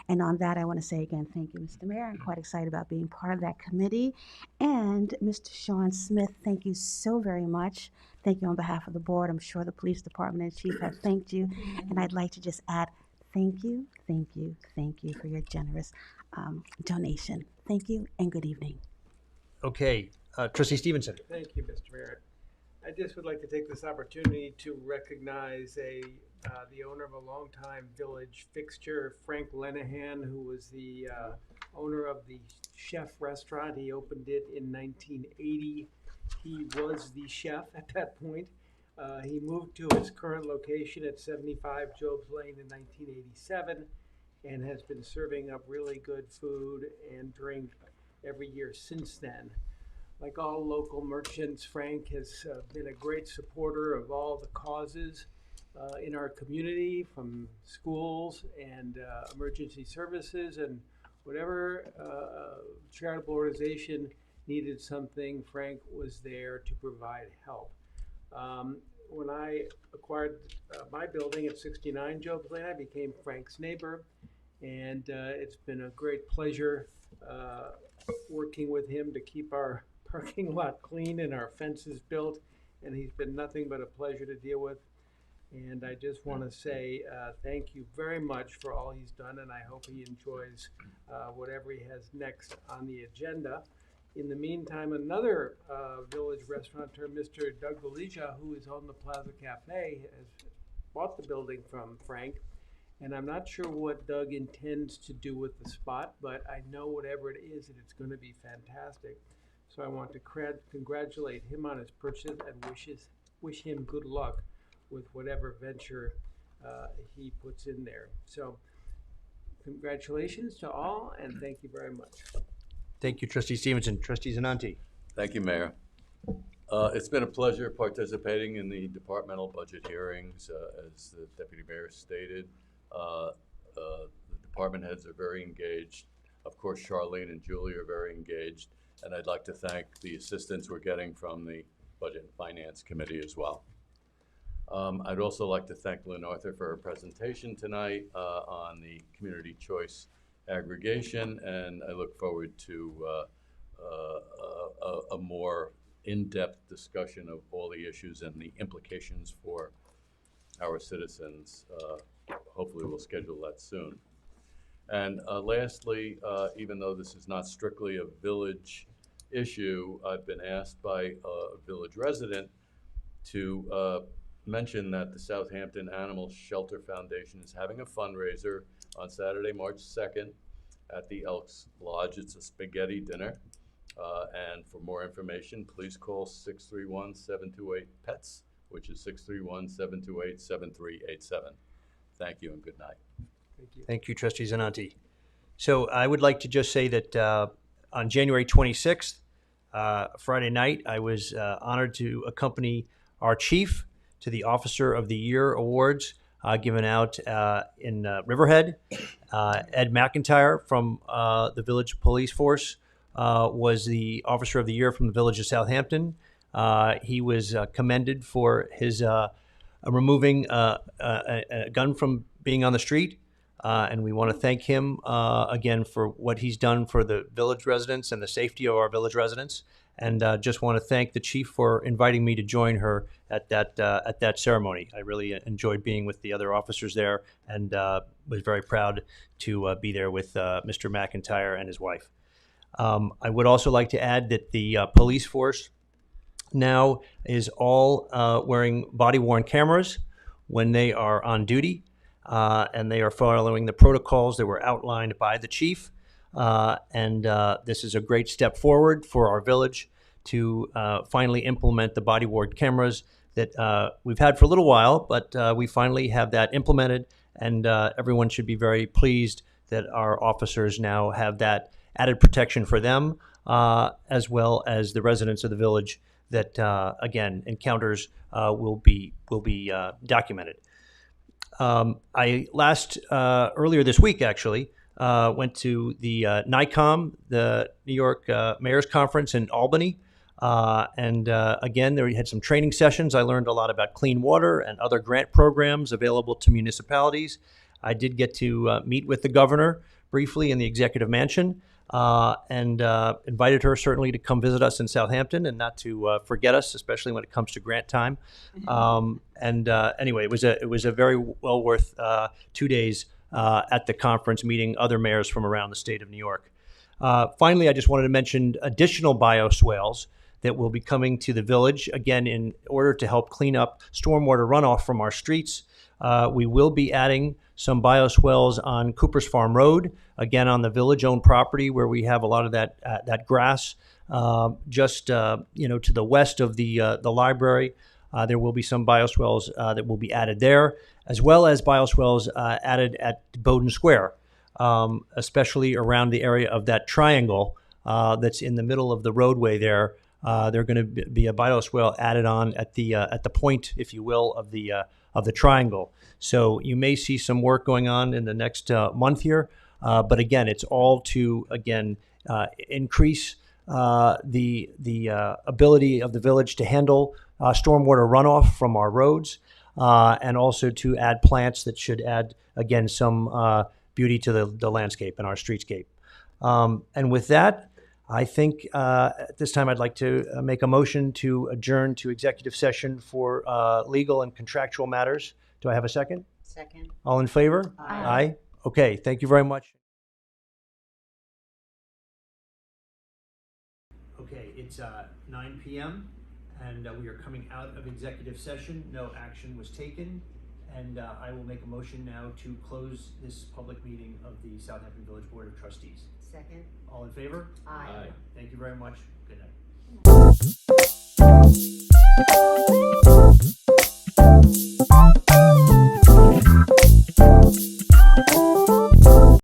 G: And on that, I want to say again, thank you, Mr. Mayor. I'm quite excited about being part of that committee. And Mr. Sean Smith, thank you so very much. Thank you on behalf of the board. I'm sure the police department and chief have thanked you. And I'd like to just add, thank you, thank you, thank you for your generous donation. Thank you and good evening.
A: Okay, Trustee Stevenson.
H: Thank you, Mr. Mayor. I just would like to take this opportunity to recognize the owner of a longtime village fixture, Frank Lenahan, who was the owner of the Chef restaurant. He opened it in 1980. He was the chef at that point. He moved to his current location at 75 Jobs Lane in 1987 and has been serving up really good food and drink every year since then. Like all local merchants, Frank has been a great supporter of all the causes in our community, from schools and emergency services, and whatever charitable organization needed something, Frank was there to provide help. When I acquired my building at 69 Jobs Lane, I became Frank's neighbor, and it's been a great pleasure working with him to keep our parking lot clean and our fences built, and he's been nothing but a pleasure to deal with. And I just want to say thank you very much for all he's done, and I hope he enjoys whatever he has next on the agenda. In the meantime, another village restaurateur, Mr. Doug Galicia, who is on the Plaza Cafe, has bought the building from Frank. And I'm not sure what Doug intends to do with the spot, but I know whatever it is, that it's going to be fantastic. So I want to congratulate him on his purchase and wish him good luck with whatever venture he puts in there. So congratulations to all, and thank you very much.
A: Thank you, Trustee Stevenson. Trustee Zananti.
I: Thank you, Mayor. It's been a pleasure participating in the departmental budget hearings. As the Deputy Mayor stated, the department heads are very engaged. Of course, Charlene and Julie are very engaged. And I'd like to thank the assistance we're getting from the Budget and Finance Committee as well. I'd also like to thank Lynn Arthur for her presentation tonight on the community choice aggregation, and I look forward to a more in-depth discussion of all the issues and the implications for our citizens. Hopefully we'll schedule that soon. And lastly, even though this is not strictly a village issue, I've been asked by a village resident to mention that the Southampton Animal Shelter Foundation is having a fundraiser on Saturday, March 2nd at the Elks Lodge. It's a spaghetti dinner. And for more information, please call 631-728-PETS, which is 631-728-7387. Thank you and good night.
H: Thank you.
A: Thank you, Trustee Zananti. So I would like to just say that on January 26th, Friday night, I was honored to accompany our chief to the Officer of the Year Awards given out in Riverhead. Ed McIntyre from the Village Police Force was the Officer of the Year from the Village of Southampton. He was commended for his removing a gun from being on the street. And we want to thank him again for what he's done for the village residents and the safety of our village residents. And just want to thank the chief for inviting me to join her at that ceremony. I really enjoyed being with the other officers there, and was very proud to be there with Mr. McIntyre and his wife. I would also like to add that the police force now is all wearing body-worn cameras when they are on duty. And they are following the protocols that were outlined by the chief. And this is a great step forward for our village to finally implement the body-worn cameras that we've had for a little while, but we finally have that implemented, and everyone should be very pleased that our officers now have that added protection for them, as well as the residents of the village that, again, encounters will be documented. I earlier this week actually went to the NICOM, the New York Mayor's Conference in Albany, and again there we had some training sessions. I learned a lot about clean water and other grant programs available to municipalities. I did get to meet with the governor briefly in the executive mansion, and invited her certainly to come visit us in Southampton and not to forget us, especially when it comes to grant time. Anyway, it was a very well worth 2 days at the conference, meeting other mayors from around the state of New York. Finally, I just wanted to mention additional bioswales that will be coming to the village, again, in order to help clean up stormwater runoff from our streets. We will be adding some bioswales on Cooper's Farm Road, again on the village-owned property where we have a lot of that grass. Just to the west of the library, there will be some bioswales that will be added there, as well as bioswales added at Bowdoin Square, especially around the area of that triangle that's in the middle of the roadway there. There's going to be a bioswale added on at the point, if you will, of the triangle. So you may see some work going on in the next month here, but again, it's all to increase the ability of the village to handle stormwater runoff from our roads, and also to add plants that should add again some beauty to the landscape and our streetscape. And with that, I think at this time I'd like to make a motion to adjourn to executive session for legal and contractual matters. Do I have a second?
B: Second.
A: All in favor?
B: Aye.
A: Okay, thank you very much. It's 9 p.m. and we are coming out of executive session. No action was taken. And I will make a motion now to close this public meeting of the Southampton Village Board of Trustees.
B: Second.
A: All in favor?
B: Aye.
A: Thank you very much. Good night.